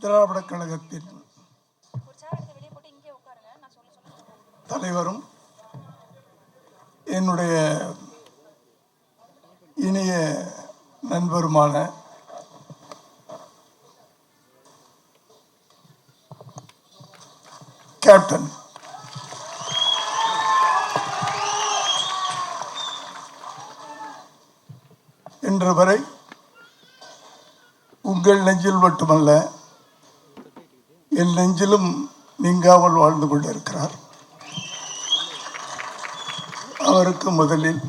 திராவிடக் கழகத்தின் தலைவரும் என்னுடைய இனிய நண்பருமான கேப்டன் இன்று வரை உங்கள் நெஞ்சில் மட்டுமல்ல என் நெஞ்சிலும் நீங்காமல் வாழ்ந்து கொண்டிருக்கிறார். அவருக்கு முதலில்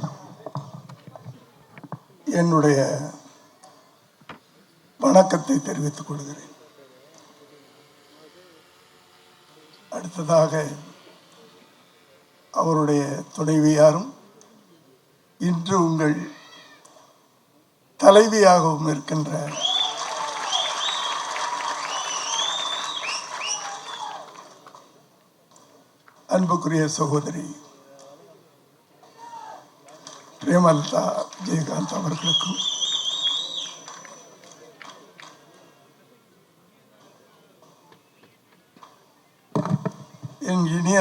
என்னுடைய வணக்கத்தை தெரிவித்துக் கொள்கிறேன். அடுத்ததாக அவருடைய துணைவியாரும் இன்று உங்கள் தலைவியாகவும் இருக்கின்ற அன்புக்குரிய சகோதரி பிரேமலதா விஜயகாந்த் அவர்களுக்கும் என் இனிய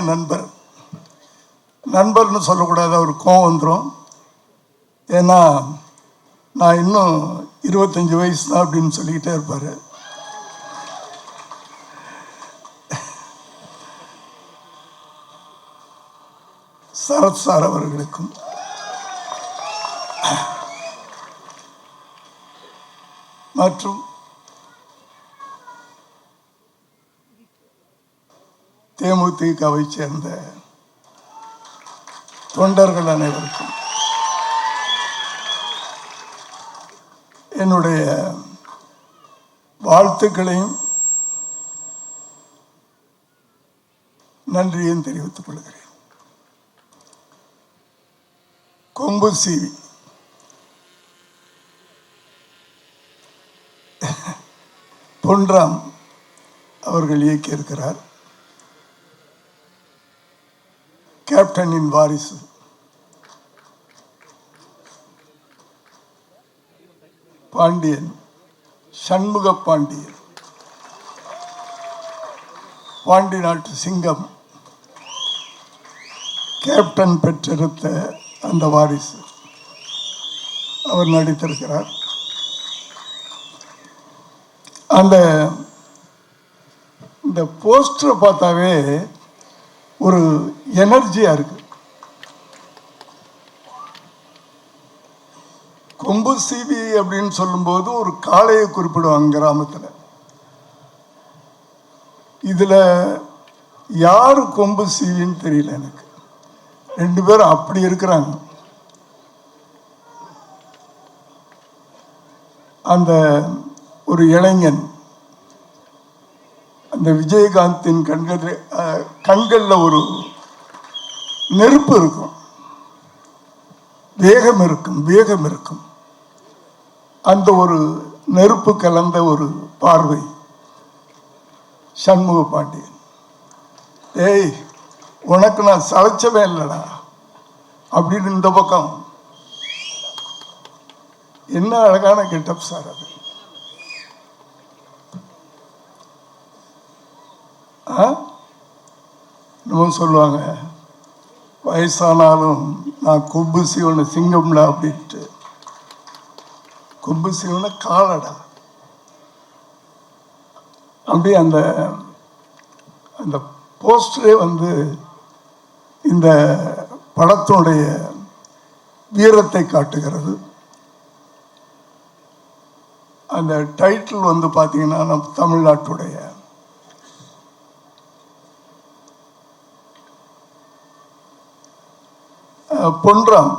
நண்பர்னு சொல்லக்கூடாது, அவர் கோவம் வந்துடும். ஏன்னா நான் இன்னும் 25 வயசு தான் அப்படின்னு சொல்லிக்கிட்டே இருப்பார். சரத் சார் அவர்களுக்கும் மற்றும் தேமுதிகவை சேர்ந்த தொண்டர்கள் அனைவருக்கும் என்னுடைய வாழ்த்துக்களையும் நன்றியையும் தெரிவித்துக் கொள்கிறேன். கொம்பு சீவி பொன்ராம் அவர்கள் இயக்கியிருக்கிறார். கேப்டனின் வாரிசு பாண்டியன், சண்முக பாண்டியன், பாண்டி நாட்டு சிங்கம், கேப்டன் பெற்றெடுத்த அந்த வாரிசு அவர் நடித்திருக்கிறார். இந்த போஸ்டரை பார்த்தாவே ஒரு எனர்ஜியா இருக்கு. கொம்பு சீவி அப்படின்னு சொல்லும்போது ஒரு காளையை குறிப்பிடுவாங்க கிராமத்தில். இதுல யாரு கொம்பு சீவின்னு தெரியல எனக்கு. 2 பேரும் அப்படி இருக்கிறாங்க. அந்த ஒரு இளைஞன் அந்த விஜயகாந்தின் கண்கள்ல ஒரு நெருப்பு இருக்கும், வேகம் இருக்கும். அந்த ஒரு நெருப்பு கலந்த ஒரு பார்வை சண்முக பாண்டியன். ஏய், உனக்கு நான் சளைச்சவே இல்லைடா அப்படின்னு இந்த பக்கம். என்ன அழகான கெட்டப் சார் அது. இன்னும் சொல்லுவாங்க, வயசானாலும் நான் கொம்பு சீவன சிங்கம்ல அப்படின்ட்டு. கொம்பு சீவன காலடா அப்படி. அந்த போஸ்டரே இந்த படத்தினுடைய வீரத்தை காட்டுகிறது. அந்த டைட்டில் பார்த்தீங்கன்னா நம்ம தமிழ்நாட்டுடைய பொன்ராம்.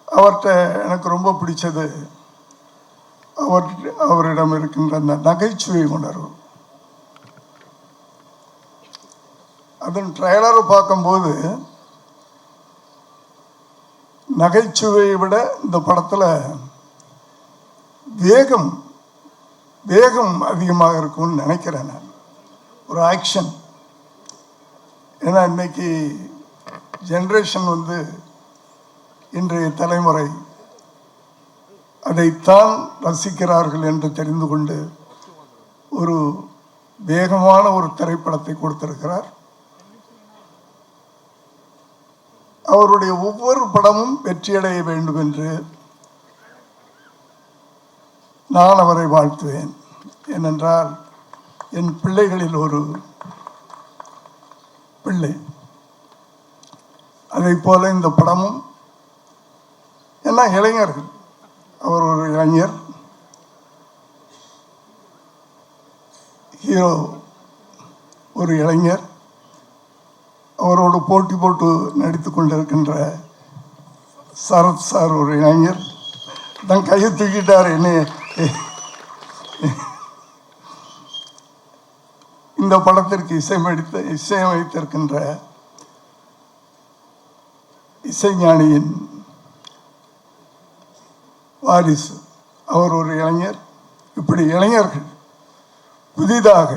அவர்கிட்ட எனக்கு ரொம்ப பிடிச்சது அவரிடம் இருக்கின்ற அந்த நகைச்சுவை உணர்வு. அதன் ட்ரெய்லரை பார்க்கும்போது நகைச்சுவையை விட இந்த படத்தில் வேகம் அதிகமாக இருக்கும்னு நினைக்கிறேன் நான். ஒரு ஆக்ஷன். ஏன்னா இன்னைக்கு ஜென்ரேஷன் இன்றைய தலைமுறை அதைத்தான் ரசிக்கிறார்கள் என்று தெரிந்து கொண்டு ஒரு வேகமான ஒரு திரைப்படத்தை கொடுத்திருக்கிறார். அவருடைய ஒவ்வொரு படமும் வெற்றியடைய வேண்டும் என்று நான் அவரை வாழ்த்துவேன். ஏனென்றால் என் பிள்ளைகளில் ஒரு பிள்ளை. அதை போல இந்த படமும் என்ன இளைஞர்கள், அவர் ஒரு இளைஞர், ஹீரோ ஒரு இளைஞர், அவரோடு போட்டி போட்டு நடித்து கொண்டிருக்கின்ற சரத் சார் ஒரு இளைஞர். தான் கையை தூக்கிட்டார். என்ன இந்த படத்திற்கு இசையமைத்திருக்கின்ற இசைஞானியின் வாரிசு, அவர் ஒரு இளைஞர். இப்படி இளைஞர்கள் புதிதாக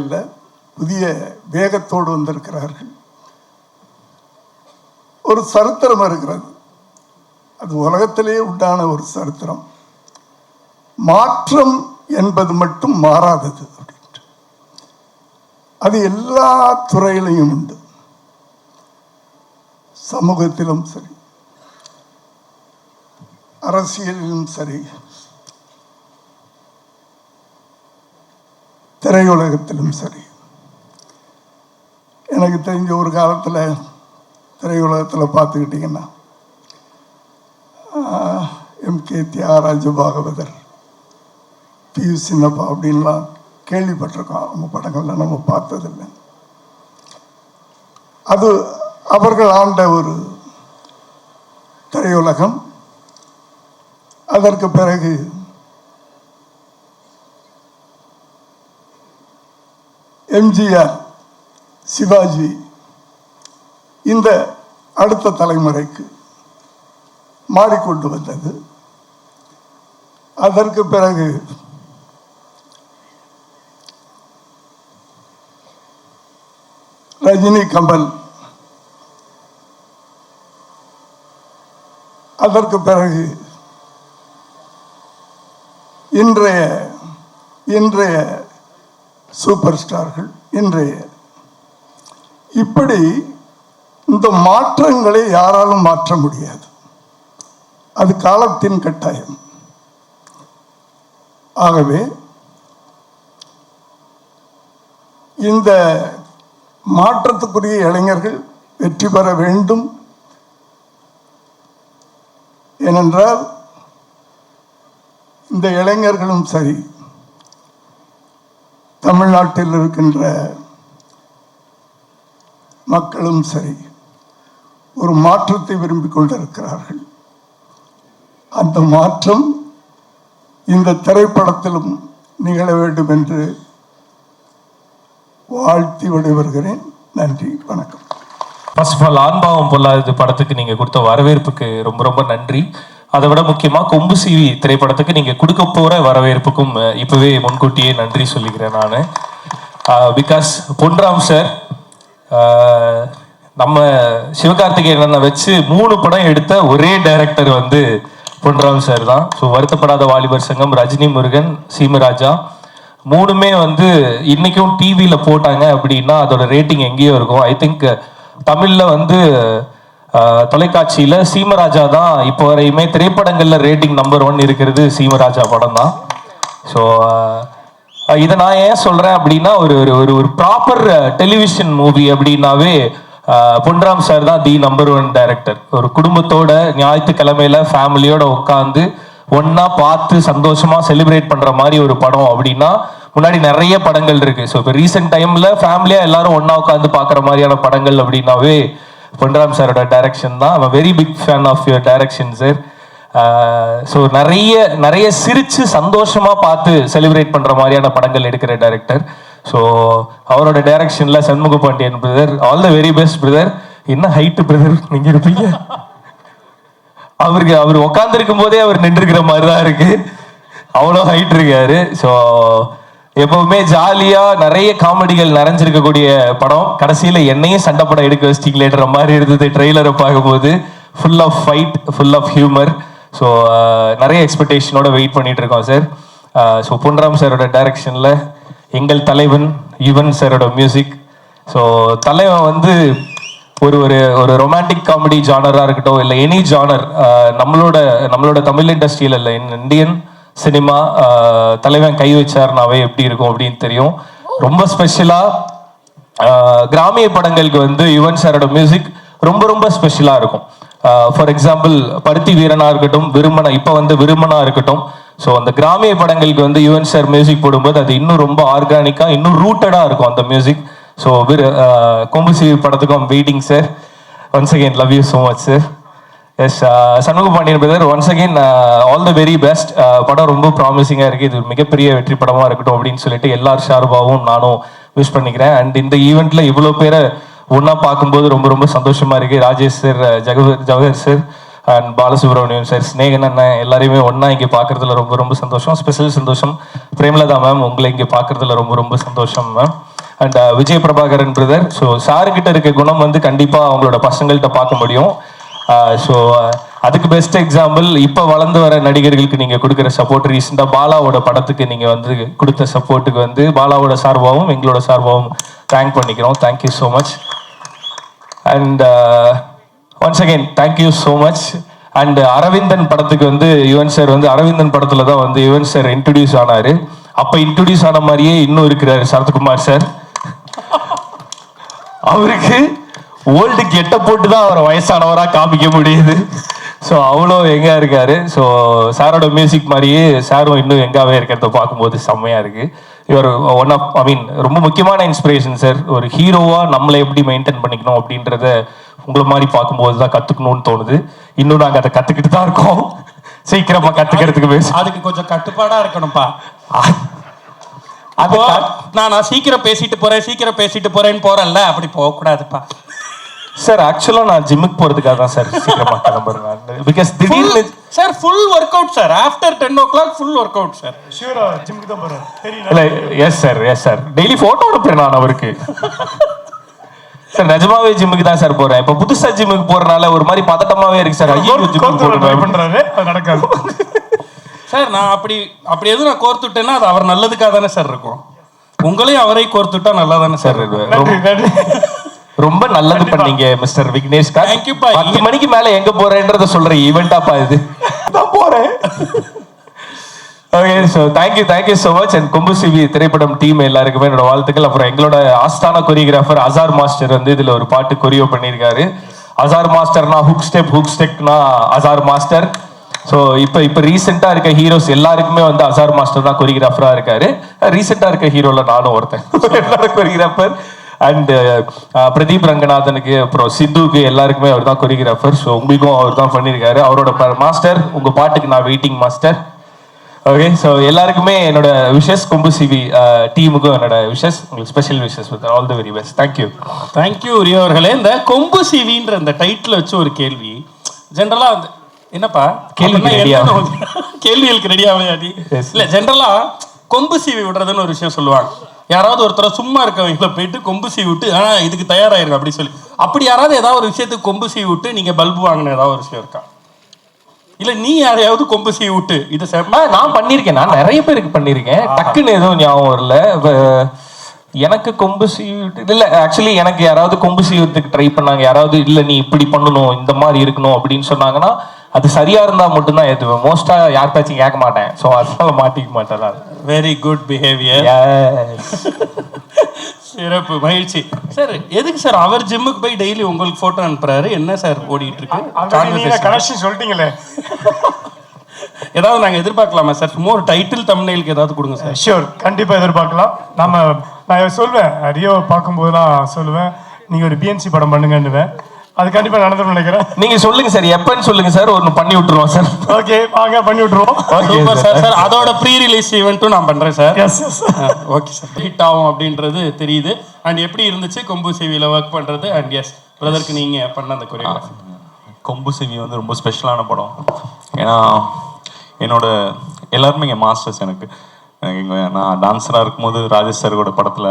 இல்லை, புதிய வேகத்தோடு வந்திருக்கிறார்கள். ஒரு சரித்திரம் இருக்கிறது, அது உலகத்திலே உண்டான ஒரு சரித்திரம். மாற்றம் என்பது மட்டும் மாறாதது அப்படின்ட்டு. அது எல்லா துறையிலையும் உண்டு. சமூகத்திலும் சரி, அரசியலிலும் சரி, திரையுலகத்திலும் சரி. எனக்கு தெரிஞ்ச ஒரு காலத்தில் திரையுலகத்தில் பார்த்துக்கிட்டிங்கன்னா எம்கே தியாகராஜ பாகவதர், பி சின்னப்பா அப்படின்லாம் கேள்விப்பட்டிருக்கோம். நம்ம படங்கள்லாம் நம்ம பார்த்ததில்லை. அது அவர்கள் ஆண்ட ஒரு திரையுலகம். அதற்கு பிறகு எம்ஜிஆர், சிவாஜி, இந்த அடுத்த தலைமுறைக்கு மாறிக்கொண்டு வந்தது. அதற்கு பிறகு ரஜினி, கமல், அதற்கு பிறகு இன்றைய சூப்பர் ஸ்டார்கள், இப்படி இந்த மாற்றங்களை யாராலும் மாற்ற முடியாது. அது காலத்தின் கட்டாயம். ஆகவே இந்த மாற்றத்துக்குரிய இளைஞர்கள் வெற்றி பெற வேண்டும். ஏனென்றால் இந்த இளைஞர்களும் சரி, தமிழ்நாட்டில் இருக்கின்ற மக்களும் சரி, ஒரு மாற்றத்தை விரும்பிக் கொண்டிருக்கிறார்கள். அந்த மாற்றம் இந்த திரைப்படத்திலும் நிகழ வேண்டும் என்று வாழ்த்தி விடைபெறுகிறேன். நன்றி, வணக்கம். ஃபர்ஸ்ட் ஆஃப் ஆல், ஆண்பாவம் பொல்லாதது படத்துக்கு நீங்க கொடுத்த வரவேற்புக்கு ரொம்ப ரொம்ப நன்றி. அதை விட முக்கியமா கொம்பு சீவி திரைப்படத்துக்கு நீங்க கொடுக்க போற வரவேற்புக்கும் இப்பவே முன்கூட்டியே நன்றி சொல்லிக்கிறேன் நான். பிகாஸ் பொன்ராம் சார் நம்ம சிவகார்த்திகேயனை வச்சு 3 படம் எடுத்த ஒரே டைரக்டர் வந்து பொன்ராம் சார் தான். ஸோ வருத்தப்படாத வாலிபர் சங்கம், ரஜினி முருகன், சீமராஜா 3மே வந்து இன்னைக்கும் டிவியில் போட்டாங்க அப்படின்னா அதோட ரேட்டிங் எங்கேயோ இருக்கும். ஐ திங்க் தமிழில் வந்து தொலைக்காட்சியில் சீமராஜா தான் இப்போ வரையுமே திரைப்படங்களில் ரேட்டிங் நம்பர் 1 இருக்கிறது சீமராஜா படம் தான். ஸோ இதை நான் ஏன் சொல்கிறேன் அப்படின்னா, ஒரு ப்ராப்பர் டெலிவிஷன் மூவி அப்படின்னாவே பொன்ராம் சார் தான் தி நம்பர் 1 டைரக்டர். ஒரு குடும்பத்தோட ஞாயிற்றுக்கிழமையில ஃபேமிலியோட உட்காந்து ஒன்னா பார்த்து சந்தோஷமா செலிப்ரேட் பண்ற மாதிரி ஒரு படம் அப்படின்னா முன்னாடி நிறைய படங்கள் இருக்கு. ஸோ இப்போ ரீசெண்ட் டைம்ல ஃபேமிலியா எல்லாரும் ஒன்னா உட்காந்து பார்க்குற மாதிரியான படங்கள் அப்படின்னாவே பொன்ராம் சாரோட டைரக்ஷன் தான். I'm very big fan of your direction sir. So நிறைய சிரிச்சு சந்தோஷமா பார்த்து செலிப்ரேட் பண்ற மாதிரியான படங்கள் எடுக்கிற டைரக்டர். ஸோ அவரோட டைரக்ஷன்ல Shanmuga Pandian brother, all the very best brother. என்ன ஹைட்டு பிரதர் நீங்க இருப்பீங்க. அவர் உட்காந்துருக்கும் போதே அவர் நின்றுக்கிற மாதிரி தான் இருக்கு, அவ்வளோ ஹைட் இருக்காரு. ஸோ எப்பவுமே ஜாலியா நிறைய காமெடிகள் நிறைஞ்சிருக்கக்கூடிய படம். கடைசியில என்னையும் சண்டை படம் எடுக்க வச்சிட்டீங்களேன்ற மாதிரி இருந்தது ட்ரெய்லரை பார்க்கும்போது. Full of fight, full of humour. So நிறைய எக்ஸ்பெக்டேஷனோட வெயிட் பண்ணிட்டு இருக்கோம் சார். ஸோ பொன்ராம் சாரோட டைரக்ஷனில் எங்கள் தலைவன் யுவன் சாரோட மியூசிக். ஸோ தலைவன் வந்து ஒரு ஒரு ஒரு ரொமான்டிக் காமெடி ஜானராக இருக்கட்டும், இல்லை எனி ஜானர், நம்மளோட தமிழ் இண்டஸ்ட்ரியில் இல்லை, இந்தியன் சினிமா தலைவன் கை வச்சார்னாவே எப்படி இருக்கும் அப்படின்னு தெரியும். ரொம்ப ஸ்பெஷலாக கிராமிய படங்களுக்கு வந்து யுவன் சாரோட மியூசிக் ரொம்ப ரொம்ப ஸ்பெஷலாக இருக்கும். ஃபார் எக்ஸாம்பிள் பருத்தி வீரனா இருக்கட்டும், இப்போ வந்து விருமனா இருக்கட்டும். ஸோ அந்த கிராமிய படங்களுக்கு வந்து யுவன் சார் மியூசிக் போடும்போது அது இன்னும் ரொம்ப ஆர்கானிக்காக, இன்னும் ரூட்டடாக இருக்கும் அந்த மியூசிக். ஸோ கொம்பு சிவி படத்துக்கும் waiting sir. Once again love you so much sir. Yes, Shanmuga Pandian brother, once again all the very best. படம் ரொம்ப ப்ராமிசிங்காக இருக்குது. இது மிகப்பெரிய வெற்றி படமாக இருக்கட்டும் அப்படின்னு சொல்லிட்டு எல்லார் சார்பாகவும் நானும் விஷ் பண்ணிக்கிறேன். அண்ட் இந்த ஈவெண்ட்டில் இவ்வளோ பேரை ஒன்றா பார்க்கும்போது ரொம்ப ரொம்ப சந்தோஷமாக இருக்குது. Rajesh sir, Jawahar sir and Balasubramaniam sir, Snehan அண்ணன் எல்லாரையுமே ஒன்றா இங்கே பார்க்குறதுல ரொம்ப ரொம்ப சந்தோஷம். ஸ்பெஷல் சந்தோஷம் பிரேமலதா மேம், உங்களை இங்கே பார்க்குறதுல ரொம்ப ரொம்ப சந்தோஷம் ma'am. And Vijay Prabhakaran brother. So சாருக்கிட்ட இருக்க குணம் வந்து கண்டிப்பாக அவங்களோட பசங்கள்கிட்ட பார்க்க முடியும். ஸோ அதுக்கு பெஸ்ட் எக்ஸாம்பிள் இப்போ வளர்ந்து வர நடிகர்களுக்கு நீங்கள் கொடுக்குற சப்போர்ட். ரீசெண்டாக பாலாவோட படத்துக்கு நீங்கள் வந்து கொடுத்த சப்போர்ட்டுக்கு வந்து பாலாவோட சார்பாகவும் எங்களோட சார்பாகவும் தேங்க் பண்ணிக்கிறோம். Thank you so much. And once again thank you so much. And Aravindan படத்துக்கு வந்து யுவன் சார் வந்து அரவிந்தன் படத்தில் தான் வந்து யுவன் சார் இன்ட்ரடியூஸ் ஆனார். அப்போ இன்ட்ரடியூஸ் ஆன மாதிரியே இன்னும் இருக்கிறார் சரத்குமார் சார். அவருக்கு ஓல்டு கெட்ட போட்டு தான் அவரை வயசானவராக காமிக்க முடியுது. ஸோ அவ்வளோ எங்கே இருக்காரு. ஸோ சாரோட மியூசிக் மாதிரியே சாரும் இன்னும் எங்காவே இருக்கிறத பார்க்கும்போது செம்மையாக இருக்குது. இவர் ஒன் ஆஃப் ரொம்ப முக்கியமான இன்ஸ்பிரேஷன் சார். ஒரு ஹீரோவாக நம்மளை எப்படி மெயின்டைன் பண்ணிக்கணும் அப்படின்றத உங்களை மாதிரி பார்க்கும்போது தான் கற்றுக்கணும்னு தோணுது. இன்னும் நாங்கள் அதை கற்றுக்கிட்டு தான் இருக்கோம். சீக்கிரமாக கற்றுக்கிறதுக்கு அதுக்கு கொஞ்சம் கட்டுப்பாடாக இருக்கணும்ப்பா. அப்போ நான் சீக்கிரம் பேசிட்டு போறேன்னு போறேன்ல, அப்படி போகக்கூடாதுப்பா சார். ஆக்சுவலாக நான் ஜிம்முக்கு போகிறதுக்காக தான் சார் சீக்கிரமாக கிளம்புறேன். பிகாஸ் திடீர்னு sir full work out sir. After 10 o'clock full work out sir. ஷூரா ஜிம்முக்கு தான் போகிறேன். இல்லை, எஸ் சார். டெய்லி ஃபோட்டோ அனுப்புறேன் நான் அவருக்கு. சார் நிஜமாவே ஜிம்முக்கு தான் சார் போகிறேன். இப்போ புதுசாக ஜிம்முக்கு போகிறனால ஒரு மாதிரி பதட்டமாகவே இருக்கு சார். ஐயோ ஜிம்முக்கு பண்ணுறாரு, அது நடக்காது சார். நான் அப்படி எதுவும் நான் கோர்த்துட்டேன்னா அது அவர் நல்லதுக்காக தானே சார் இருக்கும். உங்களையும் அவரை கோர்த்துட்டா நல்லா தானே சார் இருக்கு. ரொம்ப நல்லது பண்ணீங்க மிஸ்டர் விக்னேஷ். 10 மணிக்கு மேல எங்க போறேன்றத சொல்ற ஈவெண்டாப்பா இது. நான் போறேன். Okay, so thank you so much. And கொம்பு சிவி திரைப்படம் டீம் எல்லாருக்குமே என்னோட வாழ்த்துக்கள். அப்புறம் எங்களோட ஆஸ்தான கொரியோகிராஃபர் அசார் மாஸ்டர் வந்து இதுல ஒரு பாட்டு கொரியோ பண்ணியிருக்காரு. அசார் மாஸ்டர்னா ஹுக் ஸ்டெப்னா அசார் மாஸ்டர். ஸோ இப்போ ரீசெண்டாக இருக்க ஹீரோஸ் எல்லாருக்குமே வந்து அசார் மாஸ்டர் தான் கொரியோகிராஃபராக இருக்காரு. ரீசெண்டாக இருக்க ஹீரோவில் நானும் ஒருத்தன் எல்லாரும் கொரியோகிராஃபர். அண்ட் பிரதீப் ரங்கநாதனுக்கு அப்புறம் சித்துக்கு எல்லாருக்குமே அவர் தான் கொரியோகிராஃபர். ஸோ உங்களுக்கும் அவர் தான் பண்ணியிருக்காரு. அவரோட மாஸ்டர், உங்கள் பாட்டுக்கு நான் வெயிட்டிங் மாஸ்டர். ஓகே, ஸோ எல்லாருக்குமே என்னோட விஷஸ், கொம்பு சிவி டீமுக்கும் என்னோட விஷஸ், உங்களுக்கு special wishes with all the very best. Thank you Rio அவர்களே. இந்த கொம்பு சிவின்ற இந்த டைட்டில் வச்சு ஒரு கேள்வி ஜென்ரலா என்னப்பா கேள்விகளுக்கு ரெடியாவே இல்ல. ஜென்ரலா கொம்பு சீவி விடுறதுன்னு ஒரு விஷயம் சொல்லுவாங்க. யாராவது ஒருத்தர சும்மா இருக்கவங்களை போயிட்டு கொம்பு சீவி விட்டு இதுக்கு தயாராயிருங்க அப்படி சொல்லி, அப்படி யாராவது ஏதாவது ஒரு விஷயத்துக்கு கொம்பு சீவி விட்டு நீங்க பல்பு வாங்கின ஏதாவது ஒரு விஷயம் இருக்கா? இல்ல நீ யாரையாவது கொம்பு சீவி விட்டு இது நான் பண்ணிருக்கேன். நான் நிறைய பேருக்கு பண்ணிருக்கேன். டக்குன்னு எதுவும் ஞாபகம் வரல. எனக்கு கொம்பு சீவிட்டு இல்லை. ஆக்சுவலி எனக்கு யாராவது கொம்பு சீவத்துக்கு ட்ரை பண்ணாங்க. யாராவது இல்லை நீ இப்படி பண்ணணும், இந்த மாதிரி இருக்கணும் அப்படின்னு சொன்னாங்கன்னா அது சரியா இருந்தா மட்டும்தான் ஏற்றுவேன். மோஸ்டா யாருக்காச்சும் கேட்க மாட்டேன். ஸோ அதனால மாட்டிக்க மாட்டேன். Very good behaviour. சிறப்பு, மகிழ்ச்சி சார். எதுக்கு சார் அவர் ஜிம்முக்கு போய் டெய்லி உங்களுக்கு போட்டோ அனுப்புறாரு? என்ன சார் ஓடிட்டு இருக்கு? கனெக்ஷன் சொல்லிட்டீங்களே. ஏதாவது நாங்கள் எதிர்பார்க்கலாமா சார்? சும்மா ஒரு டைட்டில் தம்ப்நெயிலுக்கு ஏதாவது கொடுங்க சார். ஷியோர், கண்டிப்பாக எதிர்பார்க்கலாம். நான் சொல்வேன், ரியோ பார்க்கும்போதெல்லாம் சொல்லுவேன், நீங்கள் ஒரு பிஎன்சி படம் பண்ணுங்கன்னுவேன். அது கண்டிப்பாக நடந்துடும் நினைக்கிறேன். நீங்கள் சொல்லுங்க சார், எப்பன்னு சொல்லுங்க சார், ஒன்று பண்ணி விட்டுருவோம் சார். ஓகே, வாங்க பண்ணி விட்டுருவோம். Super sir. சார் அதோட ப்ரீ ரிலீஸ் ஈவெண்ட்டும் நான் பண்ணுறேன் சார். Okay sir. ஹிட் ஆகும் அப்படின்றது தெரியுது. அண்ட் எப்படி இருந்துச்சு கொம்பு சிவியில் ஒர்க் பண்ணுறது? அண்ட் எஸ் பிரதருக்கு நீங்கள் பண்ண அந்த கொரியோகிராஃபி. கொம்பு சிவி வந்து ரொம்ப ஸ்பெஷலான படம். ஏன்னா என்னோட எல்லாருமே இங்கே மாஸ்டர்ஸ். எனக்கு நான் டான்ஸராக இருக்கும்போது ராஜேஷ் சாரோட படத்தில்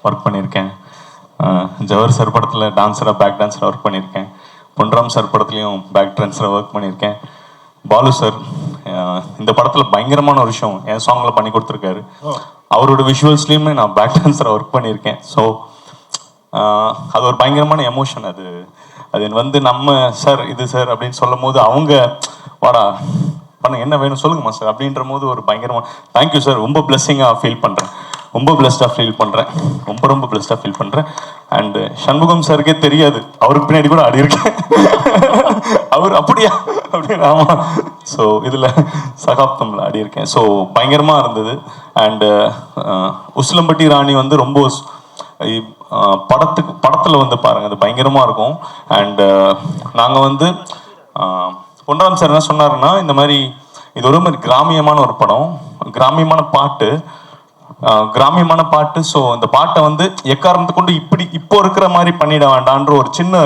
ஒர்க் பண்ணியிருக்கேன். ஜவஹர் சார் படத்தில் டான்ஸராக பேக் டான்ஸராக ஒர்க் பண்ணியிருக்கேன். பொன்ராம் சார் படத்துலையும் பேக் ட்ரெண்ட்ஸில் ஒர்க் பண்ணியிருக்கேன். பாலு சார் இந்த படத்தில் பயங்கரமான ஒரு விஷயம் என் சாங்கில் பண்ணி கொடுத்துருக்காரு. அவரோட விஷுவல்ஸ்லேயுமே நான் பேக் டான்ஸராக ஒர்க் பண்ணியிருக்கேன். ஸோ அது ஒரு பயங்கரமான எமோஷன். அது வந்து நம்ம சார் இது சார் அப்படின்னு சொல்லும் போது அவங்க வாடா பண்ண என்ன வேணும் சொல்லுங்கம்மா சார் அப்படின்ற போது ஒரு பயங்கரமாக தேங்க்யூ சார், ரொம்ப பிளெஸ்ஸிங்காக ஃபீல் பண்ணுறேன், ரொம்ப பிளெஸ்டாக ஃபீல் பண்ணுறேன், ரொம்ப பிளெஸ்டாக ஃபீல் பண்ணுறேன். அண்டு சண்முகம் சாருக்கே தெரியாது அவருக்கு பின்னாடி கூட ஆடி இருக்கேன். அவர் அப்படியா அப்படின்னு ஆமாம். ஸோ இதில் சகாப்தமில் ஆடி இருக்கேன். ஸோ பயங்கரமாக இருந்தது. அண்டு உசிலம்பட்டி ராணி வந்து ரொம்ப படத்தில் வந்து பாருங்கள் அது பயங்கரமாக இருக்கும். அண்டு நாங்கள் வந்து பொன்ராம் சார் என்ன சொன்னாருன்னா, இந்த மாதிரி இது ஒரு மாதிரி கிராமியமான ஒரு படம், கிராமியமான பாட்டு. ஸோ அந்த பாட்டை வந்து எக்காரணத்தை கொண்டு இப்போ இருக்கிற மாதிரி பண்ணிட வேண்டான்ற ஒரு சின்ன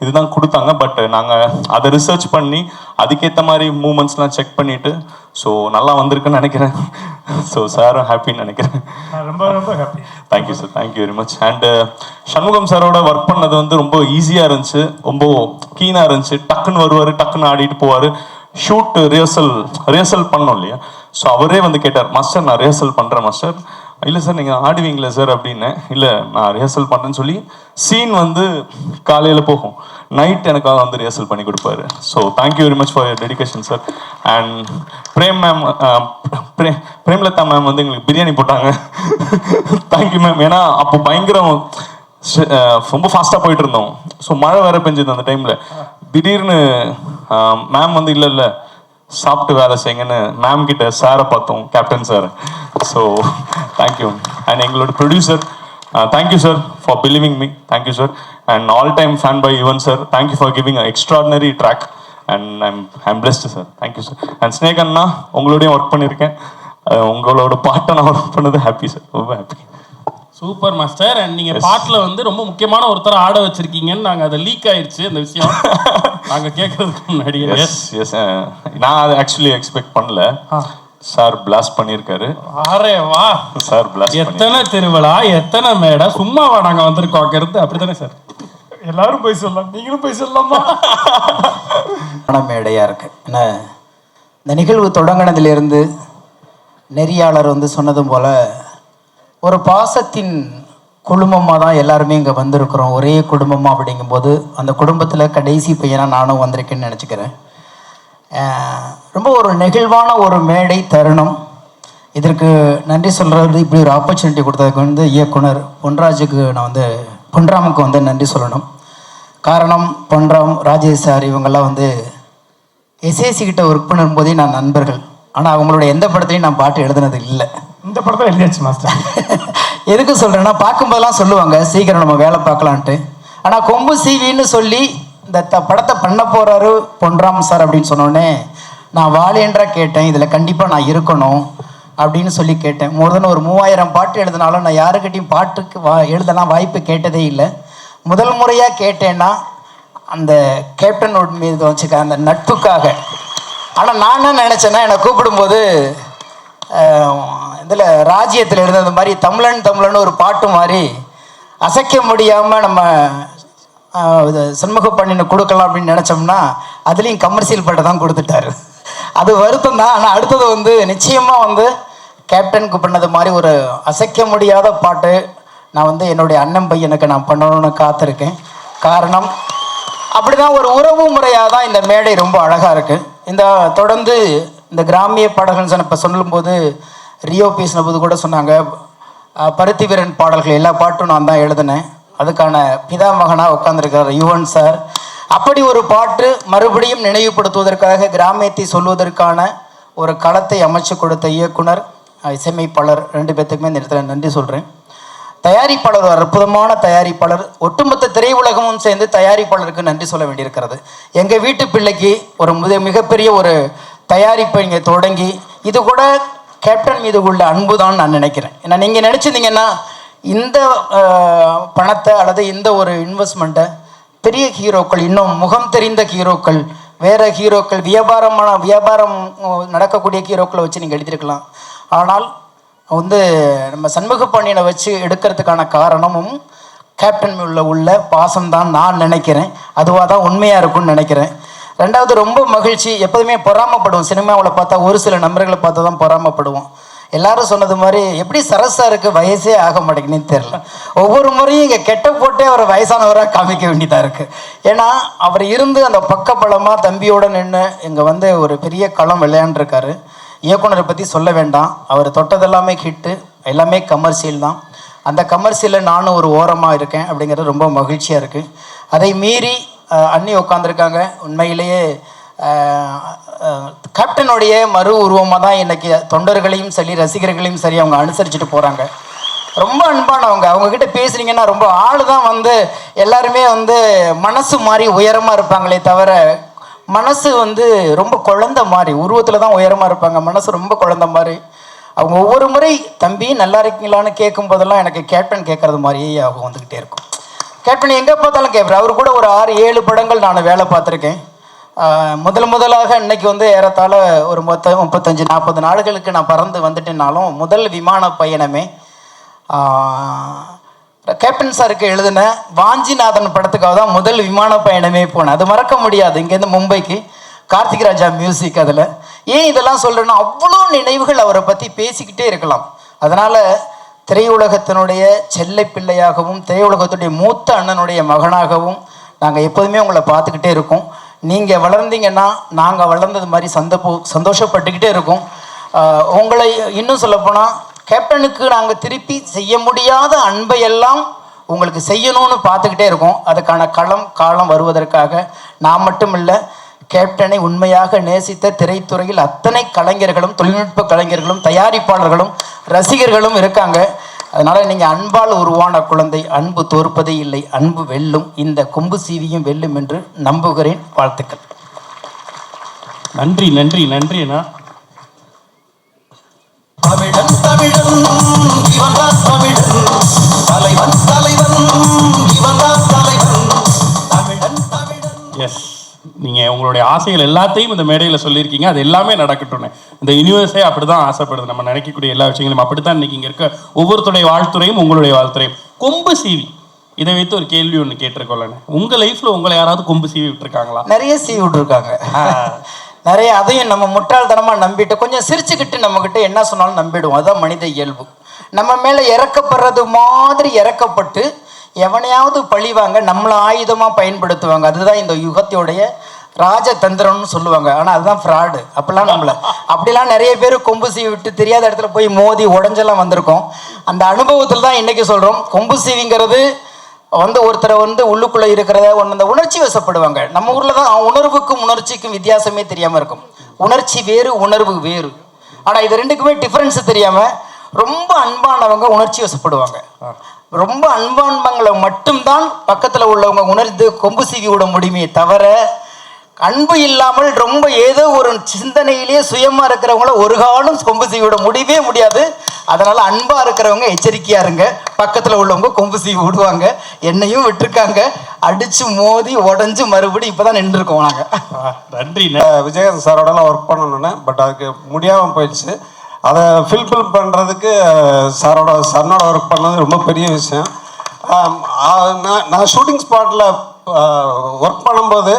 இதுதான் கொடுத்தாங்க. பட் நாங்கள் அதை ரிசர்ச் பண்ணி அதுக்கேற்ற மாதிரி மூமெண்ட்ஸ்லாம் செக் பண்ணிட்டு ஸோ நல்லா வந்திருக்குன்னு நினைக்கிறேன். ஸோ சாரும் ஹாப்பின்னு நினைக்கிறேன். ரொம்ப happy. Thank you sir, thank you very much. And Shanmugam சாரோட ஒர்க் பண்ணது வந்து ரொம்ப ஈஸியாக இருந்துச்சு, ரொம்ப கீனாக இருந்துச்சு. டக்குன்னு வருவார், டக்குன்னு ஆடிட்டு போவார். ஷூட் ரிஹர்சல் பண்ணோம் இல்லையா, ஸோ அவரே வந்து கேட்டார், மாஸ்டர் நான் ரிஹர்சல் பண்ணுறேன் மாஸ்டர். இல்லை சார் நீங்கள் ஆடுவீங்களா சார் அப்படின்னு. இல்லை நான் ரிஹர்சல் பண்ணுறேன்னு சொல்லி சீன் வந்து காலையில் போகும், நைட் எனக்காக வந்து ரிஹர்சல் பண்ணி கொடுப்பாரு. So thank you very much for your dedication sir. And Premalatha ma'am வந்து எங்களுக்கு பிரியாணி போட்டாங்க. Thank you ma'am. ஏன்னா அப்போ பயங்கரம் ரொம்ப ஃபாஸ்ட்டாக போயிட்டு இருந்தோம். ஸோ மழை வேற பெஞ்சது அந்த டைமில். திடீர்னு மேம் வந்து இல்லை சாப்பிட்டு வேலை செய்யுங்கன்னு மேம் கிட்ட சாரை பார்த்தோம், captain sir. So thank you. And எங்களோட producer thank you sir for believing me, thank you sir. And all time fan by Yuvan sir, thank you for giving extraordinary track. And I'm blessed sir, thank you sir. And snake அண்ணா உங்களோடையும் work பண்ணியிருக்கேன், உங்களோட பாட்டை நான் work பண்ணது happy sir, ரொம்ப happy. Super master. And நீங்க பாட்டுல வந்து ரொம்ப முக்கியமான ஒருத்தரை ஆட வச்சிருக்கீங்கன்னு நாங்க அதை லீக் ஆயிடுச்சு அந்த விஷயம் நாங்க கேட்கறதுக்கு முன்னாடி. எஸ் நான் அதை ஆக்சுவலி எக்ஸ்பெக்ட் பண்ணல. சார் பிளாஸ்ட் பண்ணியிருக்காரு. அரே வா சார் பிளாஸ்ட். எத்தனை திருவிழா, எத்தனை மேடை, சும்மாவா நாங்க வந்திருக்கோம் கருத்து அப்படித்தானே சார்? எல்லாரும் போய் சொல்லலாம், நீங்களும் போய் சொல்லலாமா? மேடையா இருக்கு. என்ன இந்த நிகழ்வு தொடங்கினதிலிருந்து நெறியாளர் வந்து சொன்னதும் போல ஒரு பாசத்தின் குடும்பமாக தான் எல்லாருமே இங்கே வந்திருக்கிறோம், ஒரே குடும்பமாக. அப்படிங்கும்போது அந்த குடும்பத்தில் கடைசி பையனாக நானும் வந்திருக்கேன்னு நினச்சிக்கிறேன். ரொம்ப ஒரு நெகிழ்வான ஒரு மேடை தருணம். இதற்கு நன்றி சொல்கிறது, இப்படி ஒரு ஆப்பர்ச்சுனிட்டி கொடுத்ததுக்கு வந்து இயக்குனர் பொன்ராமுக்கு வந்து நன்றி சொல்லணும். காரணம் பொன்ராம், ராஜேஷ் சார் இவங்கெல்லாம் வந்து எஸ்ஏசி கிட்ட ஒர்க் பண்ணும்போதே நான் நண்பர்கள். ஆனால் அவங்களோட எந்த படத்துலையும் நான் பாட்டு எழுதுனது இல்லை. இந்த படத்தை எழுதியாச்சு மாஸ்டர். எதுக்கு சொல்கிறேன்னா, பார்க்கும்போதெல்லாம் சொல்லுவாங்க சீக்கிரம் நம்ம வேலை பார்க்கலான்ட்டு. ஆனால் கொம்பு சீவின்னு சொல்லி இந்த படத்தை பண்ண போகிறாரு பொன்ராம் சார் அப்படின்னு சொன்னோடனே நான் வாலியன்றா கேட்டேன், இதில் கண்டிப்பாக நான் இருக்கணும் அப்படின்னு சொல்லி கேட்டேன். ஒரு 3000 பாட்டு எழுதினாலும் நான் யாருக்கிட்டையும் பாட்டுக்கு எழுதலாம் வாய்ப்பு கேட்டதே இல்லை. முதல் முறையாக கேட்டேன்னா அந்த கேப்டனோட மீது வச்சுக்க அந்த நட்புக்காக. ஆனால் நான் என்ன நினச்சேன்னா, என்னை கூப்பிடும்போது இதில் ராஜ்யத்தில் இருந்த அந்த மாதிரி தமிழன் ஒரு பாட்டு மாதிரி அசைக்க முடியாமல் நம்ம சண்முக பண்ணின கொடுக்கலாம் அப்படின்னு நினச்சோம்னா அதுலேயும் கமர்ஷியல் பாட்டை தான் கொடுத்துட்டாரு. அது வருத்தம் தான். ஆனால் அடுத்தது வந்து நிச்சயமாக வந்து கேப்டனுக்கு பண்ணது மாதிரி ஒரு அசைக்க முடியாத பாட்டு நான் வந்து என்னுடைய அண்ணன் பையனுக்கு நான் பண்ணணும்னு காத்திருக்கேன். காரணம் அப்படிதான் ஒரு உறவு முறையாக தான் இந்த மேடை ரொம்ப அழகாக இருக்குது. இந்த தொடர்ந்து இந்த கிராமிய பாடல்கள் இப்போ சொல்லும்போது ரியோ பேசின போது கூட சொன்னாங்க, பருத்தி வீரன் பாடல்கள் எல்லா பாட்டும் நான் தான் எழுதினேன். அதுக்கான பிதாமகனாக உட்காந்துருக்கார் யுவன் சார். அப்படி ஒரு பாட்டு மறுபடியும் நினைவுபடுத்துவதற்காக கிராமியத்தை சொல்வதற்கான ஒரு களத்தை அமைச்சு கொடுத்த இயக்குனர், இசையமைப்பாளர் 2 பேர்த்துக்குமே இந்த இடத்துல நன்றி சொல்கிறேன். தயாரிப்பாளர் ஒரு அற்புதமான தயாரிப்பாளர். ஒட்டுமொத்த திரையுலகமும் சேர்ந்து தயாரிப்பாளருக்கு நன்றி சொல்ல வேண்டியிருக்கிறது. எங்கள் வீட்டு பிள்ளைக்கு ஒரு மிகப்பெரிய ஒரு தயாரிப்பை இங்கே தொடங்கி, இது கூட கேப்டன் மீது உள்ள அன்பு தான் நான் நினைக்கிறேன். ஏன்னா நீங்கள் நினச்சிருந்தீங்கன்னா இந்த பணத்தை அல்லது இந்த ஒரு இன்வெஸ்ட்மெண்ட்டை பெரிய ஹீரோக்கள், இன்னும் முகம் தெரிந்த ஹீரோக்கள், வேறு ஹீரோக்கள், வியாபாரம் நடக்கக்கூடிய ஹீரோக்களை வச்சு நீங்கள் எழுதியிருக்கலாம். ஆனால் வந்து நம்ம சண்முக பாண்டியனை வச்சு எடுக்கிறதுக்கான காரணமும் கேப்டன் உள்ள பாசம்தான் நான் நினைக்கிறேன். அதுவாக தான் உண்மையாக இருக்கும்னு நினைக்கிறேன். ரெண்டாவது, ரொம்ப மகிழ்ச்சி. எப்போதுமே பொறாமப்படுவோம், சினிமாவில் பார்த்தா ஒரு சில நண்பர்களை பார்த்து தான் பொறாமப்படுவோம். எல்லாரும் சொன்னது மாதிரி எப்படி சரசாருக்கு வயசே ஆக மாட்டேங்குன்னு தெரியல. ஒவ்வொரு முறையும் இங்கே கெட்ட போட்டே அவரை வயசானவராக காமிக்க வேண்டியதாக இருக்குது. ஏன்னா அவர் இருந்து அந்த பக்கபலமாக தம்பியோடு நின்று இங்கே ஒரு பெரிய களம் விளையாண்டுருக்காரு. இயக்குனரை பற்றி சொல்ல வேண்டாம், அவர் தொட்டது எல்லாமே ஹிட்டு, எல்லாமே கமர்ஷியல் தான். அந்த கமர்ஷியலில் நானும் ஒரு ஓரமாக இருக்கேன் அப்படிங்கிறது ரொம்ப மகிழ்ச்சியாக இருக்குது. அதை மீறி அண்ணி உட்காந்துருக்காங்க. உண்மையிலேயே கேப்டனுடைய மறு உருவமாக தான் இன்றைக்கி தொண்டர்களையும் சரி ரசிகர்களையும் சரி அவங்க அனுசரிச்சுட்டு போகிறாங்க. ரொம்ப அன்பானவங்க. அவங்கக்கிட்ட பேசுனீங்கன்னா ரொம்ப ஆள் தான் எல்லாருமே மனசு மாதிரி உயரமாக இருப்பாங்களே தவிர மனசு ரொம்ப குழந்த மாதிரி, உருவத்தில் தான் உயரமாக இருப்பாங்க, மனசு ரொம்ப குழந்த மாதிரி. அவங்க ஒவ்வொரு முறை தம்பி நல்லா இருக்கீங்களான்னு கேட்கும் போதெல்லாம் எனக்கு கேப்டன் கேட்குறது மாதிரியே அவங்க வந்துக்கிட்டே இருக்கும். கேப்டன் எங்கே பார்த்தாலும் கேட்குறேன். அவர் கூட ஒரு 6-7 படங்கள் நான் வேலை பார்த்துருக்கேன். முதலாக இன்னைக்கு ஏறத்தாழ ஒரு 35-40 நாடுகளுக்கு நான் பறந்து வந்துட்டேனாலும் முதல் விமான பயணமே கேப்டன் சாருக்கு எழுதின வாஞ்சிநாதன் படத்துக்காக தான் முதல் விமான பயணமே போனேன். அது மறக்க முடியாது. இங்கேருந்து மும்பைக்கு கார்த்திக் ராஜா மியூசிக். அதில் ஏன் இதெல்லாம் சொல்கிறேன்னா அவ்வளோ நினைவுகள் அவரை பற்றி பேசிக்கிட்டே இருக்கலாம். அதனால் திரையுலகத்தினுடைய செல்லை பிள்ளையாகவும் திரையுலகத்துடைய மூத்த அண்ணனுடைய மகனாகவும் நாங்கள் எப்போதுமே உங்களை பார்த்துக்கிட்டே இருக்கோம். நீங்கள் வளர்ந்தீங்கன்னா நாங்கள் வளர்ந்தது மாதிரி சந்தோஷப்பட்டுக்கிட்டே இருக்கோம். உங்களை இன்னும் சொல்லப்போனால் கேப்டனுக்கு நாங்கள் திருப்பி செய்ய முடியாத அன்பையெல்லாம் உங்களுக்கு செய்யணும்னு பார்த்துக்கிட்டே இருக்கோம். அதுக்கான காலம் வருவதற்காக நான் மட்டும் இல்லை, கேப்டனை உண்மையாக நேசித்த திரைத்துறையில் அத்தனை கலைஞர்களும் தொழில்நுட்ப கலைஞர்களும் தயாரிப்பாளர்களும் ரசிகர்களும் இருக்காங்க. அதனால் நீங்கள் அன்பால் உருவான குழந்தை, அன்பு தோற்பதே இல்லை, அன்பு வெல்லும், இந்த கொம்பு சீவியும் வெல்லும் என்று நம்புகிறேன். வாழ்த்துக்கள். நன்றி நன்றி நன்றி அண்ணா. தமிழன் தமிழன் இவன்தான் தமிழன், தலைவன் தலைவன் இவன்தான் தலைவன், தமிழன் தமிழன். எஸ், நீங்கள் உங்களுடைய ஆசைகள் எல்லாத்தையும் இந்த மேடையில் சொல்லியிருக்கீங்க. அது எல்லாமே நடக்கட்டும்னு இந்த யூனிவர்ஸே அப்படி தான் ஆசைப்படுது. நம்ம நினைக்கக்கூடிய எல்லா விஷயங்களும் அப்படி தான் இன்றைக்கி இங்கே இருக்க ஒவ்வொருத்தருடைய வாழ்த்துறையும் உங்களுடைய வாழ்த்துறையும். கொம்பு சீவி இதை வைத்து ஒரு கேள்வி ஒன்று கேட்டிருக்கோம்லண்ணே, உங்கள் லைஃப்பில் உங்களை யாராவது கொம்பு சீவி விட்டுருக்காங்களா? நிறைய சீவி விட்டுருக்காங்க. நிறைய. அதையும் நம்ம முட்டாள்தனமாக நம்பிட்டு கொஞ்சம் சிரிச்சுக்கிட்டு நம்மக்கிட்ட என்ன சொன்னாலும் நம்பிடுவோம். அதுதான் மனித இயல்பு. நம்ம மேலே இறக்கப்படுறது மாதிரி இறக்கப்பட்டு எவனையாவது பழிவாங்க, நம்மளை ஆயுதமாக பயன்படுத்துவாங்க. அதுதான் இந்த யுகத்தோடைய ராஜதந்திரம்னு சொல்லுவாங்க. ஆனால் அதுதான் ஃப்ராடு. அப்படிலாம் நிறைய பேர் கொம்பு சீவி விட்டு தெரியாத இடத்துல போய் மோதி உடஞ்செல்லாம் வந்திருக்கோம். அந்த அனுபவத்தில் தான் இன்றைக்கி சொல்கிறோம், கொம்பு சீவிங்கிறது ஒருத்தரை உள்ளுக்குள்ளே இருக்கிறத அந்த உணர்ச்சி வசப்படுவாங்க. நம்ம ஊரில் தான் உணர்வுக்கும் உணர்ச்சிக்கும் வித்தியாசமே தெரியாமல் இருக்கும். உணர்ச்சி வேறு, உணர்வு வேறு. ஆனால் இது ரெண்டுக்குமே டிஃப்ரென்ஸ் தெரியாமல் ரொம்ப அன்பானவங்க உணர்ச்சி வசப்படுவாங்க. ரொம்ப அன்பானவங்களை மட்டும்தான் பக்கத்தில் உள்ளவங்க உணர்ந்து கொம்பு சீவி விட முடியுமே தவிர அன்பு இல்லாமல் ரொம்ப ஏதோ ஒரு சிந்தனையிலேயே சுயமாக இருக்கிறவங்கள ஒரு காலம் கொம்பு சீவி விட முடியவே முடியாது. அதனால் அன்பாக இருக்கிறவங்க எச்சரிக்கையாக இருங்க. பக்கத்தில் உள்ளவங்க கொம்பு சீவி விடுவாங்க. என்னையும் விட்டுருக்காங்க, அடித்து மோதி உடஞ்சி மறுபடியும் இப்போ தான் நின்றுருக்கோம் நாங்கள். நன்றி. விஜயகாந்த் சாரோடலாம் ஒர்க் பண்ணணுன்னு, பட் அதுக்கு முடியாமல் போயிடுச்சு. அதை ஃபில்ஃபில் பண்ணுறதுக்கு சன்னோட ஒர்க் பண்ணது ரொம்ப பெரிய விஷயம். நான் ஷூட்டிங் ஸ்பாட்டில் ஒர்க் பண்ணும்போது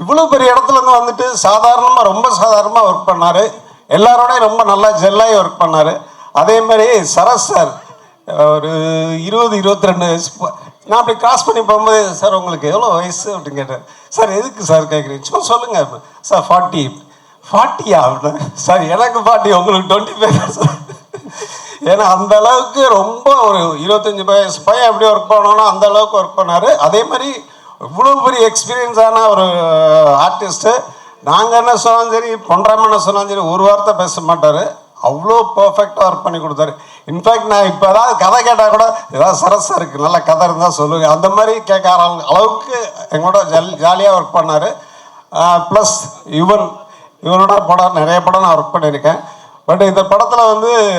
இவ்வளோ பெரிய இடத்துலேருந்து வந்துட்டு ரொம்ப சாதாரணமாக ஒர்க் பண்ணார். எல்லாரோடையும் ரொம்ப நல்லா ஜெல்லாகி ஒர்க் பண்ணார். அதேமாதிரி சரஸ் சார் ஒரு 20-22 வயசு. நான் அப்படி கிராஸ் பண்ணி போகும்போது, சார் உங்களுக்கு எவ்வளோ வயசு அப்படின்னு கேட்டேன். சார் எதுக்கு சார் கேட்குறீங்க, சும்மா சொல்லுங்கள் சார். 40 அப்படின்னு. சார் எனக்கு 40, உங்களுக்கு 25 சார். ஏன்னா அந்த அளவுக்கு ரொம்ப ஒரு 25 வயசு பையன் எப்படி ஒர்க் பண்ணோன்னா அந்த அளவுக்கு ஒர்க் பண்ணார். அதே மாதிரி இவ்வளோ பெரிய எக்ஸ்பீரியன்ஸான ஒரு ஆர்டிஸ்ட்டு. நாங்கள் என்ன சொன்னாலும் சரி, பொன்ராமன் என்ன சொன்னாலும் சரி, ஒரு வார்த்தை பேச மாட்டார். அவ்வளோ பர்ஃபெக்டாக ஒர்க் பண்ணி கொடுத்தாரு. இன்ஃபேக்ட் நான் இப்போ ஏதாவது கதை கேட்டால் கூட ஏதாவது சரஸாக இருக்குது, நல்ல கதை இருந்தால் சொல்லுங்கள், அந்த மாதிரி கேட்க அளவுக்கு எங்களோட ஜாலியாக ஒர்க் பண்ணார். ப்ளஸ் இவனோட படம் நிறைய படம் நான் ஒர்க் பண்ணியிருக்கேன். பட் இந்த படத்தில்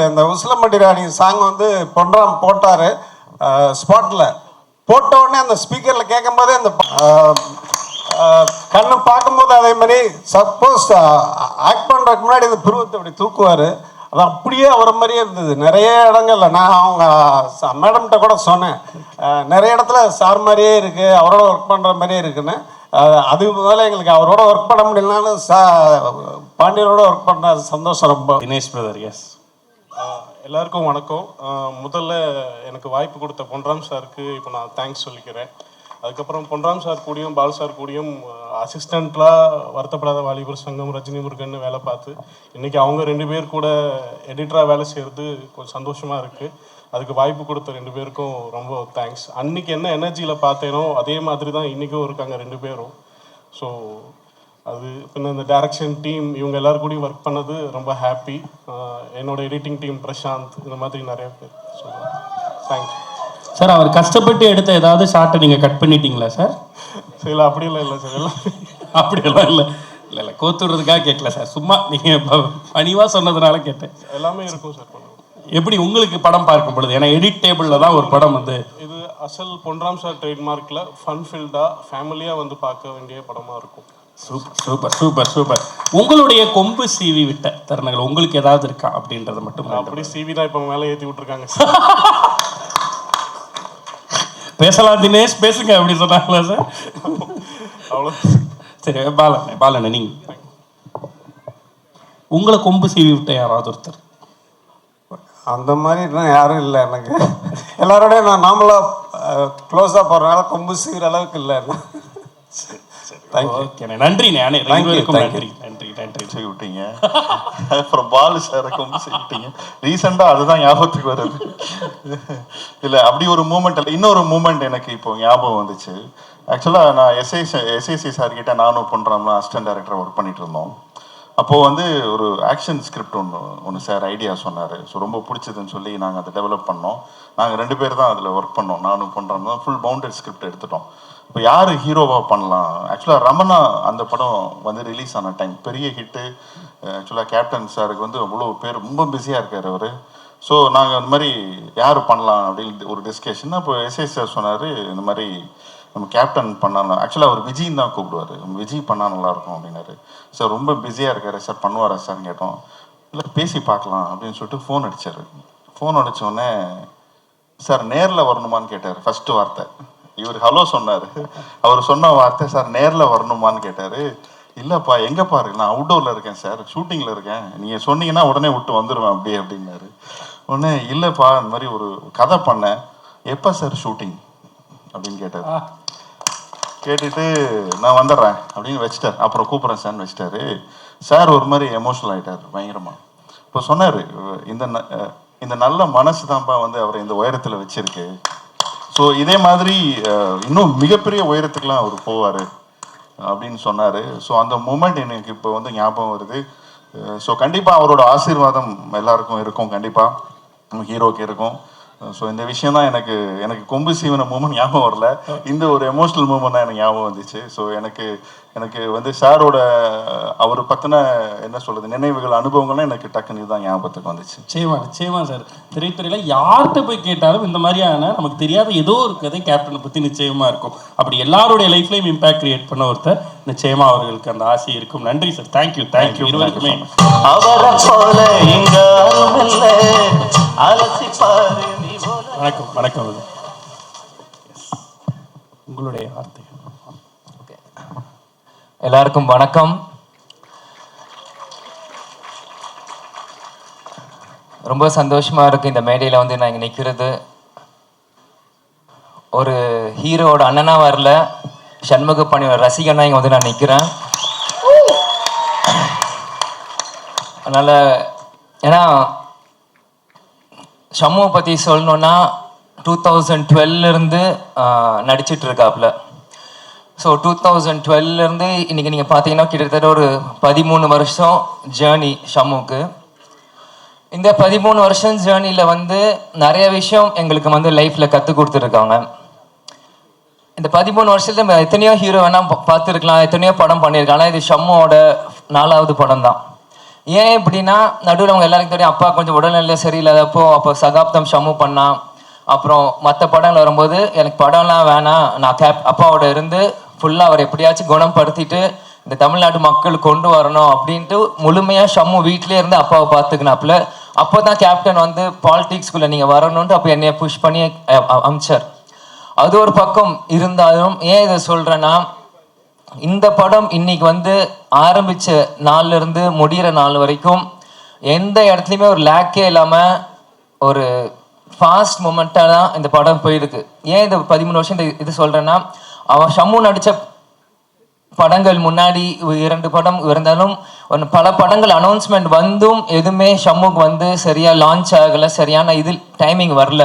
இந்த உசிலம்பட்டி ராணி சாங் பொன்ராம் போட்டார். ஸ்பாட்டில் போட்ட உடனே அந்த ஸ்பீக்கரில் கேட்கும் போதே அந்த கண்ணை பார்க்கும்போது அதே மாதிரி சப்போஸ் ஆக்ட் பண்ணுறதுக்கு முன்னாடி இந்த புருவத்தை அப்படி தூக்குவார். அது அப்படியே அவரை மாதிரியே இருந்தது. நிறைய இடங்கள்ல நான் அவங்க மேடம்கிட்ட கூட சொன்னேன், நிறைய இடத்துல சார் மாதிரியே இருக்குது, அவரோட ஒர்க் பண்ணுற மாதிரியே இருக்குன்னு. அது மேலே எங்களுக்கு அவரோட ஒர்க் பண்ண முடியலனாலும் பாண்டியனோட ஒர்க் பண்ண சந்தோஷம் ரொம்ப. தினேஷ் பிரதர். எஸ், எல்லாருக்கும் வணக்கம். முதல்ல எனக்கு வாய்ப்பு கொடுத்த பொன்ராம் சாருக்கு இப்போ நான் தேங்க்ஸ் சொல்லிக்கிறேன். அதுக்கப்புறம் பொன்ராம் சார் கூடயும் பால் சார் கூடயும் அசிஸ்டண்ட்டாக வருத்தப்படாத வாலிபர் சங்கம் ரஜினி முருகன் வேலை பார்த்து இன்றைக்கி அவங்க 2 பேர் கூட எடிட்டராக வேலை செய்கிறது கொஞ்சம் சந்தோஷமாக இருக்குது. அதுக்கு வாய்ப்பு கொடுத்த 2 பேருக்கும் ரொம்ப தேங்க்ஸ். அன்றைக்கி என்ன எனர்ஜியில் பார்த்தேனோ அதே மாதிரி தான் இன்றைக்கும் இருக்காங்க 2 பேரும். ஸோ அது பின்ன இந்த டைரக்ஷன் டீம் இவங்க எல்லாரும் கூடயும் ஒர்க் பண்ணது ரொம்ப ஹாப்பி. என்னோட எடிட்டிங் டீம் பிரசாந்த், இந்த மாதிரி நிறைய பேர். So thank you sir. அவர் கஷ்டப்பட்டு எடுத்த ஏதாவது ஷார்ட்டை நீங்கள் கட் பண்ணிட்டீங்களா சார்? சரி, இல்லை அப்படியெல்லாம் இல்லை சார், எல்லாம் அப்படியெல்லாம் இல்லை. இல்லை இல்லை, கோத்துடுறதுக்காக கேட்கல சார், சும்மா நீங்கள் பணிவாக சொன்னதுனால கேட்டேன். எல்லாமே இருக்கும் சார் பண்ணுவோம். எப்படி உங்களுக்கு படம் பார்க்கும் பொழுது, ஏன்னா எடிட் டேபிளில் தான் ஒரு படம் வந்து இது அசல் பொன்ராம் சார் ட்ரேட்மார்க்கில் ஃபன்ஃபில்டாக ஃபேமிலியாக வந்து பார்க்க வேண்டிய படமாக இருக்கும். Super super super super. உங்களுடைய கொம்பு சீவி விட்ட தருணங்கள் உங்களுக்கு ஏதாவது இருக்கா அப்படின்றத மட்டும் அப்படி சிவி தான் இப்போ மேலே ஏற்றி விட்டுருக்காங்க. பேசலாம் தினேஷ், பேசுங்க அப்படி சொன்னாங்களா சார்? அவ்வளோ. சரி, பாலண்ணே நீங்கள் உங்களை கொம்பு சீவி விட்ட யாராவது ஒருத்தர்? அந்த மாதிரிலாம் யாரும் இல்லை எனக்கு. எல்லாரோடையும் நான் நார்மலாக க்ளோஸாக போகிறனால கொம்பு சீக்கிர அளவுக்கு இல்லை. ஓகேண்ணே, நன்றிண்ணே. நன்றி நன்றி நன்றி. செய்ய விட்டீங்க, அப்புறம் பாலு சாரை கொண்டு செய்யிட்டீங்க. ரீசெண்டாக அதுதான் ஞாபகத்துக்கு வருது. இல்லை அப்படி ஒரு மூமெண்ட் இல்லை, இன்னொரு மூமெண்ட் எனக்கு இப்போ ஞாபகம் வந்துச்சு. ஆக்சுவலாக நான் எஸ்ஐசி சார்கிட்ட நானும் பண்ணுறோம்னா அசிஸ்டன்ட் டைரக்டராக ஒர்க் பண்ணிட்டு இருந்தோம். அப்போது வந்து ஒரு ஆக்ஷன் ஸ்கிரிப்ட் ஒன்று சார் ஐடியா சொன்னார். ஸோ ரொம்ப பிடிச்சதுன்னு சொல்லி நாங்கள் அதை டெவலப் பண்ணோம். நாங்கள் 2 பேர் தான் அதில் ஒர்க் பண்ணோம். நானும் பண்ணுறோம் தான் ஃபுல் பவுண்டட் ஸ்கிரிப்ட் எடுத்துட்டோம். இப்போ யார் ஹீரோவாக பண்ணலாம்? ஆக்சுவலாக ரமணா அந்த படம் வந்து ரிலீஸ் ஆன டைம் பெரிய ஹிட்டு. ஆக்சுவலாக கேப்டன் சாருக்கு வந்து அவ்வளோ பேர், ரொம்ப பிஸியாக இருக்கார் அவர். ஸோ நாங்கள் இந்த மாதிரி யார் பண்ணலாம் அப்படின்னு ஒரு டிஸ்கஷன். அப்போ எஸ்ஐ சார் சொன்னார், இந்த மாதிரி நம்ம கேப்டன் பண்ணலாம். ஆக்சுவலாக அவர் விஜய்ன்னு தான் கூப்பிடுவார், விஜய் பண்ணால் நல்லாயிருக்கும் அப்படின்னாரு. சார் ரொம்ப பிஸியாக இருக்காரு சார், பண்ணுவாரா சார்னு கேட்டோம். இல்லை பேசி பார்க்கலாம் அப்படின்னு சொல்லிட்டு ஃபோன் அடித்தார். ஃபோன் அடித்தோடனே சார் நேரில் வரணுமான்னு கேட்டார். ஃபஸ்ட்டு வார்த்தை இவர் ஹலோ சொன்னார். அவர் சொன்ன வார்த்தை சார் நேரில் வரணுமான்னு கேட்டார். இல்லைப்பா எங்கேப்பா இருக்கு, நான் அவுட்டோரில் இருக்கேன் சார், ஷூட்டிங்கில் இருக்கேன், நீங்கள் சொன்னீங்கன்னா உடனே விட்டு வந்துடுவேன் அப்படியே அப்படின்னாரு. உடனே இல்லைப்பா இந்த மாதிரி ஒரு கதை பண்ணேன், எப்போ சார் ஷூட்டிங் அப்படின்னு கேட்டார். கேட்டுட்டு நான் வந்துடுறேன் அப்படின்னு வச்சுட்டார். அப்புறம் கூப்பிட்றேன் சார்னு வச்சுட்டாரு. சார் ஒரு மாதிரி எமோஷனல் ஆகிட்டார் பயங்கரமாக. இப்போ சொன்னார், இந்த நல்ல மனசு தான்ப்பா வந்து அவரை இந்த உயரத்தில் வச்சிருக்கு. ஸோ இதே மாதிரி இன்னும் மிகப்பெரிய உயரத்துக்குலாம் அவர் போவார் அப்படின்னு சொன்னார். ஸோ அந்த மூமெண்ட் எனக்கு இப்போ வந்து ஞாபகம் வருது. ஸோ கண்டிப்பாக அவரோட ஆசீர்வாதம் எல்லாருக்கும் இருக்கும், கண்டிப்பாக ஹீரோக்கு இருக்கும். ஸோ இந்த விஷயம் தான் எனக்கு கொம்பு சீவன மூமெண்ட் ஞாபகம் வரல, இந்த ஒரு எமோஷ்னல் மூமெண்ட் தான் எனக்கு ஞாபகம் வந்துச்சு. ஸோ எனக்கு வந்து சாரோட அவர் பற்றின என்ன சொல்கிறது நினைவுகள், அனுபவங்கள்லாம் எனக்கு டக்குன்னு இதுதான் ஞாபகத்துக்கு வந்துச்சு. நிச்சயமா சார். திரைத்துறையில் யார்கிட்ட போய் கேட்டாலும் இந்த மாதிரியான நமக்கு தெரியாத ஏதோ ஒரு கதை கேப்டனை பற்றி நிச்சயமாக இருக்கும். அப்படி எல்லாருடைய லைஃப்லையும் இம்பாக்ட் கிரியேட் பண்ண ஒருத்தர், நிச்சயமாக அவர்களுக்கு அந்த ஆசை இருக்கும். நன்றி சார். தேங்க்யூ தேங்க்யூ இருவருக்குமே. வணக்கம் வணக்கம். உங்களுடைய வார்த்தை. எல்லாருக்கும் வணக்கம். ரொம்ப சந்தோஷமா இருக்கு இந்த மேடையில் வந்து நான் இங்கே நிற்கிறது. ஒரு ஹீரோட அண்ணனா வரல, சண்முக பாண்டியோட ரசிகனா இங்கே வந்து நான் நிற்கிறேன். அதனால ஏன்னா ஷம்முவை பற்றி சொல்லணுன்னா 2012 நடிச்சிட்டு இருக்காப்புல. ஸோ 2012 இன்றைக்கி நீங்கள் பார்த்தீங்கன்னா கிட்டத்தட்ட ஒரு 13 வருஷம் ஜேர்னி ஷம்முக்கு. இந்த 13 வருஷம் ஜேர்னியில் வந்து நிறைய விஷயம் எங்களுக்கு வந்து லைஃப்பில் கற்றுக் கொடுத்துருக்காங்க. இந்த 13 வருஷத்துல எத்தனையோ ஹீரோ வேணால் பார்த்துருக்கலாம், எத்தனையோ படம் பண்ணியிருக்காங்க. ஆனால் இது ஷம்முவோட 4வது படம் தான். ஏன் இப்படின்னா, நடுவில் அவங்க எல்லாருக்கும் தெரியும் அப்பா கொஞ்சம் உடல்நிலை சரியில்லாதப்போ அப்போ சகாப்தம் ஷம்மு பண்ணான். அப்புறம் மற்ற படங்கள் வரும்போது எனக்கு படம்லாம் வேணாம், நான் அப்பாவோட இருந்து ஃபுல்லாக அவர் எப்படியாச்சும் குணப்படுத்திட்டு இந்த தமிழ்நாட்டு மக்கள் கொண்டு வரணும் அப்படின்ட்டு முழுமையாக ஷம்மு வீட்டிலே இருந்து அப்பாவை பார்த்துக்கினாப்புல. அப்போ தான் கேப்டன் வந்து பாலிடிக்ஸ்குள்ளே நீங்கள் வரணுன்ட்டு அப்போ என்னைய புஷ் பண்ணி அமிச்சார். அது ஒரு பக்கம் இருந்தாலும் ஏன் இதை சொல்கிறேன்னா, இந்த படம் இன்னைக்கு வந்து ஆரம்பித்த நாள்லேருந்து முடிகிற நாள் வரைக்கும் எந்த இடத்துலையுமே ஒரு லேக்கே இல்லாமல் ஒரு ஃபாஸ்ட் மூமெண்ட்டாக தான் இந்த படம் போயிருக்கு. ஏன் இந்த 13 வருஷம் இது சொல்கிறேன்னா, அவன் ஷம்மு நடித்த படங்கள் முன்னாடி 2 படம் இருந்தாலும் பல படங்கள் அனௌன்ஸ்மெண்ட் வந்தும் எதுவுமே ஷம்முக்கு வந்து சரியாக லான்ச் ஆகலை, சரியான இது டைமிங் வரல.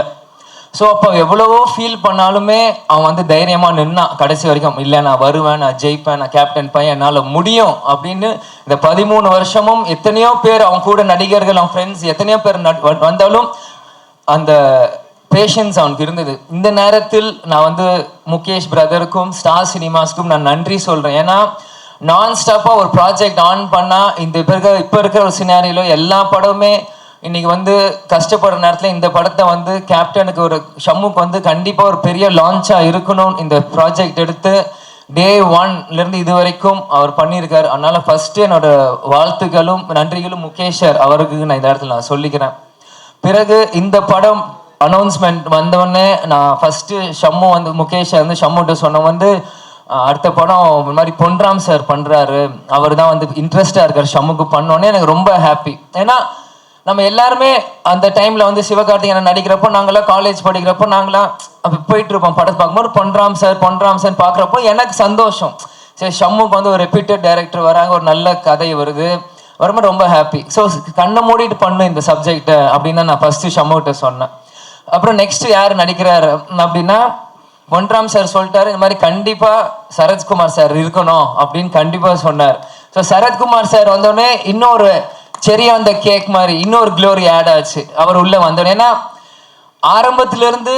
ஸோ அப்போ எவ்வளவோ ஃபீல் பண்ணாலுமே அவன் வந்து தைரியமாக நின்னான் கடைசி வரைக்கும். இல்லை நான் வருவேன், நான் ஜெயிப்பேன், நான் கேப்டன் பையன், என்னால் முடியும் அப்படின்னு. இந்த 13 வருஷமும் எத்தனையோ பேர் அவன் கூட நடிகர்கள், அவன் ஃப்ரெண்ட்ஸ் எத்தனையோ பேர் வந்தாலும் அந்த பேஷன்ஸ் அவனுக்கு இருந்தது. இந்த நேரத்தில் நான் வந்து முகேஷ் பிரதருக்கும் ஸ்டார் சினிமாஸ்க்கும் நான் நன்றி சொல்கிறேன். ஏன்னா நான் ஸ்டாப்பாக ஒரு ப்ராஜெக்ட் ஆன் பண்ணால் இப்போ இருக்கிற ஒரு சினாரியில எல்லா படமுமே இன்னைக்கு வந்து கஷ்டப்படுற நேரத்தில் இந்த படத்தை வந்து கேப்டனுக்கு ஒரு ஷம்முக்கு வந்து கண்டிப்பாக ஒரு பெரிய லான்ச்சாக இருக்கணும் இந்த ப்ராஜெக்ட் எடுத்து டே 1லேருந்து இது வரைக்கும் அவர் பண்ணியிருக்காரு. அதனால் ஃபஸ்ட்டு என்னோட வாழ்த்துக்களும் நன்றிகளும் முகேஷ் சார் அவருக்கு நான் இந்த இடத்துல நான் சொல்லிக்கிறேன். பிறகு இந்த படம் அனௌன்ஸ்மெண்ட் வந்தோடனே நான் ஃபஸ்ட்டு ஷம்மு வந்து முகேஷ் வந்து ஷம்முகிட்ட சொன்ன வந்து அடுத்த படம் இந்த மாதிரி பொன்ராம் சார் பண்ணுறாரு, அவர் தான் வந்து இன்ட்ரெஸ்டாக இருக்கார் ஷம்முக்கு பண்ணோன்னே எனக்கு ரொம்ப ஹாப்பி. ஏன்னா நம்ம எல்லாருமே அந்த டைமில் வந்து சிவகார்த்திகேயன் நடிக்கிறப்போ நாங்களாம் காலேஜ் படிக்கிறப்போ நாங்களாம் அப்போ போயிட்டு இருப்போம் படத்தை பார்க்கும்போது பொன்ராம் சார் பார்க்குறப்போ எனக்கு சந்தோஷம். சரி ஷம்முக்கு வந்து ஒரு ரெப்யூட்டட் டைரக்டர் வராங்க, ஒரு நல்ல கதை வருது, வரும்போது ரொம்ப ஹாப்பி. ஸோ கண்ணை மூடிட்டு பண்ணு இந்த சப்ஜெக்டை அப்படின்னு நான் ஃபஸ்ட்டு ஷம்முகிட்ட சொன்னேன். அப்புறம் நெக்ஸ்ட் யார் நடிக்கிறாரு அப்படின்னா பொன்ராம் சார் சொல்லிட்டாரு, இந்த மாதிரி கண்டிப்பாக சரத்குமார் சார் இருக்கணும் அப்படின்னு கண்டிப்பாக சொன்னார். ஸோ சரத்குமார் சார் வந்தோடனே இன்னொரு செரி அந்த கேக் மாதிரி இன்னொரு க்ளோரி ஆட் ஆச்சு அவர் உள்ளே வந்தோடனே. ஏன்னா ஆரம்பத்திலேருந்து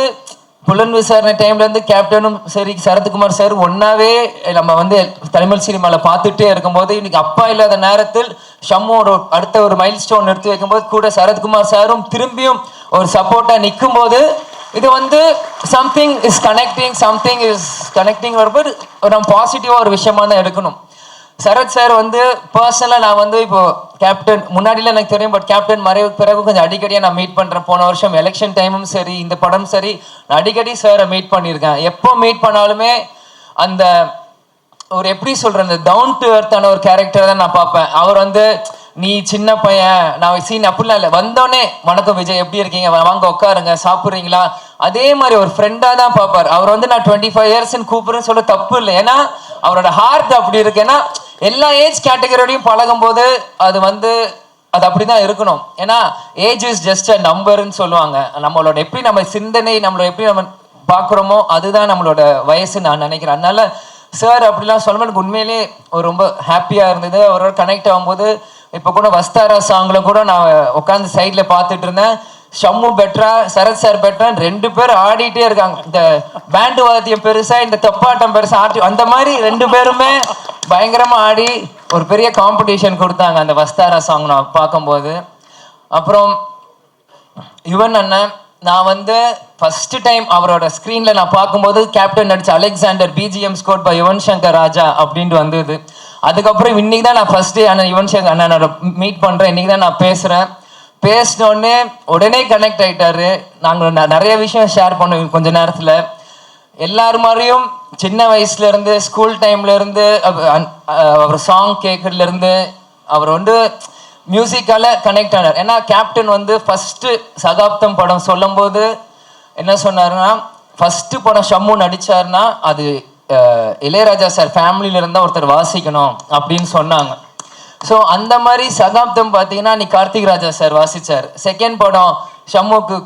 புலன் விசாரணை டைம்லேருந்து கேப்டனும் சரி சரத்குமார் சார் ஒன்றாவே நம்ம வந்து தமிழ் சினிமாவில் பார்த்துட்டே இருக்கும்போது இன்னைக்கு அப்பா இல்லாத நேரத்தில் ஷம்மு அடுத்த ஒரு மைல் ஸ்டோன் எடுத்து வைக்கும்போது கூட சரத்குமார் சாரும் திரும்பியும் ஒரு சப்போர்ட்டாக நிற்கும் போது இது வந்து சம்திங் இஸ் கனெக்டிங் வரும்போது நம்ம பாசிட்டிவாக ஒரு விஷயமா தான் எடுக்கணும். சரத் சார் வந்து பர்சனலாக நான் வந்து இப்போ கேப்டன் முன்னாடிலாம் எனக்கு தெரியும், பட் கேப்டன் மறைவுக்கு பிறகு கொஞ்சம் அடிக்கடியாக நான் மீட் பண்ணுறேன். போன வருஷம் எலெக்ஷன் டைமும் சரி இந்த படம் சரி நான் அடிக்கடி சாரை மீட் பண்ணியிருக்கேன். எப்போ மீட் பண்ணாலுமே அந்த ஒரு எப்படி சொல்கிறேன் அந்த டவுன் டு எர்த்தான ஒரு கேரக்டர் தான் நான் பார்ப்பேன். அவர் வந்து நீ சின்ன பையன் நான் சீன் அப்படிலாம் இல்லை, வந்தோடனே வணக்கம் விஜய் எப்படி இருக்கீங்க, வாங்க உட்காருங்க சாப்பிட்றீங்களா, அதே மாதிரி ஒரு ஃப்ரெண்டாக தான் பார்ப்பார். அவர் வந்து நான் 25 இயர்ஸ்ன்னு கூப்பிடுறேன்னு சொல்ல தப்பு இல்லை, ஏன்னா அவரோட ஹார்ட் அப்படி இருக்கு. ஏன்னா எல்லா ஏஜ் கேட்டகரியோடையும் பழகும் போது அது அப்படிதான் இருக்கணும். ஏன்னா ஏஜ் இஸ் ஜஸ்ட் அ நம்பர்ன்னு சொல்லுவாங்க. நம்மளோட எப்படி நம்ம சிந்தனை நம்மளோட எப்படி நம்ம பார்க்குறோமோ அதுதான் நம்மளோட வயசு நான் நினைக்கிறேன். அதனால சார் அப்படிலாம் சொல்லும்போது எனக்கு உண்மையிலே ஒரு ரொம்ப ஹாப்பியாக இருந்தது. அவரோட கனெக்ட் ஆகும்போது இப்போ கூட வஸ்தாரா சாங்கில் கூட நான் உட்காந்து சைடில் பார்த்துட்டு இருந்தேன். ஷம்மு பெட்ரா சரத் சார் பெட்ரா 2 பேர் ஆடிட்டே இருக்காங்க. இந்த பேண்டு வாத்தியம் பெருசா இந்த தொப்பாட்டம் பெருசா ஆடி அந்த மாதிரி 2 பேருமே பயங்கரமா ஆடி ஒரு பெரிய காம்படிஷன் கொடுத்தாங்க அந்த வஸ்தாரா சாங் நான் பார்க்கும்போது. அப்புறம் யுவன் அண்ணன் நான் வந்து ஃபர்ஸ்ட் டைம் அவரோட ஸ்க்ரீனில் நான் பார்க்கும்போது கேப்டன் நடிச்ச Alexander BGM score by Yuvan Shankar Raja அப்படின்ட்டு வந்தது. அதுக்கப்புறம் இன்னைக்கு தான் நான் ஃபர்ஸ்ட் டே ஆனால் யுவன் சங்கர் அண்ணனோட மீட் பண்ணுறேன். இன்னைக்கு தான் நான் பேசுகிறேன். பேசினோடனே உடனே கனெக்ட் ஆகிட்டாரு. நாங்கள் நிறைய விஷயம் ஷேர் பண்ணுவோம் கொஞ்ச நேரத்தில். எல்லாரு மாதிரியும் சின்ன வயசுலேருந்து ஸ்கூல் டைம்லேருந்து அவர் சாங் கேட்கறதுலேருந்து அவர் வந்து மியூசிக்கால கனெக்ட் ஆனார். ஏன்னா கேப்டன் வந்து ஃபஸ்ட்டு சகாப்தம் படம் சொல்லும் போது என்ன சொன்னாருன்னா, ஃபஸ்ட்டு படம் ஷம்மு நடித்தாருன்னா அது இளையராஜா சார் ஃபேமிலியிலேருந்து ஒருத்தர் வாசிக்கணும் அப்படின்னு சொன்னாங்க. ஸோ அந்த மாதிரி சகாப்தம் பார்த்தீங்கன்னா நீ கார்த்திக் ராஜா சார் வாசித்தார். செகண்ட் படம் ஷம்முக்கு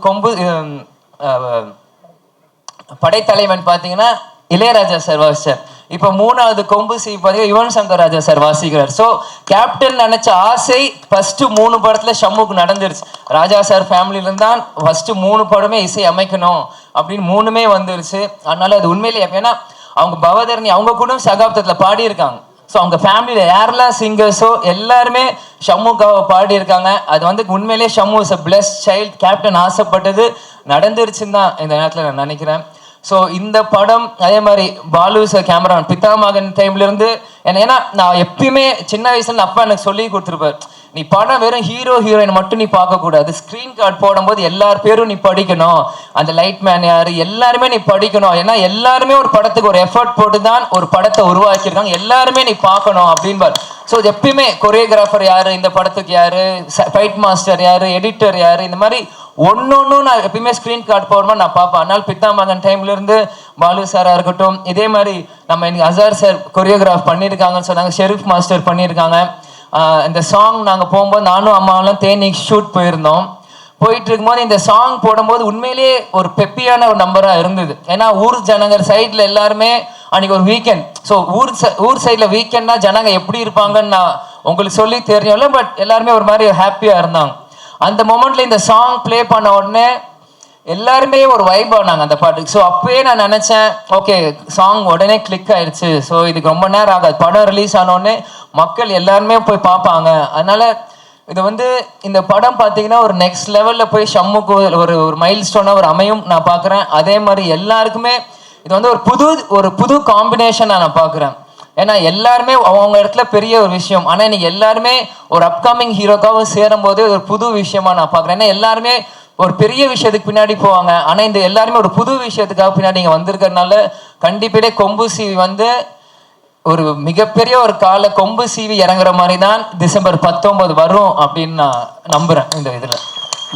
படைத்தலைவன் பார்த்தீங்கன்னா இளையராஜா சார் வாசித்தார். இப்போ 3வது கொம்பு சி பார்த்தீங்கன்னா யுவன் சங்கர் ராஜா சார் வாசிக்கிறார். ஸோ கேப்டன் நினச்ச ஆசை ஃபஸ்ட்டு 3 படத்தில் ஷம்முக்கு நடந்துருச்சு. ராஜா சார் ஃபேமிலியிலேருந்து தான் ஃபஸ்ட்டு 3 படமே இசை அமைக்கணும் அப்படின்னு 3மே வந்துருச்சு. அதனால அது உண்மையிலே ஏன்னா அவங்க பவதரணி அவங்க கூட சகாப்தத்தில் பாடியிருக்காங்க. ஸோ அவங்க ஃபேமிலியில் யாரெல்லாம் சிங்கர்ஸோ எல்லாருமே ஷம்முக்காக பாடியிருக்காங்க. அது வந்து உண்மையிலே Shammu is a blessed child. Captain ஆசைப்பட்டது நடந்துருச்சுன்னு தான் இந்த நேரத்தில் நான் நினைக்கிறேன். ஸோ இந்த படம் அதே மாதிரி பாலு சார் கேமராமேன் பிதாமகன் டைம்ல இருந்து ஏன்னா நான் எப்பயுமே சின்ன வயசுல அப்பா எனக்கு சொல்லி கொடுத்துருப்பார், நீ படம் வெறும் ஹீரோ ஹீரோயின் மட்டும் நீ பார்க்கக்கூடாது, ஸ்க்ரீன் கார்டு போடும்போது எல்லார் பேரும் நீ படிக்கணும், அந்த லைட் மேன் யாரு எல்லாருமே நீ படிக்கணும், ஏன்னா எல்லாருமே ஒரு படத்துக்கு ஒரு எஃபர்ட் போட்டு தான் ஒரு படத்தை உருவாக்கியிருக்காங்க, எல்லாருமே நீ பார்க்கணும் அப்படின்பார். ஸோ எப்பயுமே கொரியோகிராஃபர் யாரு, இந்த படத்துக்கு யாரு, ஃபைட் மாஸ்டர் யாரு, எடிட்டர் யாரு, இந்த மாதிரி ஒன்னொன்னும் நான் எப்பயுமே ஸ்க்ரீன் கார்டு போடும்போது நான் பார்ப்பேன். அதனால் பித்தாமகன் டைம்ல இருந்து பாலு சாரா இருக்கட்டும், இதே மாதிரி நம்ம இன்னைக்கு அசார் சார் கொரியோகிராஃப் பண்ணியிருக்காங்கன்னு சொன்னாங்க, ஷெரீஃப் மாஸ்டர் பண்ணியிருக்காங்க. இந்த சாங் நாங்கள் போகும்போது நானும் அம்மாவெல்லாம் தேனி ஷூட் போயிருந்தோம். போயிட்டு இருக்கும்போது இந்த சாங் போடும்போது உண்மையிலேயே ஒரு பெப்பியான ஒரு நம்பராக இருந்தது. ஏன்னா ஊர் ஜனங்கர் சைடில் எல்லாருமே அன்னைக்கு ஒரு வீக்கெண்ட், ஸோ ஊர் சைடில் வீக்கெண்ட்னா ஜனங்க எப்படி இருப்பாங்கன்னு நான் உங்களுக்கு சொல்லி தெரியும்ல, பட் எல்லாருமே ஒரு மாதிரி ஹாப்பியாக இருந்தாங்க. அந்த மொமெண்ட்ல இந்த சாங் ப்ளே பண்ண உடனே எல்லாருமே ஒரு வைப் ஆனாங்க அந்த பாட்டுக்கு. ஸோ அப்பயே நான் நினச்சேன், ஓகே சாங் உடனே கிளிக் ஆயிடுச்சு, ஸோ இதுக்கு ரொம்ப நேரம் ஆகாது, படம் ரிலீஸ் ஆனோடனே மக்கள் எல்லாருமே போய் பார்ப்பாங்க. அதனால இது இந்த படம் பார்த்தீங்கன்னா ஒரு நெக்ஸ்ட் லெவலில் போய் ஷம்முக்கு ஒரு மைல் ஸ்டோனாக ஒரு அமையும் நான் பார்க்குறேன். அதே மாதிரி எல்லாருக்குமே இது ஒரு புது காம்பினேஷனாக நான் பார்க்குறேன். ஏன்னா எல்லாருமே அவங்க இடத்துல பெரிய ஒரு விஷயம், ஆனால் இன்னைக்கு எல்லாருமே ஒரு அப்கமிங் ஹீரோக்காக சேரும் போது ஒரு புது விஷயமா நான் பார்க்குறேன். ஏன்னா எல்லாருமே ஒரு பெரிய விஷயத்துக்கு பின்னாடி போவாங்க, ஆனால் இந்த எல்லாருமே ஒரு புது விஷயத்துக்காக பின்னாடி நீங்கள் வந்திருக்கிறதுனால கண்டிப்பாக கொம்பு சீவி ஒரு மிகப்பெரிய ஒரு கொம்பு சீவி இறங்குற மாதிரி தான் டிசம்பர் 19 வரும் அப்படின்னு நான் நம்புறேன். இந்த இதில்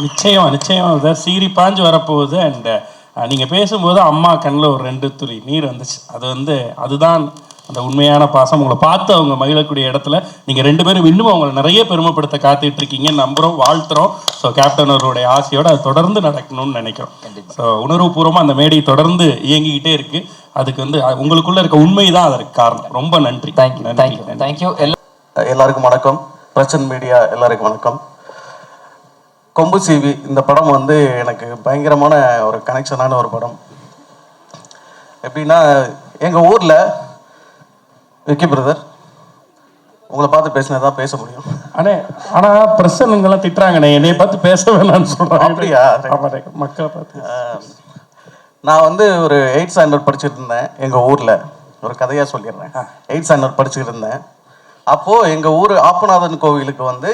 நிச்சயம் சீரி பாஞ்சு வரப்போகுது. அண்ட் நீங்கள் பேசும்போது அம்மா கண்ணில் ஒரு 2 துளி நீர் வந்துச்சு. அதுதான் அந்த உண்மையான பாசம். உங்களை பார்த்து அவங்க மகிழக்கூடிய இடத்துல நீங்கள் 2 பேரும் இன்னும் அவங்களை நிறைய பெருமைப்படுத்த காத்துட்டு இருக்கீங்க, நம்புகிறோம், வாழ்த்துறோம். ஸோ கேப்டன் அவருடைய ஆசையோடு அது தொடர்ந்து நடக்கணும்னு நினைக்கிறோம். ஸோ உணர்வுபூர்வமாக அந்த மேடை தொடர்ந்து இயங்கிக்கிட்டே இருக்கு. அதுக்கு உங்களுக்குள்ள இருக்க உண்மை தான் அதற்கு காரணம். ரொம்ப நன்றி. தேங்க்யூ. எல்லாருக்கும் வணக்கம். பிரச்சன் மீடியா எல்லாருக்கும் வணக்கம். கொம்பு சீவி இந்த படம் எனக்கு பயங்கரமான ஒரு கனெக்ஷனான ஒரு படம். எப்படின்னா எங்கள் ஊரில் விக்கி பிரதர் உங்களை பார்த்து பேசினதான் பேச முடியும். ஆனால் பிரச்சனைங்கெல்லாம் திட்டுறாங்கண்ணே, என்னைய பார்த்து பேச வேணாம்னு சொல்கிறாங்க. அப்படியா? மக்களை பார்த்து நான் ஒரு 8th ஸ்டாண்டர்ட் படிச்சுட்டு இருந்தேன். எங்கள் ஊரில் ஒரு கதையாக சொல்லிடுறேன். 8th ஸ்டாண்டர்ட் படிச்சுட்டு இருந்தேன். அப்போது எங்கள் ஊர் ஆப்பநாதன் கோவிலுக்கு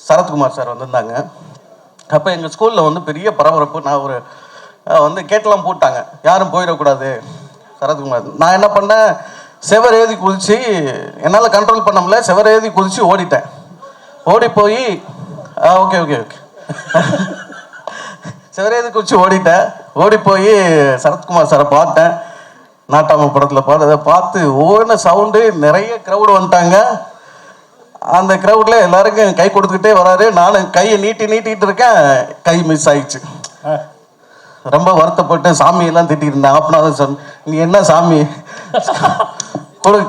சரத்குமார் சார் வந்திருந்தாங்க. அப்போ எங்கள் ஸ்கூலில் பெரிய பரபரப்பு. நான் கேட்டெல்லாம் போட்டாங்க, யாரும் போயிடக்கூடாது சரத்குமார். நான் என்ன பண்ணேன், செவர் எழுதி குதிச்சு, என்னால் கண்ட்ரோல் பண்ண முடியல, செவர் எழுதி குதிச்சு ஓடிட்டேன். ஓடி போய் ஓகே ஓகே ஓகே செவர் எழுதி குதிச்சு ஓடிட்டேன். ஓடி போய் சரத்குமார் சாரை பார்த்தேன். நாட்டாம படத்தில் பாடுறதை பார்த்து ஓன சவுண்டு, நிறைய க்ரௌடு வந்துட்டாங்க. அந்த க்ரௌடில் எல்லாருக்கும் கை கொடுத்துக்கிட்டே வராரு. நானும் கையை நீட்டிகிட்டு இருக்கேன், கை மிஸ் ஆயிடுச்சு. ரொம்ப வருத்தப்பட்டு சாமியெல்லாம் திட்டிகிட்டு இருந்தேன். ஆப்பனாதான் சார், நீ என்ன சாமி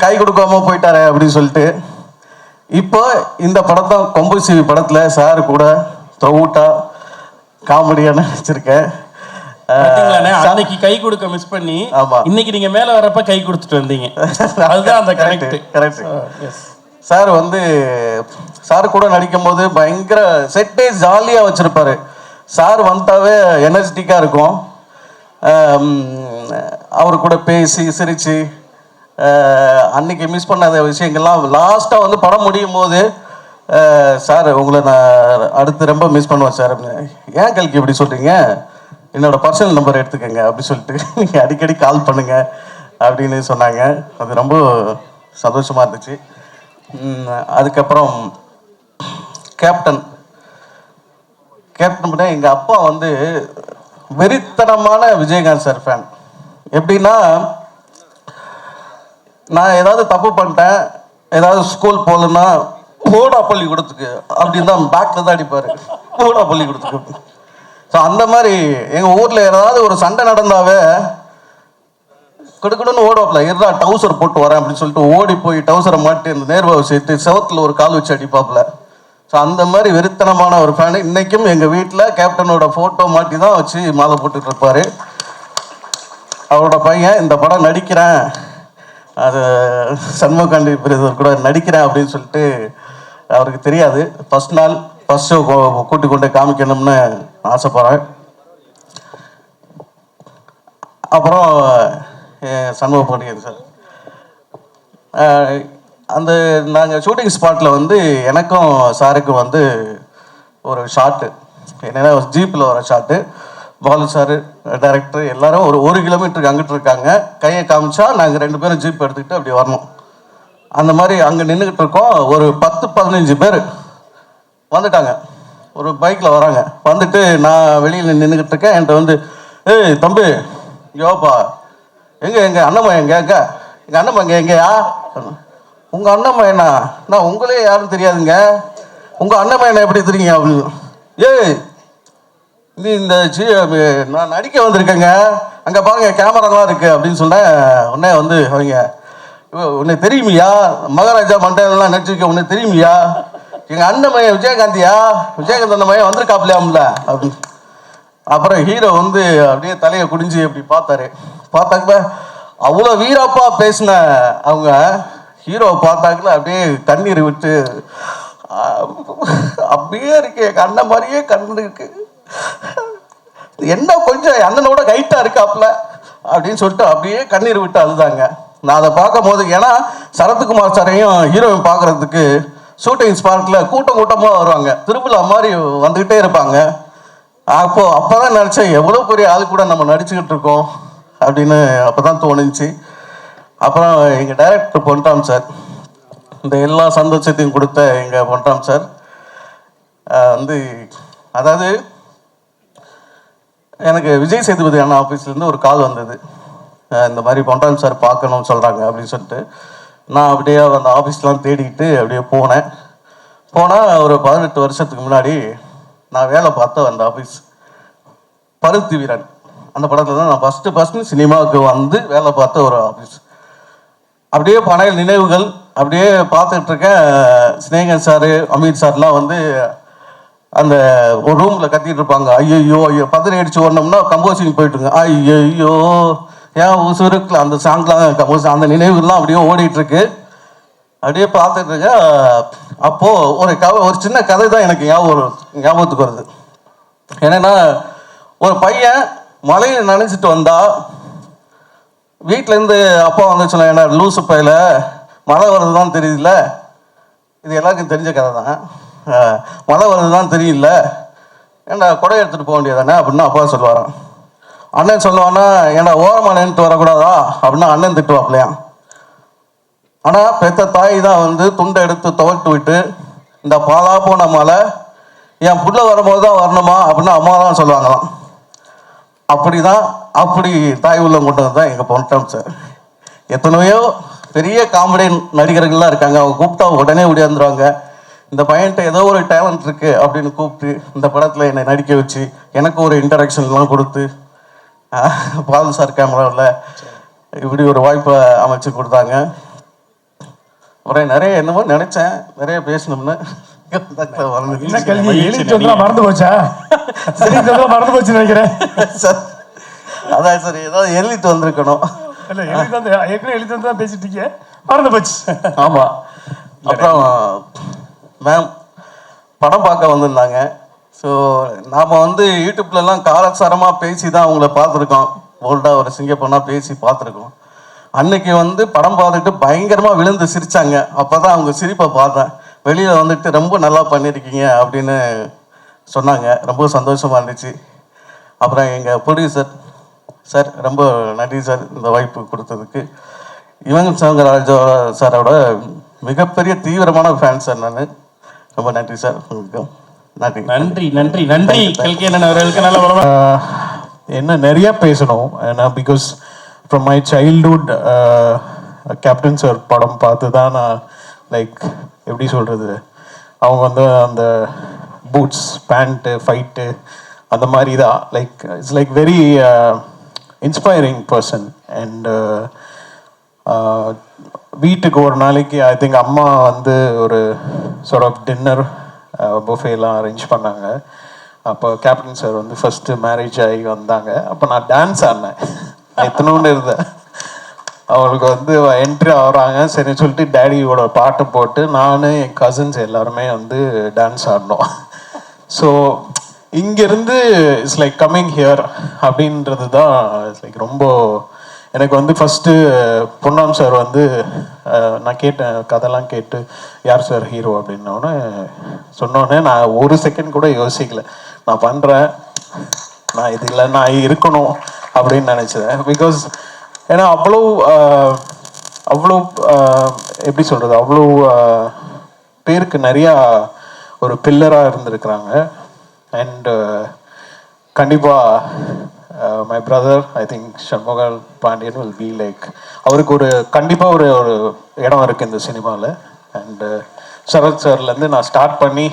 கை கொடுக்காம போயிட்டாரு அப்படின்னு சொல்லிட்டு. இப்போ இந்த படத்தை கொம்பு சீவி படத்தில் சார் கூட த்ரூட்டா காமெடியாக நடிச்சிருக்கேன். அன்னைக்கு கை கொடுக்க மிஸ் பண்ணி இன்னைக்கு நீங்க மேல வரப்ப கை கொடுத்துட்டு வந்தீங்க. அதுதான் அந்த கரெக்ட். சார் சார் கூட நடிக்கும் போது பயங்கர செட்டே ஜாலியா வச்சிருப்பாரு. சார் வந்தாவே எனர்ஜெட்டிக்கா இருக்கும். அவர் கூட பேசி சிரிச்சு அன்னைக்கு மிஸ் பண்ணாத விஷயங்கள்லாம் லாஸ்ட்டாக படம் முடியும் போது, சார் உங்களை நான் அடுத்து ரொம்ப மிஸ் பண்ணுவேன் சார் அப்படின்னு. ஏன் கல்கி இப்படி சொல்கிறீங்க, என்னோட பர்சனல் நம்பர் எடுத்துக்கோங்க அப்படி சொல்லிட்டு நீங்கள் அடிக்கடி கால் பண்ணுங்க அப்படின்னு சொன்னாங்க. அது ரொம்ப சந்தோஷமாக இருந்துச்சு. அதுக்கப்புறம் கேப்டன் பண்ண எங்கள் அப்பா வெறித்தனமான விஜயகாந்த் சார் ஃபேன். எப்படின்னா, நான் ஏதாவது தப்பு பண்ணிட்டேன், ஏதாவது ஸ்கூல் போகலன்னா போடா பள்ளிக்கூடத்துக்கு அப்படின்னு தான் பேக்கில் தான் அடிப்பார். போடா பள்ளிக்கூடத்துக்கு. ஸோ அந்த மாதிரி எங்கள் ஊரில் ஏதாவது ஒரு சண்டை நடந்தாவே கொடுக்கணும்னு ஓடுவாப்ல, இருந்தா டவுசர் போட்டு வரேன் அப்படின்னு சொல்லிட்டு ஓடி போய் டவுசரை மாட்டி அந்த நேர்வாவை சேர்த்து செவத்தில் ஒரு கால் வச்சு அடிப்பாப்ல. ஸோ அந்த மாதிரி வெறித்தனமான ஒரு ஃபேனு. இன்றைக்கும் எங்கள் வீட்டில் கேப்டனோட ஃபோட்டோ மாட்டி தான் வச்சு மாலை போட்டுட்டு இருப்பார். அவரோட பையன் இந்த படம் நடிக்கிறேன், அது சண்முகாண்டி பிரதர் கூட நடிக்கிறேன் அப்படின்னு சொல்லிட்டு அவருக்கு தெரியாது. ஃபர்ஸ்ட் ஷோ கூட்டி கொண்டு காமிக்கணும்னு ஆசைப்படுறேன். அப்புறம் சண்முக பாண்டியன் சார். அந்த நாங்கள் ஷூட்டிங் ஸ்பாட்டில் வந்து எனக்கும் சாருக்கும் வந்து ஒரு ஷாட்டு, என்னென்னா ஒரு ஜீப்பில் வர ஷாட்டு. பாலு சார், டைரக்டர் எல்லாரும் ஒரு கிலோமீட்டருக்கு அங்கிட்டு இருக்காங்க. கையை காமிச்சா நாங்கள் 2 பேரும் ஜீப் எடுத்துக்கிட்டு அப்படி வரணும். அந்த மாதிரி அங்கே நின்றுக்கிட்டு இருக்கோம். ஒரு 10-15 பேர் வந்துட்டாங்க, ஒரு பைக்கில் வராங்க. வந்துட்டு நான் வெளியில் நின்றுக்கிட்டு இருக்கேன். என்கிட்ட வந்து, ஏய் தம்பி யோப்பா, எங்கள் அண்ணம்மா எங்கள் அண்ணம்மா எங்கேயா? உங்கள் அண்ணம்மா என்ன? நான் உங்களே யாரும் தெரியாதுங்க. உங்கள் அண்ணம்மா என்ன எப்படி தெரியுங்க அப்படின்னு. ஏய் நீ நான் நடிக்க வந்திருக்கேங்க, அங்கே பாருங்க கேமராலாம் இருக்கு அப்படின்னு சொன்னேன். உடனே வந்து அவங்க, உன்னை தெரியுமியா? மகாராஜா மண்டலாம் நடிச்சிருக்க, உன்னை தெரியுமியா? எங்கள் அண்ணன் மையன் விஜயகாந்தியா? விஜயகாந்த் அந்த மையன் வந்திருக்காப்லையாம்ல அப்படின்னு. அப்புறம் ஹீரோ வந்து அப்படியே தலையை குடிஞ்சு அப்படி பார்த்தாக்க அவ்வளோ வீராப்பா பேசின அவங்க ஹீரோவை பார்த்தாக்கல அப்படியே கண்ணீர் விட்டு, அப்படியே இருக்கு எங்கள் அண்ணன் மாதிரியே கண்ணு இருக்கு, என்ன கொஞ்சம் அண்ணனோட கைட்டா இருக்காப்ல அப்படின்னு சொல்லிட்டு அப்படியே கண்ணீர் விட்டு அழுதாங்க. நான் அதை பார்க்கும் போது, ஏன்னா சரத்குமார் சாரையும் ஹீரோயின் பார்க்கறதுக்கு ஷூட்டிங் ஸ்பாட்டில் கூட்டமாக வருவாங்க, திருவிழா மாதிரி வந்துக்கிட்டே இருப்பாங்க. அப்போதான் நினச்சேன் எவ்வளோ பெரிய ஆள் கூட நம்ம நடிச்சுக்கிட்டு இருக்கோம் அப்படின்னு அப்போதான் தோணுச்சு. அப்புறம் எங்கள் டைரக்டர் பொன்ராம் சார், இந்த எல்லா சந்தோஷத்தையும் கொடுத்த எங்கள் பொன்ராம் சார் வந்து, அதாவது எனக்கு விஜய் சேதுபதி அண்ணா ஆஃபீஸ்லேருந்து ஒரு கால் வந்தது. இந்த மாதிரி பொன்ராம் சார் பார்க்கணும்னு சொல்கிறாங்க அப்படின்னு சொல்லிட்டு, நான் அப்படியே அந்த ஆஃபீஸ்லாம் தேடிக்கிட்டு அப்படியே போனால் ஒரு 18 வருஷத்துக்கு முன்னாடி நான் வேலை பார்த்த அந்த ஆஃபீஸ் பருத்தி வீரன், அந்த படத்தில் தான் நான் ஃபஸ்ட்டு சினிமாவுக்கு வந்து வேலை பார்த்த ஒரு ஆஃபீஸ். அப்படியே பழைய நினைவுகள் அப்படியே பார்த்துட்டு இருக்கேன். ஸ்னேகன் சார், அமீர் சார்லாம் வந்து அந்த ஒரு ரூமில் கத்திட்டு இருப்பாங்க. ஐயோ 10 அடிச்சு ஓடணும்னா கம்போசிங் போயிட்டுருங்க. ஐயோ ஏன் உசுருக்குல அந்த சாங்லாம் கம்போஸ், அந்த நினைவுகள்லாம் அப்படியே ஓடிட்டு இருக்கு. அப்படியே பார்த்துட்டு இருக்க. அப்போது ஒரு சின்ன கதை தான் எனக்கு ஞாபகத்துக்கு வருது. என்னன்னா, ஒரு பையன் மலையில் நினைச்சிட்டு வந்தா வீட்டிலேருந்து அப்பா வந்து சொன்ன, என்ன லூசு பையில மழை வருது தான் தெரியுதுல்ல, இது எல்லாருக்கும் தெரிஞ்ச கதை தான். மழை வருது தான் தெரியல, ஏன்டா கொடை எடுத்துகிட்டு போக வேண்டியதானே அப்படின்னு அப்பா சொல்லுவாரான். அண்ணன் சொல்லுவானா, ஏன்டா ஓரமாக நின்றுட்டு வரக்கூடாதா அப்படின்னா அண்ணன் திட்டுவாப்லையா. ஆனால் பெத்த தாய் தான் வந்து துண்டை எடுத்து துவட்டு விட்டு, இந்த பாலா போன மலை என் புள்ள வரும்போது தான் வரணுமா அப்படின்னு அம்மா தான் சொல்லுவாங்களாம். அப்படி தாய் உள்ளம் கொண்டு தான் எங்கள் பொன்ராம் சார். எத்தனையோ பெரிய காமெடி நடிகர்கள்லாம் இருக்காங்க, அவங்க கூப்பிட்டா உடனே ஓடியாந்துருவாங்க. இந்த பையன்கிட்ட ஏதோ ஒரு டேலண்ட் இருக்கு அப்படின்னு கூப்பிட்டு இந்த படத்தில் என்னை நடிக்க வச்சு எனக்கு ஒரு இன்ட்ரடக்ஷன்லாம் கொடுத்து, பாலு சார் கேமராவில் இப்படி ஒரு வாய்ப்பை அமைச்சு கொடுத்தாங்க. அப்புறம் நிறைய என்னமோ நினைச்சேன், நிறைய பேசணும்னு. என்ன கேள்வி, எழுதிட்டு மறந்து போச்சா? மறந்து போச்சு நினைக்கிறேன் சார். அதான் சார், ஏதாவது எழுதிட்டு வந்திருக்கணும். இல்லை, ஏற்கனவே எழுதிட்டு வந்து தான் பேசிட்டு இருக்கீங்க, மறந்து போச்சு. ஆமாம். அப்புறம் மேம் படம் பார்க்க வந்திருந்தாங்க. ஸோ நாம் வந்து யூடியூப்லலாம் காலசாரமாக பேசி தான் அவங்கள பார்த்துருக்கோம். போல்டாக ஒரு சிங்கப்பொண்ணாக பேசி பார்த்துருக்கோம். அன்னைக்கு வந்து படம் பார்த்துட்டு பயங்கரமாக விழுந்து சிரித்தாங்க. அப்போ தான் அவங்க சிரிப்பை பார்த்தேன். வெளியில் வந்துட்டு ரொம்ப நல்லா பண்ணியிருக்கீங்க அப்படின்னு சொன்னாங்க. ரொம்ப சந்தோஷமாக இருந்துச்சு. அப்புறம் எங்கள் ப்ரொடியூசர் சார், ரொம்ப நன்றி சார் இந்த வாய்ப்பு கொடுத்ததுக்கு. யுவன் சங்கர் ராஜா சாரோட மிகப்பெரிய தீவிரமான ஃபேன் சார் நான். ரொம்ப நன்றி சார். நன்றி நன்றி நன்றி நன்றி கல்கேனன் அவர்களுக்கு நல்ல வரமா. என்ன நிறைய பேசணும், ஏன்னா because from my childhood captain sir படம் பார்த்து தான் நான் லைக் எப்படி சொல்கிறது, அவங்க வந்து அந்த பூட்ஸ் பேண்ட்டு ஃபைட்டு அந்த மாதிரி தான் like it's like very inspiring person. And வீட்டுக்கு ஒரு நாளைக்கு ஐ திங்க் அம்மா வந்து ஒரு சார்ட் ஆஃப் டின்னர் புஃபேலாம் அரேஞ்ச் பண்ணாங்க. அப்போ கேப்டன் சார் வந்து ஃபஸ்ட்டு மேரேஜ் ஆகி வந்தாங்க. அப்போ நான் டான்ஸ் ஆடினேன், எத்தனோண்டு இருந்தேன். அவங்களுக்கு வந்து என்ட்ரி ஆகிறாங்க, சரி சொல்லிட்டு டேடியோட பாட்டு போட்டு நான் என் கசின்ஸ் எல்லாருமே வந்து டான்ஸ் ஆடினோம். ஸோ இங்கேருந்து இட்ஸ் லைக் கம்மிங் ஹியர் அப்படின்றது தான் இட்ஸ் லைக் ரொம்ப எனக்கு வந்து ஃபஸ்ட்டு பொன்னாம் சார் வந்து நான் கேட்டேன் கதைலாம் கேட்டு யார் சார் ஹீரோ அப்படின்னோடனே சொன்னோடனே நான் ஒரு செகண்ட் கூட யோசிக்கல நான் பண்ணுறேன் நான் இதில் நான் இருக்கணும் அப்படின்னு நினச்சேன். பிகாஸ் ஏன்னா அவ்வளோ எப்படி சொல்கிறது அவ்வளோ பேருக்கு நிறையா ஒரு பில்லராக இருந்திருக்கிறாங்க. அண்ட் கண்டிப்பாக my brother I think Shanmugal Pandian will be like அவருக்கு ஒரு கண்டிப்பாக ஒரு இடம் இருக்குது இந்த சினிமாவில். அண்டு சரத் சார்லேருந்து நான் ஸ்டார்ட் பண்ணி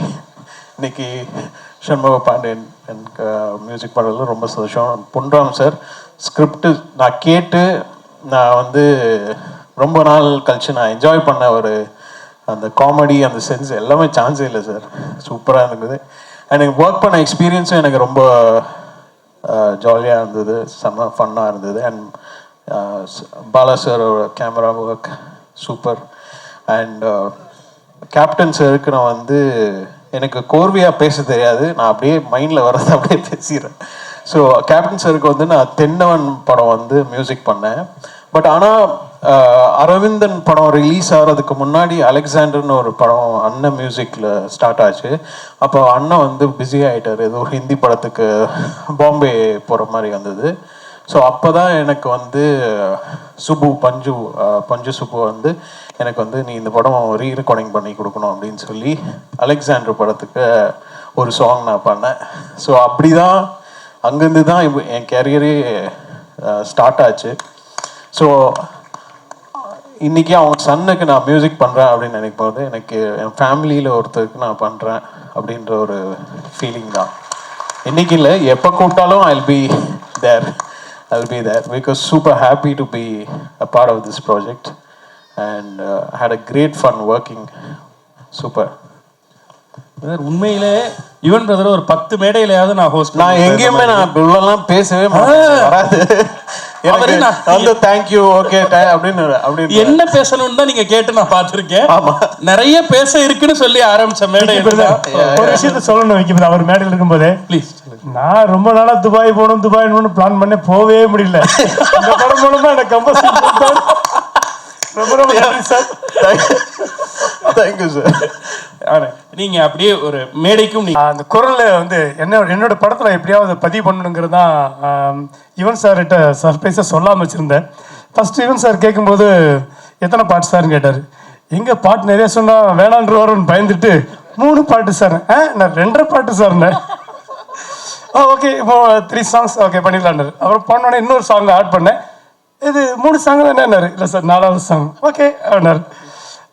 இன்னைக்கு சண்முக பாண்டியன் எனக்கு மியூசிக் பண்ணுறதுல ரொம்ப சந்தோஷம். பொன்ராம் சார் ஸ்கிரிப்டு நான் கேட்டு நான் வந்து ரொம்ப நாள் கழிச்சு நான் என்ஜாய் பண்ண ஒரு அந்த காமெடி அந்த சென்ஸ் எல்லாமே சான்ஸே இல்லை சார். சூப்பராக இருந்தது. எனக்கு ஒர்க் பண்ண எக்ஸ்பீரியன்ஸும் எனக்கு ரொம்ப ஜாலியாக இருந்தது, செம்ம ஃபன்னாக இருந்தது. அண்ட் பாலா சாரோட camera work super. And captain சாருக்கு நான் வந்து எனக்கு கோர்வையாக பேச தெரியாது, நான் அப்படியே மைண்டில் வர்றதை அப்படியே பேசிடுறேன். ஸோ கேப்டன் சாருக்கு வந்து நான் தென்னவன் படம் வந்து மியூசிக் பண்ணேன். பட் ஆனால் அரவிந்தன் படம் ரிலீஸ் ஆகிறதுக்கு முன்னாடி அலெக்சாண்டர்னு ஒரு படம் அண்ணன் மியூசிக்கில் ஸ்டார்ட் ஆச்சு. அப்போ அண்ணன் வந்து பிஸி ஆகிட்டார், ஏதோ ஹிந்தி படத்துக்கு பாம்பே போகிற மாதிரி வந்தது. ஸோ அப்போ தான் எனக்கு வந்து பஞ்சு சுப்பு வந்து எனக்கு வந்து நீ இந்த படம் ரீ ரெக்கார்டிங் பண்ணி கொடுக்கணும் அப்படின்னு சொல்லி அலெக்சாண்டர் படத்துக்கு ஒரு சாங் நான் பண்ணேன். ஸோ அப்படி தான் அங்கேருந்து தான் இப்போ என் கேரியரே ஸ்டார்ட் ஆச்சு. ஸோ இன்றைக்கி அவங்க சன்னுக்கு நான் மியூசிக் பண்ணுறேன் அப்படின்னு நினைக்கும் போது எனக்கு என் ஃபேமிலியில் ஒருத்தருக்கு நான் பண்ணுறேன் அப்படின்ற ஒரு ஃபீலிங் தான். இன்றைக்கி இல்லை, எப்போ கூப்பிட்டாலும் I will be there because super happy to be a part of this project and had a great fun working. Super. உண்மையிலே யுவன் பிரதர் ஒரு 10 மேடையிலையாவது நான் ஹோஸ்ட் நான் எங்கேயுமே நான் இவ்வளோலாம் பேசவே வராது. தேங்க்யூ ஓகே அப்படின்னு என்ன பேசணும்னு தான் நீங்க கேட்டு நான் பார்த்துருக்கேன். நிறைய பேச இருக்குன்னு சொல்லி ஆரம்பிச்ச மேடை. ஒரு விஷயத்த சொல்லணும் வைக்கிறது, அவர் மேடையில் இருக்கும்போதே ப்ளீஸ். நான் ரொம்ப நாளா துபாய் போகணும் பிளான் பண்ண போவே முடியல. இந்த படம் மூலமா எனக்கு கம்பல்சரி ரொம்ப ரொம்ப நன்றி சார். Thank you sir. நீங்க அப்படியே ஒரு மேடைக்கும் அந்த குரல்ல வந்து என்னோட படத்துல எப்படியாவது பதிவு பண்ணணுங்கிறது தான் யுவன் சார்கிட்ட சர்ப்ரைஸா சொல்லாம வச்சிருந்தேன். ஃபர்ஸ்ட் யுவன் சார் கேட்கும்போது எத்தனை பாட்டு சார்னு கேட்டாரு. எங்க பாட்டு நிறைய சொன்னா வேணான்றவருன்னு பயந்துட்டு 3 பாட்டு சார். நான் 2.5 பாட்டு சார்னேன். ஓகே இப்போ 3 சாங்ஸ் ஓகே பண்ணிடலான்னாரு. அப்புறம் பண்ணோன்னே இன்னொரு சாங் ஆட் பண்ணேன். இது 3 சாங் தானேன்னாரு. இல்லை சார் 4வது சாங் ஓகே அப்படின்னாரு.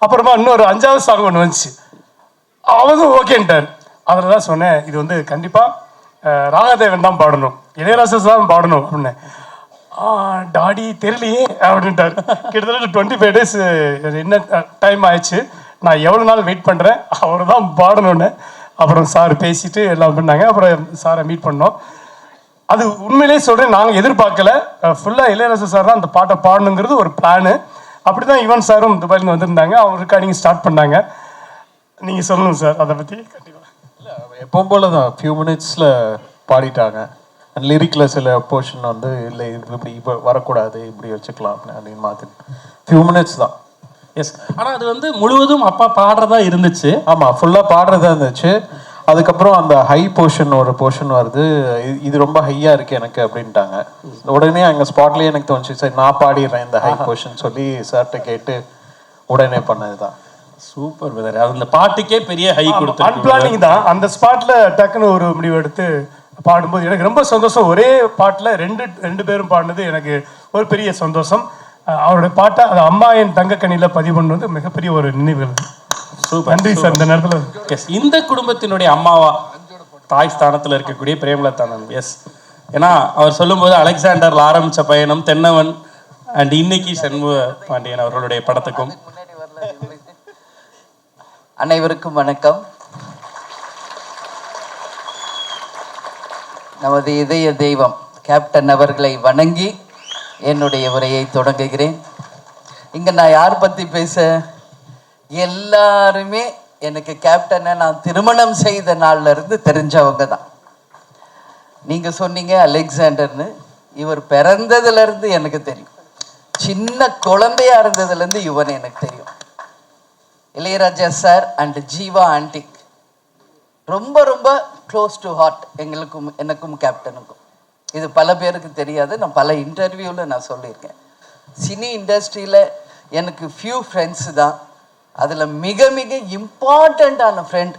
அப்புறமா இன்னொரு 5வது சாங் ஒன்று வந்துச்சு, அவரும் ஓகேன்ட்டார். அதில் தான் சொன்னேன் இது வந்து கண்டிப்பாக ராகதேவன் தான் பாடணும், இளையராஜா தான் பாடணும் அப்படின்னு. டாடி தெரியலையே அப்படின்ட்டார். கிட்டத்தட்ட 25 days என்ன டைம் ஆயிடுச்சு. நான் எவ்வளோ நாள் வெயிட் பண்ணுறேன், அவர் தான் பாடணுன்னு. அப்புறம் சார் பேசிட்டு எல்லாம் பண்ணாங்க. அப்புறம் சாரை மீட் பண்ணோம். அது உண்மையிலேயே சொல்கிறேன், நாங்கள் எதிர்பார்க்கல. ஃபுல்லாக இளையராஜா சார் தான் அந்த பாட்டை பாடணுங்கிறது ஒரு பிளானு. அப்படி தான் யுவன் சாரும் துபாயிலேருந்து வந்திருந்தாங்க. அவங்க ரெக்கார்டிங் ஸ்டார்ட் பண்ணாங்க. நீங்கள் சொல்லணும் சார் அதை பற்றி. கண்டிப்பாக இல்லை, எப்பவும் போல தான் ஃபியூ மினிட்ஸில் பாடிட்டாங்க. அண்ட் லிரிக்கில் சில போர்ஷன் வந்து இல்லை இப்படி இப்போ வரக்கூடாது, இப்படி வச்சுக்கலாம் அப்படின்னு மாற்றி ஃபியூ மினிட்ஸ் தான். எஸ், ஆனால் அது வந்து முழுவதும் அப்பா பாடுறதா இருந்துச்சு. ஆமாம், ஃபுல்லாக பாடுறதா இருந்துச்சு. அதுக்கப்புறம் அந்த ஹை ஒரு போர்ஷன் வருது, இது ரொம்ப ஹையாக இருக்குது எனக்கு அப்படின்ட்டாங்க. உடனே அங்கே ஸ்பாட்லேயே எனக்கு தோணுச்சு, சரி நான் பாடிடுறேன் இந்த ஹை போர்ஷன் சொல்லி சார்கிட்ட கேட்டு உடனே பண்ணது தான். Super brother. அந்த பாட்டுக்கே பெரிய ஹை கொடுத்து அன்பிளானிங் தான். அந்த ஸ்பாட்ல டக்குன்னு ஒரு முடிவு எடுத்து பாடும்போது எனக்கு ரொம்ப சந்தோஷம். ஒரே பாட்டில் ரெண்டு பேரும் பாடினது எனக்கு ஒரு பெரிய சந்தோஷம். அவருடைய பாட்டை அது அம்மா என் தங்கக்கனியில் பதிவு பண்ணுவது மிகப்பெரிய ஒரு நினைவுகள். நன்றி சார். இந்த நேரத்தில் இந்த குடும்பத்தினுடைய அம்மாவா தாய் ஸ்தானத்தில் இருக்கக்கூடிய பிரேமலதா மேம். எஸ், ஏன்னா அவர் சொல்லும்போது அலெக்சாண்டர்ல ஆரம்பித்த பயணம் தென்னவன் அண்ட் இன்னைக்கு சண்முக பாண்டியன் அவர்களுடைய படத்துக்கும். அனைவருக்கும் வணக்கம். நமது இதய தெய்வம் கேப்டன் அவர்களை வணங்கி என்னுடைய உரையை தொடங்குகிறேன். இங்கே நான் யார் பற்றி பேச, எல்லாருமே எனக்கு கேப்டனை நான் திருமணம் செய்த நாள்ல இருந்து தெரிஞ்சவங்க தான். நீங்கள் சொன்னீங்க அலெக்சாண்டர்னு, இவர் பிறந்ததுலேருந்து எனக்கு தெரியும். சின்ன குழந்தையா இருந்ததுலேருந்து யுவன் எனக்கு தெரியும். Ilaiyaraaja sir and Jeeva aunty ரொம்ப ரொம்ப க்ளோஸ் டு ஹார்ட் எங்களுக்கும், எனக்கும் கேப்டனுக்கும். இது பல பேருக்கு தெரியாது, நான் பல இன்டர்வியூவில் நான் சொல்லியிருக்கேன். சினி இண்டஸ்ட்ரியில் எனக்கு ஃபியூ ஃப்ரெண்ட்ஸு தான், அதில் மிக மிக இம்பார்ட்டண்ட்டான ஃப்ரெண்ட்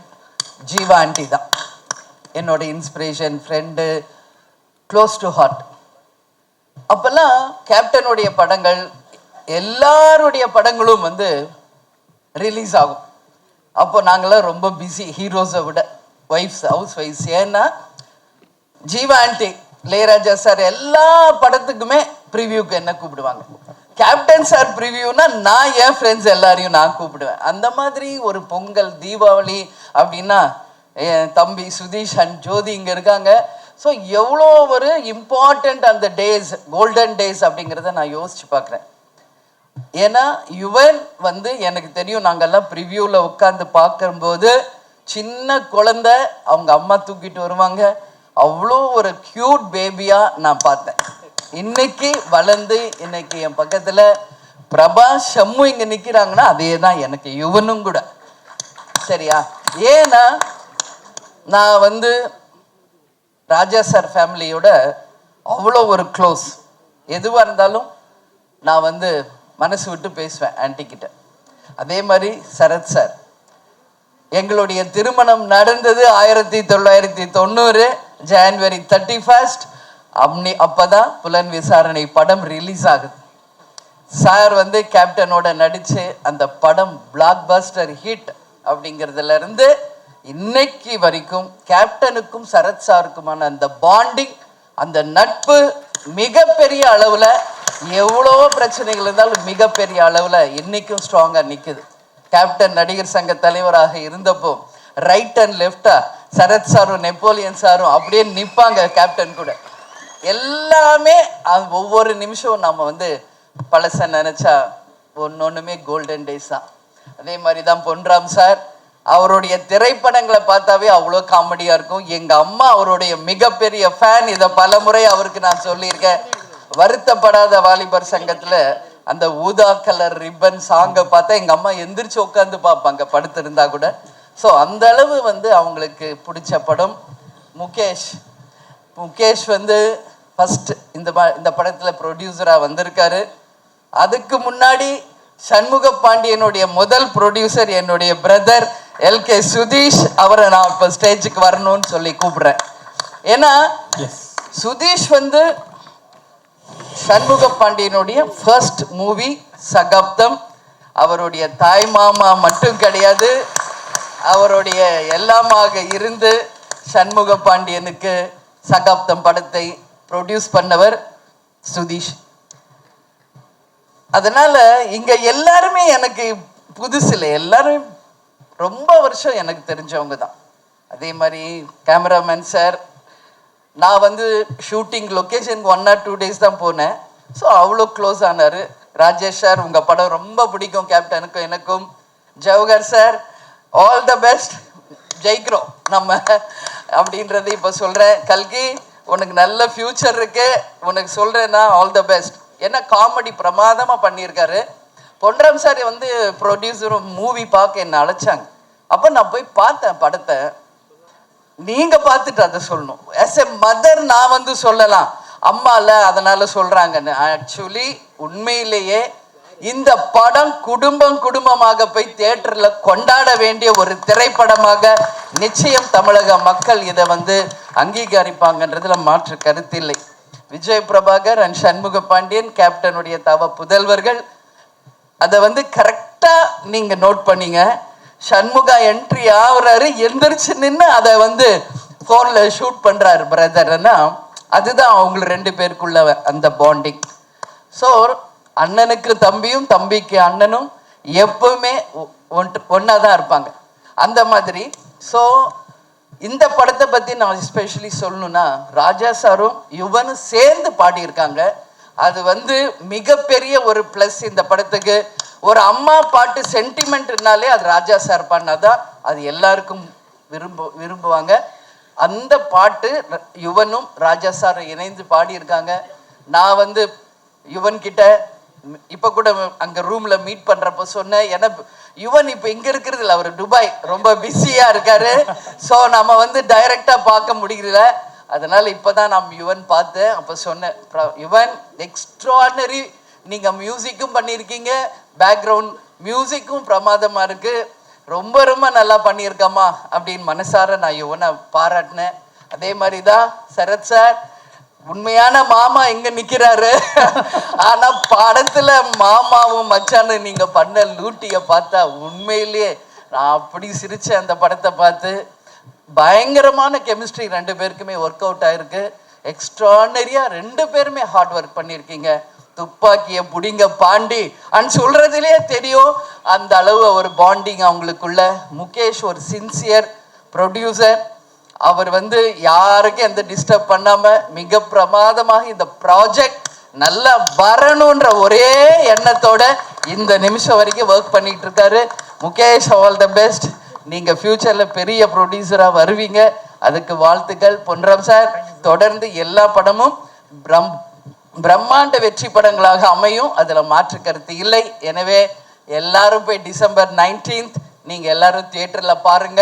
ஜீவா ஆண்டி தான். என்னோட inspiration, friend, close to heart. அப்போல்லாம் கேப்டனுடைய படங்கள் எல்லாருடைய படங்களும் வந்து ரிலீஸ் ஆகும். அப்போ நாங்களாம் ரொம்ப பிஸி, ஹீரோஸை விட ஒய்ஃப்ஸ், ஹவுஸ் ஒய்ஃப்ஸ். ஏன்னா ஜீவா ஆண்டி, இளையராஜா சார் எல்லா படத்துக்குமே ப்ரிவியூக்கு என்ன கூப்பிடுவாங்க. கேப்டன் சார் ப்ரிவியூனா நான் என் ஃப்ரெண்ட்ஸ் எல்லாரையும் நான் கூப்பிடுவேன். அந்த மாதிரி ஒரு பொங்கல், தீபாவளி அப்படின்னா என் தம்பி சுதீஷ் அண்ட் ஜோதி இங்கே இருக்காங்க. ஸோ எவ்வளோ ஒரு இம்பார்ட்டண்ட் அந்த டேஸ், கோல்டன் டேஸ் அப்படிங்கிறத நான் யோசிச்சு பார்க்குறேன். ஏன்னா யுவன் வந்து எனக்கு தெரியும், நாங்கள்லாம் ப்ரிவியூவில் உட்காந்து பார்க்கும்போது சின்ன குழந்தை அவங்க அம்மா தூக்கிட்டு வருவாங்க, அவ்வளோ ஒரு க்யூட் பேபியாக நான் பார்த்தேன். இன்னைக்கு வளர்ந்து இன்னைக்கு என் பக்கத்தில் பிரபா, ஷம்மு இங்கே நிற்கிறாங்கன்னா அதே தான் எனக்கு யுவனும் கூட. சரியா? ஏன்னா நான் வந்து ராஜா சார் ஃபேமிலியோட அவ்வளோ ஒரு க்ளோஸ். எதுவாக இருந்தாலும் நான் வந்து மனசு விட்டு பேசுவேன் ஆன்டிக்கிட்ட. அதே மாதிரி சரத் சார், எங்களுடைய திருமணம் நடந்தது 1990 ஜனவரி 31 அப்போதான் புலன் விசாரணை படம் ரிலீஸ் ஆகுது. சார் வந்து கேப்டனோட நடித்து அந்த படம் பிளாக் பஸ்டர் ஹிட். அப்படிங்கிறதுல இருந்து இன்னைக்கு வரைக்கும் கேப்டனுக்கும் சரத் சாருக்குமான அந்த பாண்டிங், அந்த நட்பு மிகப்பெரிய அளவில், எவ்வளோ பிரச்சனைகள் இருந்தாலும் மிகப்பெரிய அளவில் இன்னைக்கும் ஸ்ட்ராங்காக நிற்குது. கேப்டன் நடிகர் சங்க தலைவராக இருந்தப்போ ரைட் அண்ட் லெஃப்டா சரத் சாரும் நெப்போலியன் சாரும் அப்படியே நிற்பாங்க கேப்டன் கூட. எல்லாமே ஒவ்வொரு நிமிஷம் நம்ம வந்து பழச நினச்சா ஒன்றுமே கோல்டன் டேஸ் தான். அதே மாதிரி தான் பொன்ராம் சார், அவருடைய திரைப்படங்களை பார்த்தாவே அவ்வளோ காமெடியாக இருக்கும். எங்கள் அம்மா அவருடைய மிகப்பெரிய ஃபேன். இதை பல முறை அவருக்கு நான் சொல்லியிருக்கேன். வருத்தப்படாத வாலிபர் சங்கத்தில் அந்த ஊதா கலர் ரிப்பன் சாங்கை பார்த்தா எங்கள் அம்மா எந்திரிச்சு உட்காந்து பார்ப்பாங்க படுத்திருந்தா கூட. ஸோ அந்த அளவு வந்து அவங்களுக்கு பிடிச்ச படம். முகேஷ் வந்து ஃபஸ்ட்டு இந்த படத்தில் ப்ரொடியூசராக வந்திருக்காரு. அதுக்கு முன்னாடி சண்முக பாண்டியனுடைய முதல் ப்ரொடியூசர் என்னுடைய பிரதர் LK சுதீஷ். அவரை நான் இப்போ ஸ்டேஜுக்கு வரணும்னு சொல்லி கூப்பிடுறேன். ஏன்னா சுதீஷ் வந்து சண்முக பாண்டியனுடைய ஃபர்ஸ்ட் மூவி சகாப்தம். அவருடைய தாய் மாமா மட்டும் கிடையாது, அவருடைய எல்லாமாக இருந்து சண்முக பாண்டியனுக்கு சகாப்தம் படத்தை ப்ரொடியூஸ் பண்ணவர் சுதீஷ். அதனால இங்க எல்லாருமே எனக்கு புதுசு இல்லை, எல்லாரும் ரொம்ப வருஷம் எனக்கு தெரிஞ்சவங்க தான். அதே மாதிரி கேமராமேன் சார், நான் வந்து ஷூட்டிங் லொக்கேஷனுக்கு 1 or 2 days தான் போனேன். ஸோ அவ்வளோ க்ளோஸ் ஆனார். ராஜேஷ் சார், உங்கள் படம் ரொம்ப பிடிக்கும் கேப்டனுக்கும் எனக்கும். Jawahar sir, all the best, ஜெயிக்கிறோம் நம்ம அப்படின்றது இப்போ சொல்கிறேன். கல்கி, உனக்கு நல்ல ஃப்யூச்சர் இருக்கு, உனக்கு சொல்கிறேன்னா ஆல் த பெஸ்ட். ஏன்னா காமெடி பிரமாதமாக பண்ணியிருக்காரு. பொன்ராம் சார் வந்து ப்ரொடியூசரும் மூவி பார்க்க என்னை அழைச்சாங்க. அப்போ நான் போய் பார்த்தேன் படத்தை. நீங்கள் பார்த்துட்டு அதை சொல்லணும். ஆஸ் எ மதர் நான் வந்து சொல்லலாம், அம்மா இல்லை அதனால சொல்கிறாங்கன்னு. ஆக்சுவலி உண்மையிலேயே இந்த படம் குடும்பமாக போய் தியேட்டரில் கொண்டாட வேண்டிய ஒரு திரைப்படமாக நிச்சயம் தமிழக மக்கள் இதை வந்து அங்கீகரிப்பாங்கன்றதுல மாற்று கருத்தில்லை. விஜய் பிரபாகர் அண்ட் சண்முக பாண்டியன் கேப்டனுடைய தவ புதல்வர்கள். அதை வந்து கரெக்டாக நீங்கள் நோட் பண்ணீங்க. சண்முகா என்ட்ரி ஆகுறாரு, எந்திரிச்சு நின்று அதை வந்து ஃபோனில் ஷூட் பண்ணுறாரு பிரதர்னா, அதுதான் அவங்க 2 பேருக்குள்ள அந்த பாண்டிங். ஸோ அண்ணனுக்கு தம்பியும் தம்பிக்கு அண்ணனும் எப்பவுமே ஒன்றா தான் இருப்பாங்க, அந்த மாதிரி. ஸோ இந்த படத்தை பற்றி நான் எஸ்பெஷலி சொல்லணும்னா, ராஜா சாரும் யுவனும் சேர்ந்து பாடியிருக்காங்க. அது வந்து மிகப்பெரிய ஒரு ப்ளஸ் இந்த படத்துக்கு. ஒரு அம்மா பாட்டு சென்டிமெண்ட்னாலே அது ராஜா சார் பண்ணாதான் அது எல்லாருக்கும் விரும்புவாங்க. அந்த பாட்டு யுவனும் ராஜா சார் இணைந்து பாடியிருக்காங்க. நான் வந்து யுவன் கிட்ட இப்போ கூட அங்கே ரூமில் மீட் பண்ணுறப்ப சொன்னேன், ஏன்னா யுவன் இப்போ இங்கே இருக்கிறது இல்லை, அவர் துபாய் ரொம்ப பிஸியாக இருக்காரு. ஸோ நம்ம வந்து டைரெக்டாக பார்க்க முடியல. அதனால் இப்போ தான் நான் யுவன் பார்த்தேன். அப்போ சொன்னேன், யுவன் எக்ஸ்ட்ராடனரி, நீங்கள் மியூசிக்கும் பண்ணியிருக்கீங்க, பேக்ரவுண்ட் மியூசிக்கும் பிரமாதமாக இருக்குது, ரொம்ப ரொம்ப நல்லா பண்ணியிருக்கம்மா அப்படின்னு மனசார நான் யுவனை பாராட்டினேன். அதே மாதிரி தான் சரத் சார், உண்மையான மாமா எங்க நிக்கிறாரு, ஆனா படத்துல மாமாவும் மச்சானும் நீங்க பண்ண லூட்டிய பார்த்தா உண்மையிலேயே நான் அப்படி சிரிச்சேன். அந்த படத்தை பார்த்து பயங்கரமான கெமிஸ்ட்ரி ரெண்டு பேருக்குமே ஒர்க் அவுட் ஆயிருக்கு. எக்ஸ்ட்ரானரியா ரெண்டு பேருமே ஹார்ட் ஒர்க் பண்ணியிருக்கீங்க. துப்பாக்கிய புடிங்க பாண்டி அண்ட் சொல்றதுலயே தெரியும் அந்த அளவு ஒரு பாண்டிங் அவங்களுக்குள்ள. முகேஷ் ஒரு சின்சியர் ப்ரொடியூசர், அவர் வந்து யாருக்கும் எந்த டிஸ்டர்ப் பண்ணாம மிக பிரமாதமாக இந்த ப்ராஜெக்ட் நல்லா வரணுன்ற ஒரே எண்ணத்தோட இந்த நிமிஷம் வரைக்கும் ஒர்க் பண்ணிட்டு இருக்காரு. Mukesh, all the best. நீங்க ஃபியூச்சர்ல பெரிய ப்ரொடியூசரா வருவீங்க, அதுக்கு வாழ்த்துக்கள். பொன்ராம் சார், தொடர்ந்து எல்லா படமும் பிரம்மாண்ட வெற்றி படங்களாக அமையும், அதுல மாற்று கருத்து இல்லை. எனவே எல்லாரும் போய் டிசம்பர் 19th நீங்க எல்லாரும் தியேட்டர்ல பாருங்க.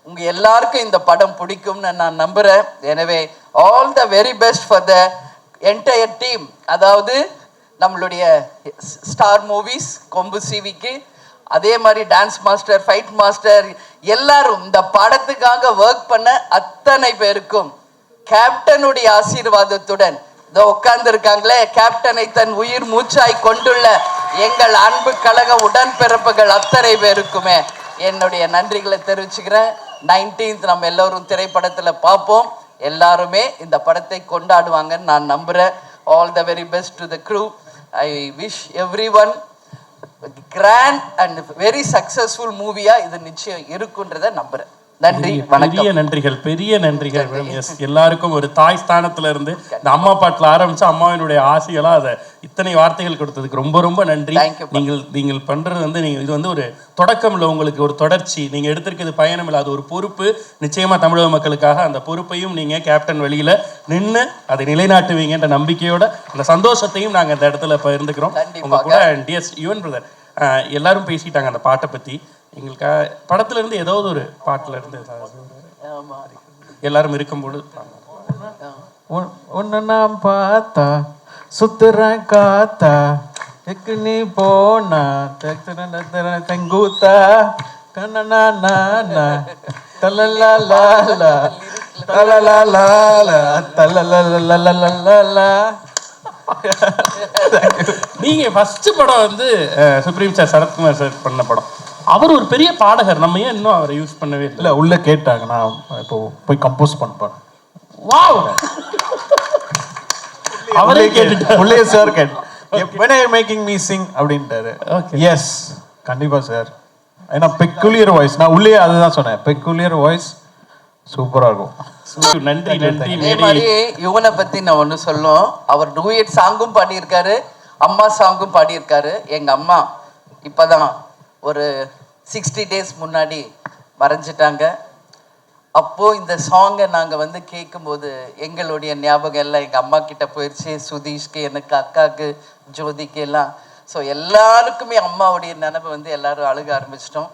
உங்க எல்லாருக்கும் இந்த படம் பிடிக்கும்னு நான் நம்புறேன். எனவே all the very best for the entire team. அதாவது நம்மளுடைய ஸ்டார் மூவிஸ் கொம்பு சிவிக்கு, அதே மாதிரி டான்ஸ் மாஸ்டர், ஃபைட் மாஸ்டர், எல்லாரும் இந்த படத்துக்காக ஒர்க் பண்ண அத்தனை பேருக்கும் கேப்டனுடைய ஆசீர்வாதத்துடன் இதோ உட்கார்ந்து இருக்காங்களே, கேப்டனை தன் உயிர் மூச்சாய் கொண்டுள்ள எங்கள் அன்பு கழக உடன்பிறப்புகள் அத்தனை பேருக்குமே என்னுடைய நன்றிகளை தெரிவிச்சுக்கிறேன். 19th நம்ம எல்லோரும் திரைப்படத்துல பார்ப்போம். எல்லாருமே இந்த படத்தை கொண்டாடுவாங்கன்னு நான் நம்புறேன். All the very best to the crew. I wish everyone grand and very successful மூவியா இது நிச்சயம் இருக்குன்றதை நம்புறேன். நன்றி, வணக்கம். பெரிய நன்றிகள், பெரிய நன்றிகள். எஸ், எல்லாருக்கும் ஒரு தாய் ஸ்தானத்துல இருந்து இந்த அம்மா பாட்டுல ஆரம்பிச்சு அம்மாவினுடைய ஆசைகளா அதை இத்தனை வார்த்தைகள் கொடுத்ததுக்கு ரொம்ப ரொம்ப நன்றி. நீங்கள் பண்றது வந்து இது வந்து ஒரு தொடக்கம் இல்லை, உங்களுக்கு ஒரு தொடர்ச்சி. நீங்க எடுத்திருக்கிறது பயணம் இல்லை, அது ஒரு பொறுப்பு. நிச்சயமா தமிழக மக்களுக்காக அந்த பொறுப்பையும் நீங்க கேப்டன் வெளியில நின்று அதை நிலைநாட்டுவீங்கன்ற நம்பிக்கையோட அந்த சந்தோஷத்தையும் நாங்க இந்த இடத்துல பகிர்ந்துக்கிறோம் உங்க கூட. டிஎஸ் யுவன் பிரதர் எல்லாரும் பேசிட்டாங்க அந்த பாட்டை பத்தி. எங்களுக்கு படத்துல இருந்து ஏதாவது ஒரு பாட்டுல இருந்து எல்லாரும் இருக்கும்போது உன்னை நான் பார்த்தா சுத்துற காத்தா எக்கு நீ போனா தங்கூத்தா கண்ணனா நானா தலலா நீங்க ஃபர்ஸ்ட் படம் வந்து சுப்ரீம் சார் சரத்குமார் சார் பண்ண படம். அவர் ஒரு பெரிய பாடகர், நம்ம ஏன் இன்னும் அவரை யூஸ் பண்ணவே இல்லை? உள்ள கேட்டாங்க, நான் இப்போ போய் கம்போஸ் பண்ணேன். வாவ், அவரே கேட்டுட்டாரு. உள்ளே sir when are you making me sing அப்படின்ட்டாரு. எஸ், கண்டிப்பா சார். ஏன்னா பெக்குலியர் வாய்ஸ், நான் உள்ளே அதுதான் சொன்னேன், பெக்குலியர் வாய்ஸ் சூப்பரா இருக்கும். நன்றி நன்றி. அதே மாதிரி யுவனை பத்தி நான் ஒன்று சொல்லும், அவர் டூயட் சாங்கும் பாடியிருக்காரு, அம்மா சாங்கும் பாடியிருக்காரு. எங்க அம்மா இப்பதான் ஒரு 60 days முன்னாடி மறைஞ்சிட்டாங்க. அப்போ இந்த சாங்கை நாங்க வந்து கேட்கும்போது எங்களுடைய ஞாபகம் எல்லாம் எங்க அம்மா கிட்ட போயிடுச்சு, சுதீஷ்க்கு, எனக்கு, அக்காவுக்கு, ஜோதிக்கு எல்லாம். ஸோ எல்லாருக்குமே அம்மாவுடைய நினைவு வந்து எல்லாரும் அழுக ஆரம்பிச்சிட்டோம்.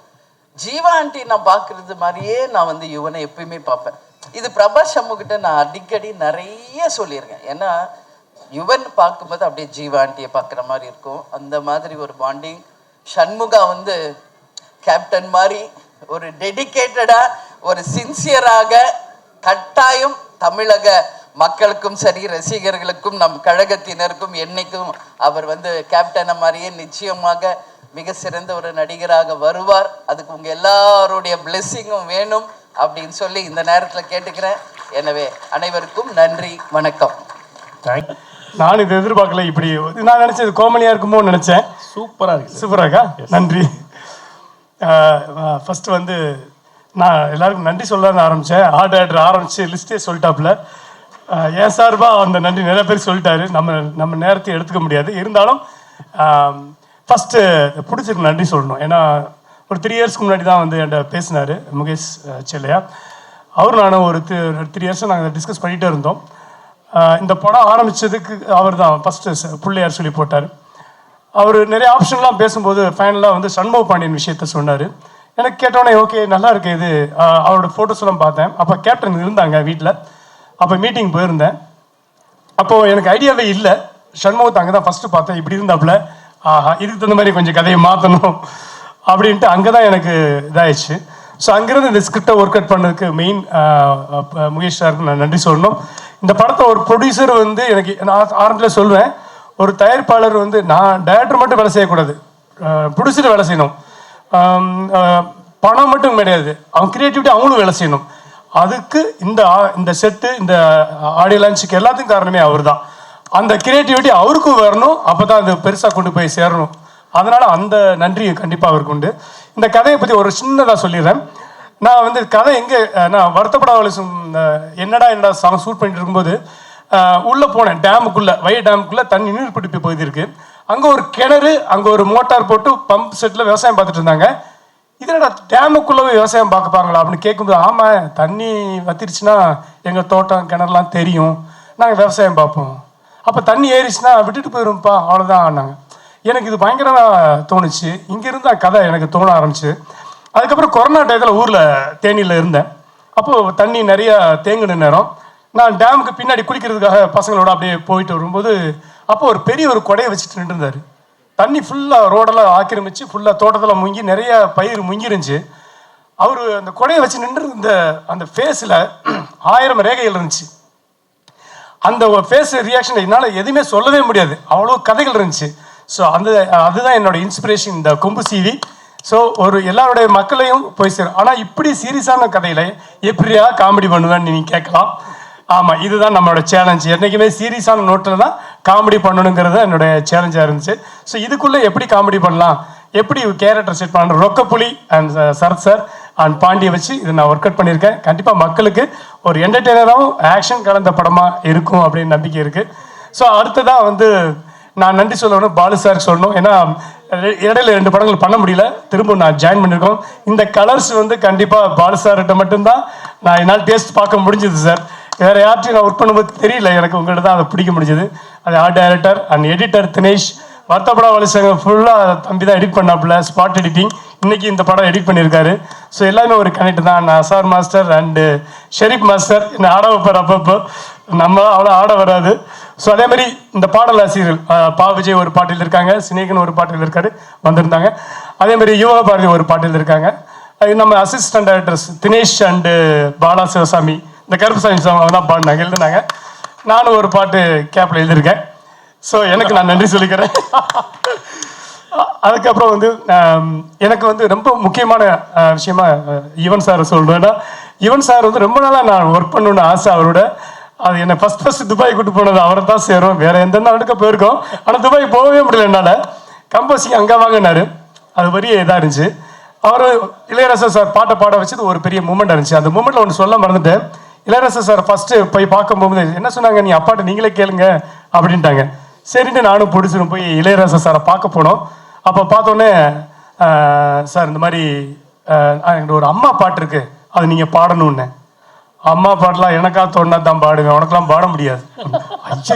ஜீவா ஆண்டி நான் பார்க்கறது மாதிரியே நான் வந்து யுவனை எப்பயுமே பார்ப்பேன். இது பிரபாஸ் சண்முகிட்ட நான் அடிக்கடி நிறைய சொல்லியிருக்கேன். ஏன்னா யுவன் பார்க்கும்போது அப்படியே ஜீவா ஆண்டியை பார்க்குற மாதிரி இருக்கும். அந்த மாதிரி ஒரு பாண்டிங். சண்முகா வந்து கேப்டன் மாதிரி ஒரு டெடிகேட்டடா, ஒரு சின்சியராக கட்டாயம் தமிழக மக்களுக்கும் சரி, ரசிகர்களுக்கும், நம் கழகத்தினருக்கும் என்னைக்கும் அவர் வந்து கேப்டனை மாதிரியே நிச்சயமாக மிக சிறந்த ஒரு நடிகராக வருவார். அதுக்கு உங்க எல்லாருடைய பிளெஸ்ஸிங்கும் வேணும் அப்படின்னு சொல்லி இந்த நேரத்தில் கேட்டுக்கிறேன். எனவே அனைவருக்கும் நன்றி, வணக்கம். நான் இது எதிர்பார்க்கல, இப்படி நான் நினைச்சது கோமலியா இருக்குமோ நினைச்சேன். சூப்பரா இருக்கு. சூப்பரா இருக்கா? நன்றி. ஃபர்ஸ்ட் வந்து நான் எல்லாருக்கும் நன்றி சொல்லலான்னு ஆரம்பித்தேன். ஆர்டர் ஆரம்பித்து லிஸ்ட்டே சொல்லிட்டாப்புல. ஏன் சார்பா அந்த நன்றி நிறைய பேர் சொல்லிட்டாரு. நம்ம நேரத்தை எடுத்துக்க முடியாது. இருந்தாலும் ஃபஸ்ட்டு பிடிச்சிருக்கு நன்றி சொல்லணும். ஏன்னா ஒரு 3 yearsக்கு முன்னாடி தான் வந்து என்கிட்ட பேசினார் முகேஷ் செல்லையா. அவர் நானும் ஒரு 3 இயர்ஸாக நாங்கள் டிஸ்கஸ் பண்ணிகிட்டே இருந்தோம். இந்த படம் ஆரம்பித்ததுக்கு அவர் தான் ஃபஸ்ட்டு பிள்ளையார் சொல்லி போட்டார். அவர் நிறைய ஆப்ஷன்லாம் பேசும்போது ஃபைனலாக வந்து சண்முக பாண்டியன் விஷயத்த சொன்னார். எனக்கு கேட்டோன்னே ஓகே நல்லா இருக்கு இது. அவரோட ஃபோட்டோஸ்லாம் பார்த்தேன். அப்போ கேப்டன் இருந்தாங்க வீட்டில். அப்போ மீட்டிங் போயிருந்தேன். அப்போது எனக்கு ஐடியாவே இல்லை. சண்முகத்தை அங்கே தான் ஃபஸ்ட்டு பார்த்தேன். இப்படி இருந்தாப்புல ஆஹா இதுக்கு தகுந்த மாதிரி கொஞ்சம் கதையை மாற்றணும் அப்படின்ட்டு அங்கே தான் எனக்கு இதாகிடுச்சு. ஸோ அங்கேருந்து இந்த ஸ்கிரிப்டை ஒர்க் அவுட் பண்ணதுக்கு மெயின் முகேஷ் சாருக்கு நான் நன்றி சொல்லணும். இந்த படத்தை ஒரு ப்ரொடியூசர் வந்து எனக்கு நான் ஆரம்பத்தில் சொல்லுவேன், ஒரு தயாரிப்பாளர் வந்து நான் டைரக்டர் மட்டும் வேலை செய்யக்கூடாது, ப்ரொடியூசர் வேலை செய்யணும். பணம் மட்டும் கிடையாது, அவங்க கிரியேட்டிவிட்டி அவங்களும் வேலை செய்யணும். அதுக்கு இந்த செட்டு இந்த ஆடியோ லான்ச்சுக்கு எல்லாத்துக்கும் காரணமே அவர் தான். அந்த கிரியேட்டிவிட்டி அவருக்கும் வரணும், அப்போ தான் அது பெருசாக கொண்டு போய் சேரணும். அதனால் அந்த நன்றி கண்டிப்பாக அவருக்கு உண்டு. இந்த கதையை பற்றி ஒரு சின்னதாக சொல்லிடுறேன். நான் வந்து கதை எங்கே நான் வருத்தப்படாத என்னடா சாங் ஷூட் பண்ணிட்டு இருக்கும்போது உள்ளே போனேன். டேமுக்குள்ளே டேமுக்குள்ளே தண்ணி நீர்பிடிப்பு பகுதி இருக்குது. அங்கே ஒரு கிணறு, அங்கே ஒரு மோட்டார் போட்டு பம்ப் செட்டில் விவசாயம் பார்த்துட்டு இருந்தாங்க. இதனடா டேமுக்குள்ளே விவசாயம் பார்க்கப்பாங்களா அப்படின்னு கேட்கும்போது, ஆமாம் தண்ணி வத்திருச்சுன்னா எங்கள் தோட்டம் கிணறுலாம் தெரியும், நாங்கள் விவசாயம் பார்ப்போம். அப்போ தண்ணி ஏறிச்சுன்னா விட்டுட்டு போயிடும்ப்பா அவ்வளோதான் ஆனாங்க. எனக்கு இது பயங்கரமாக தோணுச்சு. இங்கேருந்து கதை எனக்கு தோண ஆரம்பிச்சு. அதுக்கப்புறம் கொரோனா டயத்தில் ஊரில் தேனியில் இருந்தேன். அப்போது தண்ணி நிறையா தேங்கின நேரம் நான் டேமுக்கு பின்னாடி குளிக்கிறதுக்காக பசங்களோட அப்படியே போயிட்டு வரும்போது அப்போது ஒரு பெரிய ஒரு கொடையை வச்சுட்டு நின்றுருந்தார். தண்ணி ஃபுல்லாக ரோடெல்லாம் ஆக்கிரமிச்சு ஃபுல்லாக தோட்டத்தில் முங்கி நிறைய பயிர் முங்கிருந்துச்சு. அவர் அந்த கொடையை வச்சு நின்று அந்த ஃபேஸில் 1000 ரேகைகள் இருந்துச்சு. அந்த ஃபேஸ் ரியாக்ஷன் என்னால் எதுவுமே சொல்லவே முடியாது, அவ்வளோ கதைகள் இருந்துச்சு. ஸோ அதுதான் என்னோட இன்ஸ்பிரேஷன் இந்த கொம்பு சீவி. ஸோ ஒரு எல்லாருடைய மக்களையும் போய் சேரும். ஆனால் இப்படி சீரியஸான கதையில எப்படியா காமெடி பண்ணுவேன்னு நீங்கள் கேட்கலாம். ஆமாம், இதுதான் நம்மளோட சேலஞ்ச். என்றைக்குமே சீரியஸான நோட்டில் தான் காமெடி பண்ணணுங்கிறது என்னுடைய சேலஞ்சாக இருந்துச்சு. ஸோ இதுக்குள்ளே எப்படி காமெடி பண்ணலாம், எப்படி கேரக்டர் செட் பண்ணணும், ரொக்கப்புலி அண்ட் சரத் சார் அண்ட் பாண்டியை வச்சு இதை நான் ஒர்க் அவுட் பண்ணியிருக்கேன். கண்டிப்பாக மக்களுக்கு ஒரு என்டர்டெய்னராகவும் ஆக்ஷன் கலந்த படமாக இருக்கும் அப்படின்னு நம்பிக்கை இருக்குது. ஸோ அடுத்ததாக வந்து நான் நன்றி சொல்லணும் பாலு சாருக்கு சொல்லணும். ஏன்னா இடையில 2 படங்கள் பண்ண முடியல, திரும்ப நான் ஜாயின் பண்ணியிருக்கோம். இந்த கலர்ஸ் வந்து கண்டிப்பாக பாலு சார்கிட்ட மட்டும்தான் நான் என்னால் டேஸ்ட் பார்க்க முடிஞ்சது சார். வேறு யார்ட்டையும் நான் ஒர்க் பண்ணும்போது தெரியல, எனக்கு உங்கள்கிட்ட தான் அதை பிடிக்க முடிஞ்சது. அது art director and editor Dinesh. வருத்தப்படா வலிசங்க ஃபுல்லாக தம்பி தான் எடிட் பண்ணாப்புல, ஸ்பாட் எடிட்டிங். இன்றைக்கி இந்த படம் எடிட் பண்ணியிருக்காரு. ஸோ எல்லாமே ஒரு கனெக்ட் தான். நான் Azhar master and Sharif master என்னை ஆட வைப்பார். அப்பப்போ நம்ம அவ்வளோ ஆட வராது. ஸோ அதே மாதிரி இந்த பாடல் ஆசிரியர்கள் பா விஜய் ஒரு பாட்டில் இருக்காங்க, சினேகன் ஒரு பாட்டில் இருக்காரு வந்திருந்தாங்க. அதே மாதிரி யுவ பாரதி ஒரு பாட்டில் இருக்காங்க. நம்ம assistant directors Dinesh and Bala Sivasamy இந்த கருப்புசாமி சாங் தான் பாடினாங்க, எழுதுனாங்க. நானும் ஒரு பாட்டு கேப்பில் எழுதியிருக்கேன். ஸோ எனக்கு நான் நன்றி சொல்லிக்கிறேன். அதுக்கப்புறம் வந்து எனக்கு வந்து ரொம்ப முக்கியமான விஷயமா யுவன் சார் சொல்கிறேன்னா, யுவன் சார் வந்து ரொம்ப நாளாக நான் ஒர்க் பண்ணணுன்னு ஆசை அவரோட. அது என்னை ஃபஸ்ட் துபாய் கூட்டு போனது அவரை தான் சேரும், வேறு எந்த நாளுக்க போயிருக்கோம். ஆனால் துபாய் போகவே முடியல என்னால். கம்போசிங் அங்கே வாங்கினார், அது பெரிய இதாக இருந்துச்சு. அவர் இளையராஜா சார் பாட்டை பாட வச்சது ஒரு பெரிய மூமெண்ட் இருந்துச்சு. அந்த மூமெண்ட்டில் ஒன்று சொல்ல மறந்துட்டேன். இளையராஜா சார் ஃபஸ்ட்டு போய் பார்க்க போகும்போது என்ன சொன்னாங்க, நீ அப்பாட்ட நீங்களே கேளுங்க அப்படின்ட்டாங்க. சரின்ட்டு நானும் பிடிச்சிரும் போய் இளையராஜா சாரை பார்க்க போனோம். அப்போ பார்த்தோன்னே சார் இந்த மாதிரி என்கிட்ட ஒரு அம்மா பாட்டு இருக்குது, அது நீங்கள் பாடணுன்னே. அம்மா பாட்டெலாம் எனக்கா தோணுனா தான் பாடுவேன், உனக்கெல்லாம் பாட முடியாது.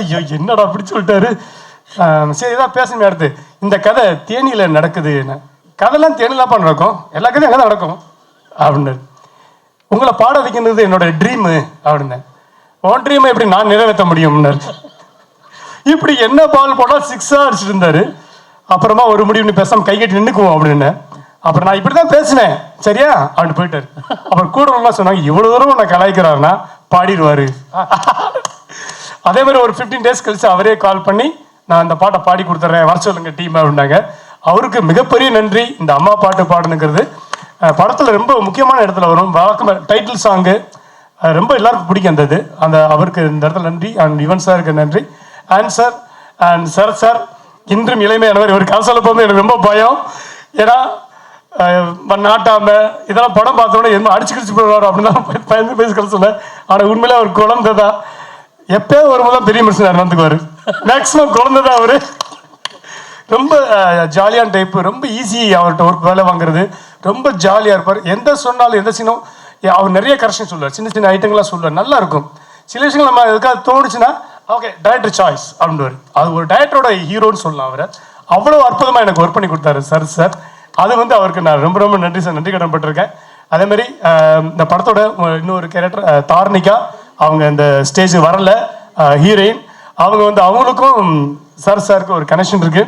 ஐயோ என்னடா அப்படி சொல்லிட்டாரு. சரி இதான் பேசணுமே. அடுத்து இந்த கதை தேனியில் நடக்குது, என்ன கதைலாம் தேனிலாம் பண்ண நடக்கும், எல்லா கதையும் அங்கே தான் நடக்கும் அப்படின்னு. உங்களை பாட வைக்கிறது என்னோட ட்ரீமு அப்படின்னேன். உன் ட்ரீமை எப்படி நான் நிறைவேற்ற முடியும்னாரு. இப்படி என்ன பால் போட்டால் 6 அடிச்சுட்டு இருந்தாரு. அப்புறமா ஒரு முடிவு பேசாமல் கை கட்டி நின்றுக்குவோம் அப்படின்னு. அப்புறம் நான் இப்படி தான் பேசினேன் சரியா அப்படின்னு போயிட்டாரு. அப்புறம் கூட சொன்னாங்க, இவ்வளோ தூரம் நான் கலாய்க்கிறாருன்னா பாடிடுவார். அதே மாதிரி ஒரு 15 days கழிச்சு அவரே கால் பண்ணி நான் அந்த பாட்டை பாடி கொடுத்துட்றேன், வர சொல்லுங்க டீம் அப்படின்னாங்க. அவருக்கு மிகப்பெரிய நன்றி. இந்த அம்மா பாட்டு பாடுனுங்கிறது படத்தில் ரொம்ப முக்கியமான இடத்துல வரும். வழக்கம் டைட்டில் சாங்கு ரொம்ப எல்லாருக்கும் பிடிக்கும் அந்த இது. அவருக்கு இந்த இடத்துல நன்றி. அண்ட் யுவன் சாருக்கு நன்றி. And sir and Sarath sir இன்றும் இளமையானவர். இவர் கதை சொல்ல போகும்போது எனக்கு ரொம்ப பயம். ஏன்னா நாட்டாம இதெல்லாம் படம் பார்த்தோன்னே என்ன அடிச்சு கிடிச்சு போடுவார் அப்படின்னு பயந்து பேசி கதை சொன்னேன். ஆனால் உண்மையிலே அவர் குழந்தை தான். எப்பயோ வரும்போது தான் பெரிய மனுஷன் நடந்துக்குவார். மேக்ஸிமம் குழந்தை தான் அவர். ரொம்ப ஜாலியான டைப்பு, ரொம்ப ஈஸி அவர்கிட்ட ஒர்க் வேலை வாங்குறது, ரொம்ப ஜாலியாக இருப்பார். எந்த சொன்னாலும் எந்த சீனும் அவர் நிறைய கரெக்ஷன் சொல்லுவார், சின்ன சின்ன ஐட்டங்கள்லாம் சொல்லுவார், நல்லா இருக்கும். சில விஷயங்கள் நம்ம எதுக்காக தோணுச்சுன்னா ஓகே டைரக்டர் சாய்ஸ் அப்படின்ட்டு, அது ஒரு டைரக்டரோட ஹீரோன்னு சொல்லலாம். அவரை அவ்வளோ அற்புதமாக எனக்கு ஒர்க் பண்ணி கொடுத்தாரு சார். அது வந்து அவருக்கு நான் ரொம்ப ரொம்ப நன்றி சார், நன்றி கடன்பட்டிருக்கேன். அதே மாதிரி இந்த படத்தோட இன்னொரு கேரக்டர் தார்னிகா, அவங்க இந்த ஸ்டேஜ் வரல ஹீரோயின், அவங்க வந்து அவங்களுக்கும் சாருக்கு ஒரு கனெக்ஷன் இருக்கு.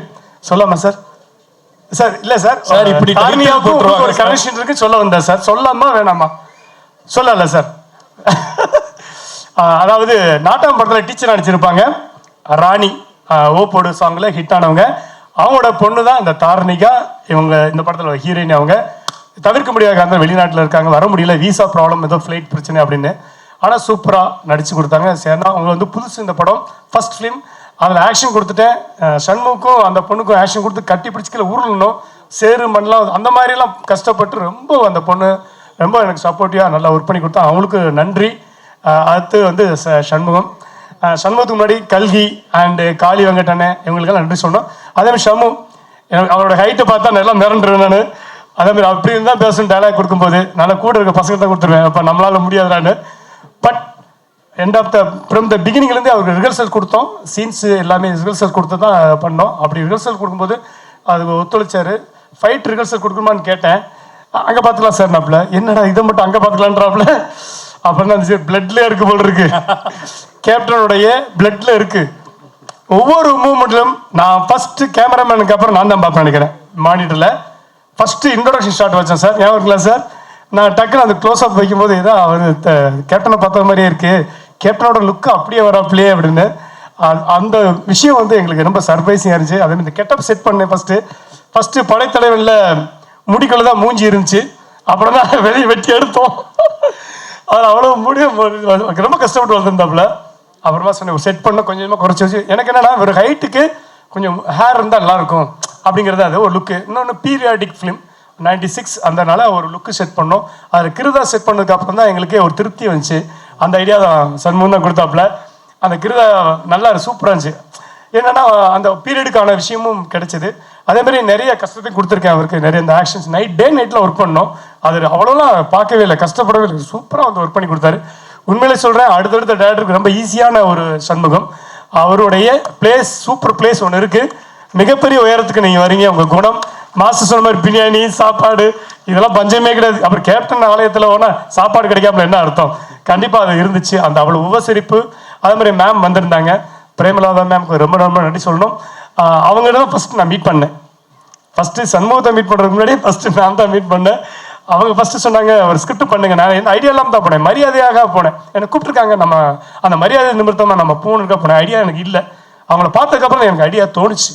சொல்லாமா சார்? சார் இல்ல சார், இப்படி தார்னிகாவுக்கும் ஒரு கனெக்ஷன் இருக்கு சொல்ல வந்தேன் சார். சொல்லாமா வேணாமா? சொல்லல சார். அதாவது நாட்டாம் படத்தில் டீச்சர் நடிச்சிருப்பாங்க ராணி, ஓப்போடு சாங்ல ஹிட் ஆனவங்க, அவங்களோட பொண்ணு தான் இந்த தாரணிகா. இவங்க இந்த படத்தில் ஹீரோயின். அவங்க தவிர்க்க முடியாத காரணம் வெளிநாட்டில் இருக்காங்க, வர முடியல, விசா ப்ராப்ளம், ஏதோ ஃப்ளைட் பிரச்சனை அப்படின்னு. ஆனால் சூப்பராக நடிச்சு கொடுத்தாங்க. சரினா அவங்க வந்து புதுசு இந்த படம், ஃபர்ஸ்ட் ஃபிலிம். அதில் ஆக்ஷன் கொடுத்துட்டேன். சண்முக்கும் அந்த பொண்ணுக்கும் ஆக்ஷன் கொடுத்து கட்டி பிடிச்சிக்கல உருளணும், சேரு மண்ணெலாம் அந்த மாதிரிலாம் கஷ்டப்பட்டு ரொம்ப அந்த பொண்ணு ரொம்ப எனக்கு சப்போர்ட்டிவாக நல்லா ஒர்க் பண்ணி கொடுத்தா, அவங்களுக்கு நன்றி. அடுத்து வந்து சண்முகத்துக்கு முன்னாடி கல்கி அண்டு காளி வெங்கட் அண்ணன், இவங்களுக்கெல்லாம் நன்றி சொன்னோம். அதேமாதிரி ஷம்மு, எனக்கு அவரோட ஹைட்டை பார்த்தா நல்லா மிரண்டுருவேன் நான். அதேமாதிரி அப்படி இருந்தால் பேசணும் டைலாக் கொடுக்கும்போது நல்லா கூட இருக்க பசங்க தான் கொடுத்துருவேன், அப்போ நம்மளால் முடியாதுடான்னு. But end of from the பிகினிங்லேருந்து அவருக்கு ரிஹர்சல் கொடுத்தோம், சீன்ஸு எல்லாமே ரிஹர்சல் கொடுத்து தான் பண்ணோம். அப்படி ரிஹர்சல் கொடுக்கும்போது அது ஒத்துழைச்சார். ஃபைட் ரிஹர்சல் கொடுக்கணுமான்னு கேட்டேன், அங்கே பார்த்துக்கலாம் சார் நாப்பில். என்னடா இதை மட்டும் அங்கே பார்த்துக்கலான்றாப்புல. அப்புறம் தான் சரி பிளட்லேயே இருக்கு போல் இருக்கு, கேப்டனுடைய பிளட்ல இருக்கு. ஒவ்வொரு மூமெண்ட்லும் நான் ஃபர்ஸ்ட் கேமராமேனுக்கு அப்புறம் நான் தான் பார்ப்பேன் நினைக்கிறேன். மானிட்டரில் ஃபர்ஸ்ட் இன்ட்ரோடக்ஷன் ஷாட் வச்சேன் சார், ஞாபகம் இருக்குங்களா சார்? நான் டக்குன்னு அந்த க்ளோஸ் அப் வைக்கும்போது ஏதோ அவர் கேப்டனை பார்த்த மாதிரியே இருக்கு, கேப்டனோட லுக்கு அப்படியே வராப்பிலே அப்படின்னு. அந்த விஷயம் வந்து எங்களுக்கு ரொம்ப சர்ப்ரைஸிங்காக இருந்துச்சு. அதே மாதிரி கெட்டப் செட் பண்ணேன். ஃபர்ஸ்ட் படைத்தலைவனில் முடிக்குள்ள தான் மூஞ்சி இருந்துச்சு, அப்புறம் தான் வெளியே வெட்டி எடுத்தோம். அது அவ்வளோ முடியும் ரொம்ப கஷ்டப்பட்டு வந்திருந்தாப்புல. அப்புறமா சொன்னேன் செட் பண்ண கொஞ்சமாக குறைச்சி வச்சு. எனக்கு என்னன்னா ஒரு ஹைட்டுக்கு கொஞ்சம் ஹேர் இருந்தால் நல்லாயிருக்கும் அப்படிங்கிறது அது ஒரு லுக்கு. இன்னொன்று பீரியாடிக் ஃபிலிம் 96 அதனால ஒரு லுக்கு செட் பண்ணோம். அதில் கிருதா செட் பண்ணதுக்கு அப்புறம் தான் எங்களுக்கே ஒரு திருப்தி வந்துச்சு. அந்த ஐடியா தான் சண்முகம் தான் கொடுத்தாப்புல. அந்த கிருதா நல்லா சூப்பராக இருந்துச்சு. என்னன்னா அந்த பீரியடுக்கான விஷயமும் கிடைச்சிது. அதே மாதிரி நிறைய கஷ்டத்தையும் கொடுத்துருக்கேன் அவருக்கு. நிறைய இந்த ஆக்ஷன்ஸ் நைட்டில் ஒர்க் பண்ணோம். அது அவ்வளோலாம் பார்க்கவே இல்லை, கஷ்டப்படவே இல்லை, சூப்பராக வந்து ஒர்க் பண்ணி கொடுத்தாரு. உண்மையிலே சொல்கிறேன், அடுத்தடுத்த டேரக்டருக்கு ரொம்ப ஈஸியான ஒரு சண்முகம். அவருடைய பிளேஸ் சூப்பர் பிளேஸ் ஒன்று இருக்குது. மிகப்பெரிய உயரத்துக்கு நீங்கள் வரீங்க. உங்கள் குணம் மாஸ்டர் சொன்ன மாதிரி பிரியாணி சாப்பாடு இதெல்லாம் பஞ்சமே கிடையாது. அப்புறம் கேப்டன் ஆலயத்தில் போனால் சாப்பாடு கிடைக்காமல என்ன அர்த்தம்? கண்டிப்பாக அது இருந்துச்சு. அந்த அவ்வளோ உபசரிப்பு. அதே மாதிரி மேம் வந்திருந்தாங்க, பிரேமலாதா மேம்க்கு ரொம்ப ரொம்ப நன்றி சொல்லணும். அவங்க தான் ஃபஸ்ட்டு நான் மீட் பண்ணேன். ஃபஸ்ட்டு சண்முகத்தை மீட் பண்ணுறதுக்கு முன்னாடி ஃபஸ்ட்டு நான் தான் மீட் பண்ணேன். அவங்க ஃபஸ்ட்டு சொன்னாங்க ஒரு ஸ்கிரிப்ட் பண்ணுங்க. நான் எந்த ஐடியா இல்லாமல் தான் போனேன், மரியாதையாக போனேன். என்னை கூப்பிட்டுருக்காங்க, நம்ம அந்த மரியாதை நிமித்தமாக நம்ம போகணுக்கா போனேன். ஐடியா எனக்கு இல்லை. அவங்கள பார்த்ததுக்கப்புறம் எனக்கு ஐடியா தோணுச்சு.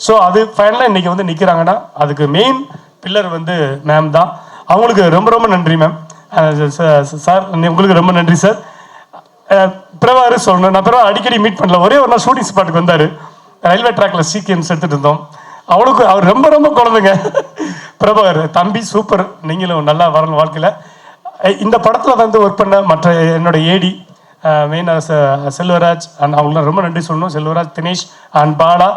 ஸோ அது ஃபைனலாக இன்றைக்கி வந்து நிற்கிறாங்கன்னா அதுக்கு மெயின் பில்லர் வந்து மேம் தான். அவங்களுக்கு ரொம்ப ரொம்ப நன்றி மேம். சார் உங்களுக்கு ரொம்ப நன்றி சார். பிரபாகர் சொல்லணும், நான் பிரபா அடிக்கடி மீட் பண்ணல. ஒரே ஒரு நாள் ஷூட்டிங் ஸ்பாட்டுக்கு வந்தார், ரயில்வே ட்ராக்ல சீக்கியன்ஸ் எடுத்துகிட்டு இருந்தோம். அவளுக்கு அவர் ரொம்ப ரொம்ப குழந்தைங்க. பிரபாகர் தம்பி சூப்பர், நீங்களும் நல்லா வரணும் வாழ்க்கையில். இந்த படத்தில் வந்து ஒர்க் பண்ண மற்ற என்னோட ஏடி மெயினாக செல்வராஜ் அண்ட் அவங்களுக்குலாம் ரொம்ப நன்றி சொல்லணும். செல்வராஜ், தினேஷ் அண்ட் பாலா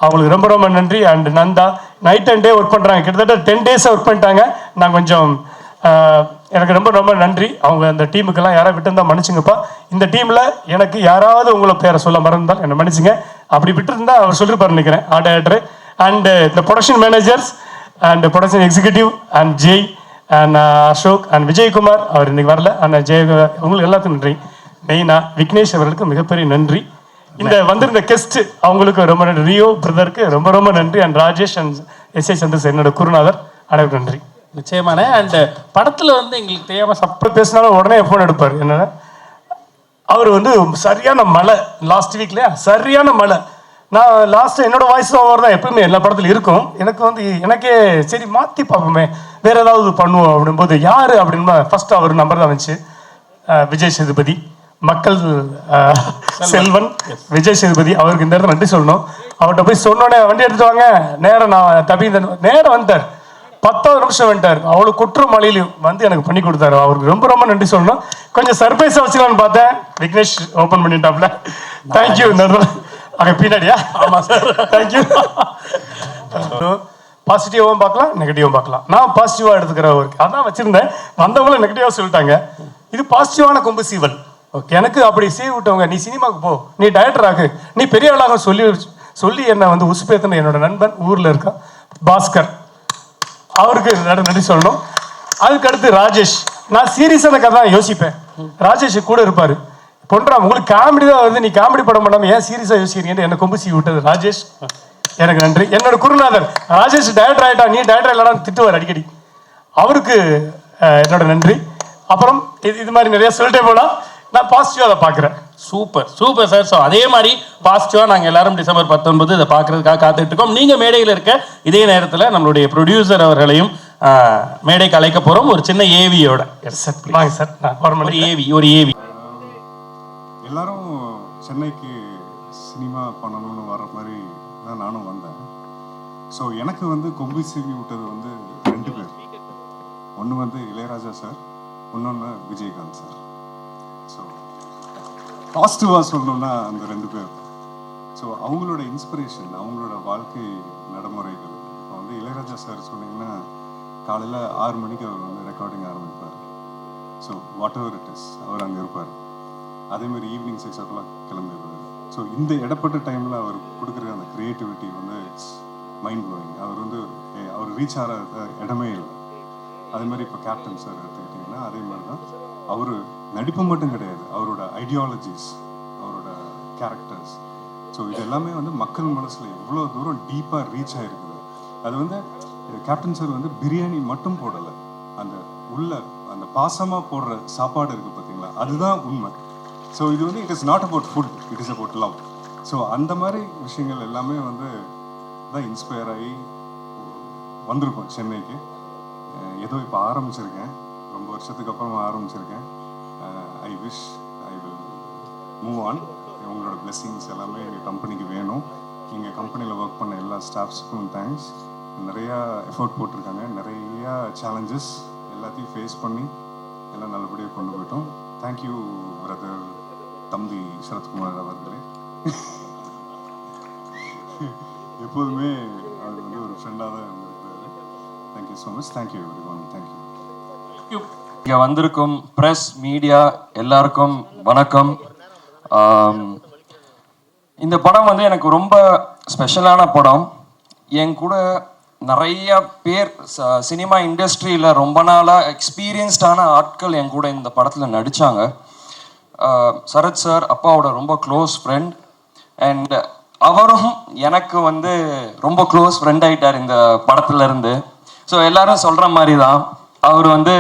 அவங்களுக்கு ரொம்ப ரொம்ப நன்றி. And Nandha night and day work பண்ணுறாங்க, கிட்டத்தட்ட 10 days ஒர்க் பண்ணிட்டாங்க. நான் கொஞ்சம் எனக்கு ரொம்ப ரொம்ப நன்றி. அவங்க அந்த டீமுக்கெல்லாம் யாராவது விட்டுருந்தா மன்னிச்சுங்கப்பா. இந்த டீமில் எனக்கு யாராவது உங்களை பேரை சொல்ல மறந்தால் என்னை மன்னிச்சுங்க. அப்படி விட்டுருந்தா அவர் சொல்லியிருப்பார் நினைக்கிறேன் ஆர்டர். அண்ட் இந்த production managers and production executive and Jai and Ashok and Vijayakumar, அவர் இன்னைக்கு வரல. அண்ட் ஜெய் உங்களுக்கு எல்லாத்துக்கும் நன்றி. மெயினாக விக்னேஷ் அவர்களுக்கு மிகப்பெரிய நன்றி. இந்த வந்திருந்த கெஸ்ட் அவங்களுக்கு ரொம்ப நன்றி. ரியோ பிரதருக்கு ரொம்ப ரொம்ப நன்றி. And Rajesh and SI Santhosh என்னோட குருநாதர், அனைவருக்கும் நன்றி. நிச்சயமான. அண்ட் படத்தில் வந்து எங்களுக்கு தெரியாமல் அப்போ பேசினாலும் உடனே ஃபோன் எடுப்பார். என்னன்னா அவர் வந்து சரியான மழை லாஸ்ட் வீக்லையா, சரியான மழை. நான் லாஸ்ட்டு என்னோட வாய்ஸ் ஓவர் தான் எப்பவுமே எல்லா படத்துலையும் இருக்கும். எனக்கு வந்து எனக்கே சரி மாற்றி பார்ப்போமே, வேற ஏதாவது பண்ணுவோம் அப்படின்போது யார் அப்படின்னா ஃபர்ஸ்ட் அவர் நம்பர் தான் வந்துச்சு. விஜய் சேதுபதி, மக்கள் செல்வன் விஜய் சேதுபதி, அவருக்கு இந்த இடத்துல நன்றி சொல்லணும். அவர்கிட்ட போய் சொன்னோடனே வண்டி எடுத்துட்டு வாங்க, நேரம் நான் தப்பி நேரம் வந்தார். 10 நிமிஷம் வந்துட்டார். அவ்வளோ குற்ற மழையிலையும் வந்து எனக்கு பண்ணி கொடுத்தாரு. அவருக்கு ரொம்ப ரொம்ப நன்றி சொல்லணும். கொஞ்சம் சர்ப்ரைஸாக வச்சுக்கலான்னு பார்த்தேன், விக்னேஷ் ஓப்பன் பண்ணிட்டாப்ல. தேங்க்யூ. அங்கே பின்னாடியா? ஆமாம் சார், தேங்க்யூ. பாசிட்டிவாகவும் பார்க்கலாம் நெகட்டிவாகவும் பார்க்கலாம். நான் பாசிட்டிவாக எடுத்துக்கிற ஒர்க் அதான் வச்சுருந்தேன். வந்தவங்களும் நெகட்டிவாக சொல்லிட்டாங்க. இது பாசிட்டிவான கொம்பு சீவல். ஓகே, எனக்கு அப்படி சீவி விட்டவங்க, நீ சினிமாவுக்கு போ, நீ டைரக்டர் ஆகு, நீ பெரிய ஆளாக சொல்லி என்னை வந்து உசுப்பேத்தின என்னோட நண்பன் ஊரில் இருக்கான் பாஸ்கர், அவருக்கு நன்றி சொல்லணும். அதுக்கு அடுத்து ராஜேஷ். நான் சீரியஸான கதை தான் யோசிப்பேன், ராஜேஷ் கூட இருப்பார். பொன்ராம் உங்களுக்கு காமெடி தான் வருது, நீ காமெடி படம் பண்ணாமல் ஏன் சீரியஸாக யோசிக்கிறீங்கன்னு என்னை கொம்பு சீவி விட்டது ராஜேஷ், எனக்கு நன்றி. என்னோட குருநாதர் ராஜேஷ் டைரக்டர் ஆகிட்டா, நீ டைரக்டர் இல்லைன்னு திட்டுவார் அடிக்கடி, அவருக்கு என்னோட நன்றி. அப்புறம் இது மாதிரி நிறைய சொல்லிட்டே போகலாம். நான் பாசிட்டிவாக அதை பார்க்குறேன். Super super sir. ஸோ அதே மாதிரி பாசிட்டிவாக நாங்கள் எல்லாரும் டிசம்பர் 19 இதை பார்க்கறதுக்காக காத்துட்டு இருக்கோம். நீங்கள் மேடையில் இருக்க இதே நேரத்தில் நம்மளுடைய ப்ரொடியூசர் அவர்களையும் மேடைக்கு அழைக்க போகிறோம் ஒரு சின்ன ஏவியோட. வாங்க சார், ஒரு ஏவி எல்லாரும் சென்னைக்கு சினிமா பண்ணணும்னு வர மாதிரி தான் நானும் வந்தேன். ஸோ எனக்கு வந்து கொம்பு சீவி விட்டது வந்து 2 பேர். ஒன்று வந்து இளையராஜா சார், இன்னொன்று விஜயகாந்த் சார். ஸோ பாசிட்டிவாக சொல்லணும்னா அந்த 2 பேர். ஸோ அவங்களோட இன்ஸ்பிரேஷன், அவங்களோட வாழ்க்கை நடைமுறைகள். இப்போ வந்து இளையராஜா சார் சொன்னீங்கன்னா காலையில் 6 மணிக்கு அவர் வந்து ரெக்கார்டிங் ஆரம்பிப்பார். So whatever it is அவர் அங்கே இருப்பார். அதேமாதிரி ஈவினிங் 6 o'clock கிளம்பிடுவார். ஸோ இந்த இடப்பட்ட டைமில் அவர் கொடுக்குற அந்த க்ரியேட்டிவிட்டி வந்து இட்ஸ் மைண்ட் ப்ளோயிங். அவர் வந்து அவர் ரீச் ஆகிற இடமே இல்லை. அதே மாதிரி இப்போ கேப்டன் சார் எடுத்துக்கிட்டிங்கன்னா அதே மாதிரி தான். அவர் நடிப்பு மட்டும் கிடையாது, அவரோட ஐடியாலஜிஸ், அவரோட கேரக்டர்ஸ், ஸோ இது எல்லாமே வந்து மக்கள் மனசில் எவ்வளோ தூரம் டீப்பாக ரீச் ஆகிருக்குது. அது வந்து கேப்டன் சார் வந்து பிரியாணி மட்டும் போடலை, அந்த உள்ள அந்த பாசமாக போடுற சாப்பாடு இருக்குது பார்த்தீங்களா, அதுதான் உண்மை. ஸோ இது வந்து it is not about food, it is about love. So அந்த மாதிரி விஷயங்கள் எல்லாமே வந்து தான் இன்ஸ்பயர் ஆகி வந்திருக்கோம் சென்னைக்கு. ஏதோ இப்போ ஆரம்பிச்சிருக்கேன், ரொம்ப வருஷத்துக்கு அப்புறமா ஆரம்பிச்சிருக்கேன். I wish I will move on. உங்களோட பிளெஸிங்ஸ் எல்லாமே எங்கள் கம்பெனிக்கு வேணும். எங்கள் கம்பெனியில் ஒர்க் பண்ண எல்லா ஸ்டாஃப்ஸுக்கும் தேங்க்ஸ். நிறையா எஃபோர்ட் போட்டிருக்காங்க, நிறையா சேலஞ்சஸ் எல்லாத்தையும் ஃபேஸ் பண்ணி எல்லாம் நல்லபடியாக கொண்டு போயிட்டோம். தேங்க்யூ பிரதர் தம்பி சரத்குமார் அவர்களே. எப்போதுமே அவர் வந்து ஒரு ஃப்ரெண்டாக தான் இருந்திருக்காரு. Thank you so much. Thank you every one. Thank you. இங்கே வந்திருக்கும் ப்ரெஸ் மீடியா எல்லாருக்கும் வணக்கம். இந்த படம் வந்து எனக்கு ரொம்ப ஸ்பெஷலான படம். என் கூட நிறைய பேர் சினிமா இண்டஸ்ட்ரியில் ரொம்ப நாளாக எக்ஸ்பீரியன்ஸ்டான ஆட்கள் என் கூட இந்த படத்தில் நடித்தாங்க. சரத் சார் அப்பாவோட ரொம்ப க்ளோஸ் ஃப்ரெண்ட், அண்ட் அவரும் எனக்கு வந்து ரொம்ப க்ளோஸ் ஃப்ரெண்ட் ஆகிட்டார் இந்த படத்துலேருந்து. ஸோ எல்லாரும் சொல்கிற மாதிரி தான் அவர் வந்து,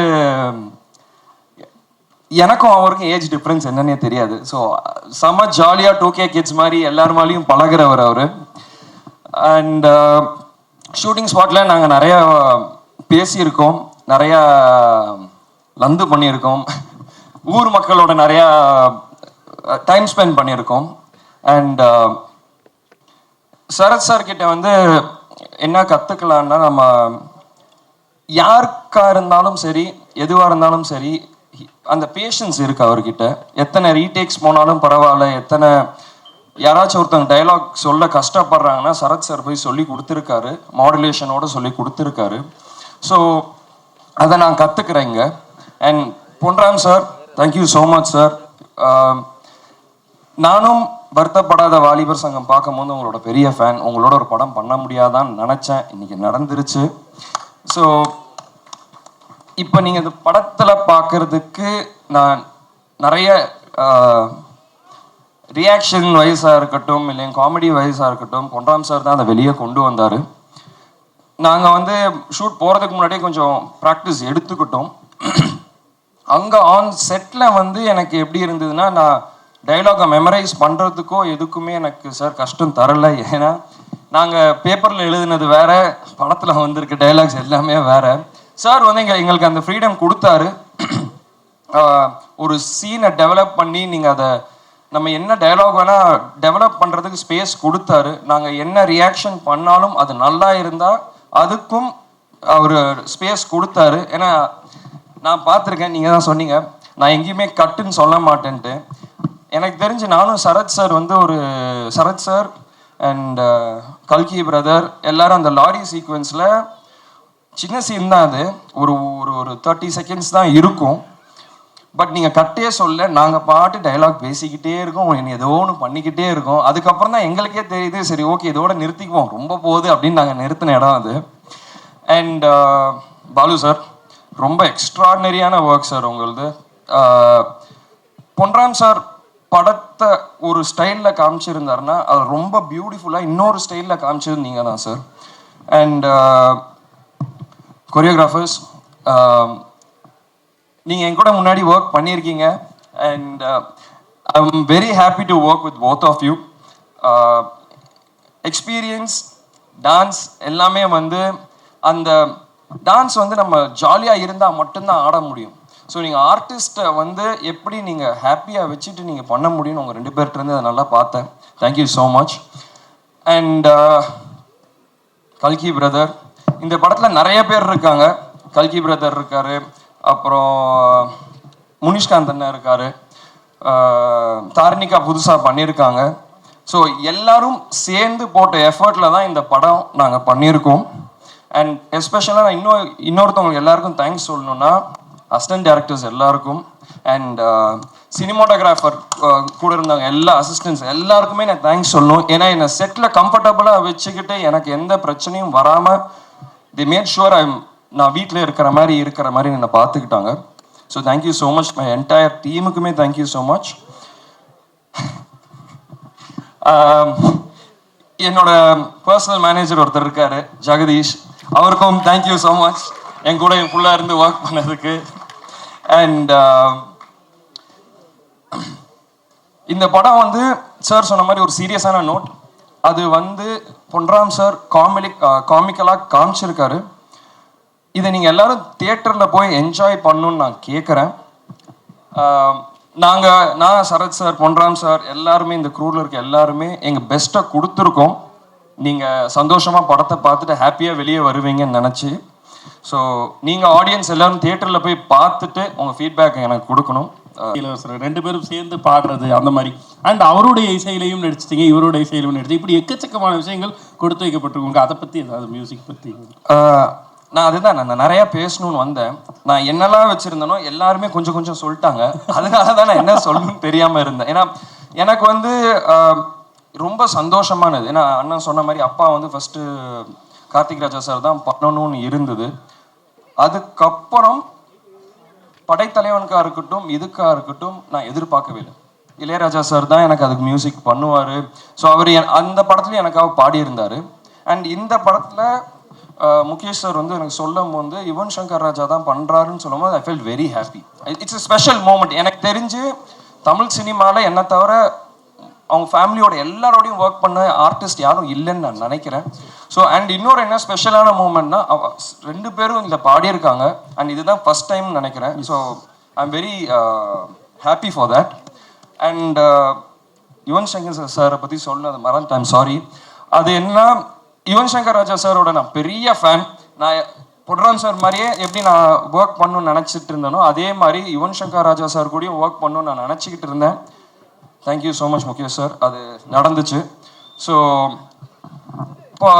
எனக்கும் அவருக்கும் ஏஜ் டிஃப்ரென்ஸ் என்னன்னே தெரியாது. ஸோ செம்ம ஜாலியாக 2K கிட்ஸ் மாதிரி எல்லாருமாலையும் பழகிறவர் அவர். அண்ட் ஷூட்டிங் ஸ்பாட்டில் நாங்கள் நிறையா பேசியிருக்கோம், நிறையா லந்து பண்ணியிருக்கோம், ஊர் மக்களோட நிறையா டைம் ஸ்பெண்ட் பண்ணியிருக்கோம். அண்ட் சரத் சார் கிட்ட வந்து என்ன கற்றுக்கலான்னா, நம்ம யாருக்கா இருந்தாலும் சரி, எதுவாக இருந்தாலும் சரி, அந்த பேஷன்ஸ் இருக்கு அவர்கிட்ட. எத்தனை ரீடேக்ஸ் போனாலும் பரவாயில்ல, எத்தனை யாராச்சும் ஒருத்தவங்க டைலாக் சொல்ல கஷ்டப்படுறாங்கன்னா சரத் சார் போய் சொல்லி கொடுத்துருக்காரு, மாடுலேஷனோட சொல்லி கொடுத்துருக்காரு. ஸோ அதை நான் கற்றுக்குறேங்க. And Ponram sir, thank you so much sir. நானும் வருத்தப்படாத வாலிபர் சங்கம் பார்க்கும்போது உங்களோட பெரிய ஃபேன். உங்களோட ஒரு படம் பண்ண முடியாதான்னு நினச்சேன், இன்னைக்கு நடந்துருச்சு. ஸோ இப்போ நீங்கள் இந்த படத்தில் பார்க்குறதுக்கு நான் நிறைய ரியாக்ஷன் வைஸாக இருக்கட்டும், இல்லை காமெடி வைஸாக இருக்கட்டும், பொன்ராம் சார் தான் அதை வெளியே கொண்டு வந்தார். நாங்கள் வந்து ஷூட் போகிறதுக்கு முன்னாடியே கொஞ்சம் ப்ராக்டிஸ் எடுத்துக்கிட்டோம். அங்கே ஆன் செட்டில் வந்து எனக்கு எப்படி இருந்ததுன்னா, நான் டைலாகை மெமரைஸ் பண்ணுறதுக்கோ எதுக்குமே எனக்கு சார் கஷ்டம் தரலை. ஏன்னா நாங்கள் பேப்பரில் எழுதுனது வேற, படத்தில் வந்திருக்க டைலாக்ஸ் எல்லாமே வேற. சார் வந்து எங்களுக்கு அந்த ஃப்ரீடம் கொடுத்தாரு. ஒரு சீனை டெவலப் பண்ணி நீங்கள் அதை நம்ம என்ன டைலாக் வேணால் டெவலப் பண்ணுறதுக்கு ஸ்பேஸ் கொடுத்தாரு. நாங்கள் என்ன ரியாக்ஷன் பண்ணாலும் அது நல்லா இருந்தால் அதுக்கும் அவர் ஸ்பேஸ் கொடுத்தாரு. ஏன்னா நான் பார்த்துருக்கேன், நீங்கள் தான் சொன்னீங்க நான் எங்கேயுமே கட்டுன்னு சொல்ல மாட்டேன்ட்டு. எனக்கு தெரிஞ்சு நானும் சரத் சார் வந்து ஒரு சரத் சார் அண்ட் கல்கி பிரதர் எல்லாரும் அந்த லாரி சீக்வன்ஸில் சின்ன சீன் தான் அது, ஒரு ஒரு ஒரு 30 செகண்ட்ஸ் தான் இருக்கும். பட் நீங்கள் கட்டே சொல்ல, நாங்கள் பாட்டு டைலாக் பேசிக்கிட்டே இருக்கோம், ஏதோ ஒன்று பண்ணிக்கிட்டே இருக்கோம். அதுக்கப்புறம் தான் எங்களுக்கே தெரியுது, சரி ஓகே இதோட நிறுத்திக்குவோம், ரொம்ப போகுது அப்படின்னு நாங்கள் நிறுத்தின இடம் அது. அண்ட் பாலு சார், ரொம்ப எக்ஸ்ட்ராடினரியான ஒர்க் சார் உங்களது. பொன்ராம் சார் படத்தை ஒரு ஸ்டைலில் காமிச்சிருந்தாருன்னா அது ரொம்ப பியூட்டிஃபுல்லாக இன்னொரு ஸ்டைலில் காமிச்சது நீங்கள் தான் சார். அண்ட் கொரியோகிராஃபர்ஸ், நீங்கள் என் கூட முன்னாடி ஒர்க் பண்ணியிருக்கீங்க. And I am very happy to work with both of you. Experience, dance எல்லாமே வந்து அந்த டான்ஸ் வந்து நம்ம ஜாலியாக இருந்தால் மட்டும்தான் ஆட முடியும். ஸோ நீங்கள் ஆர்டிஸ்ட்டை வந்து எப்படி நீங்கள் ஹாப்பியாக வச்சுட்டு நீங்கள் பண்ண முடியும்னு உங்கள் 2 பேர்கிட்டருந்து அதை நல்லா பார்த்தேன். Thank you so much. அண்ட் கல்கி பிரதர், இந்த படத்தில் நிறைய பேர் இருக்காங்க. கல்கி பிரதர் இருக்கார், அப்புறம் முனிஷ்காந்த் அண்ணன் இருக்கார், தாரணிகா புதுசாக பண்ணியிருக்காங்க. ஸோ எல்லாரும் சேர்ந்து போட்ட எஃபர்ட்டில் தான் இந்த படம் நாங்கள் பண்ணியிருக்கோம். அண்ட் எஸ்பெஷலாக நான் இன்னொருத்தவங்களுக்கு எல்லாருக்கும் தேங்க்ஸ் சொல்லணுன்னா அசிஸ்டன்ட் டைரக்டர்ஸ் எல்லாருக்கும் அண்ட் சினிமாட்டோகிராஃபர் கூட இருந்தாங்க எல்லா அசிஸ்டன்ட்ஸ் எல்லாருக்குமே நான் தேங்க்ஸ் சொல்லணும். ஏன்னா என்னை செட்டில் கம்ஃபர்டபுளாக வச்சுக்கிட்டு எனக்கு எந்த பிரச்சனையும் வராமல் தி மேட் ஷுவர் நான் வீட்டில் இருக்கிற மாதிரி என்னை பார்த்துக்கிட்டாங்க. So thank you so much. My entire டீமுக்குமே தேங்க்யூ ஸோ மச். என்னோட பர்சனல் மேனேஜர் ஒருத்தர் இருக்காரு, ஜெகதீஷ், அவருக்கும் தேங்க்யூ ஸோ மச் என் கூட ஃபுல்லாக இருந்து ஒர்க் பண்ணதுக்கு. அண்ட் இந்த படம் வந்து சார் சொன்ன மாதிரி ஒரு சீரியஸான நோட். அது வந்து பொன்ராம் சார் காமிக்கலாக காமிச்சிருக்காரு. இதை நீங்கள் எல்லாரும் தியேட்டரில் போய் என்ஜாய் பண்ணணுன்னு நான் கேட்குறேன். நான் சரத் சார், பொன்ராம் சார் எல்லாருமே இந்த க்ரூவில் இருக்க எல்லாருமே எங்கள் பெஸ்ட்டை கொடுத்துருக்கோம். நீங்கள் சந்தோஷமாக படத்தை பார்த்துட்டு ஹாப்பியாக வெளியே வருவீங்கன்னு நினச்சி. ஸோ நீங்கள் ஆடியன்ஸ் எல்லாரும் தியேட்டரில் போய் பார்த்துட்டு உங்கள் ஃபீட்பேக் எனக்கு கொடுக்கணும். இளவரசர் 2 பேரும் சேர்ந்து பாடுறது அந்த மாதிரி, அண்ட் அவருடைய இசையிலையும் நடிச்சிட்டீங்க, இவருடைய இசையிலையும் நடிச்சு, இப்படி எக்கச்சக்கமான விஷயங்கள் கொடுத்து வைக்கப்பட்டிருக்கோங்க. அதை பற்றி ஏதாவது மியூசிக் பற்றி? நான் நிறையா பேசணும்னு வந்தேன். நான் என்னெல்லாம் வச்சுருந்தேனோ எல்லாருமே கொஞ்சம் கொஞ்சம் சொல்லிட்டாங்க. அதனால தான் நான் என்ன சொல்லணும்னு தெரியாமல் இருந்தேன். ஏன்னா எனக்கு வந்து ரொம்ப சந்தோஷமானது. ஏன்னா அண்ணன் சொன்ன மாதிரி அப்பா வந்து ஃபஸ்ட்டு கார்த்திக் ராஜா சார் தான் பண்ணணும்னு இருந்தது. அதுக்கப்புறம் படைத்தலைவனுக்காக இருக்கட்டும் இதுக்காக இருக்கட்டும் நான் எதிர்பார்க்கவே இல்லை. இளையராஜா சார் தான் எனக்கு அதுக்கு மியூசிக் பண்ணுவார். ஸோ அவர் அந்த படத்துலையும் எனக்காக பாடியிருந்தார். அண்ட் இந்த படத்தில் முகேஷ் சார் வந்து எனக்கு சொல்லும் போது யுவன் சங்கர் ராஜா தான் பண்ணுறாருன்னு சொல்லும் போது I felt very happy. It's a special moment. எனக்கு தெரிஞ்சு தமிழ் சினிமாவில் என்னை தவிர அவங்க ஃபேமிலியோட எல்லாரோடையும் ஒர்க் பண்ண ஆர்டிஸ்ட் யாரும் இல்லைன்னு நான் நினைக்கிறேன். ஸோ அண்ட் இன்னொரு என்ன ஸ்பெஷலான மூமெண்ட்னா 2 பேரும் இதில் பாடியிருக்காங்க. அண்ட் இதுதான் ஃபர்ஸ்ட் டைம் நினைக்கிறேன். So I am very happy for that. And Yuvan Shankar சாரை பற்றி சொன்னது மறந்துட்டேன், ஐம் சாரி. அது என்ன, யுவன் சங்கர் ராஜா சாரோட நான் பெரிய ஃபேன். நான் பொன்ராம் சார் மாதிரியே எப்படி நான் ஒர்க் பண்ணணும்னு நினச்சிட்டு இருந்தேனோ அதே மாதிரி யுவன் சங்கர் ராஜா சார் கூடயும் ஒர்க் பண்ணணும்னு நான் நினச்சிக்கிட்டு இருந்தேன். Thank you so much Mukesh sir, அது நடந்துச்சு. ஸோ இப்போ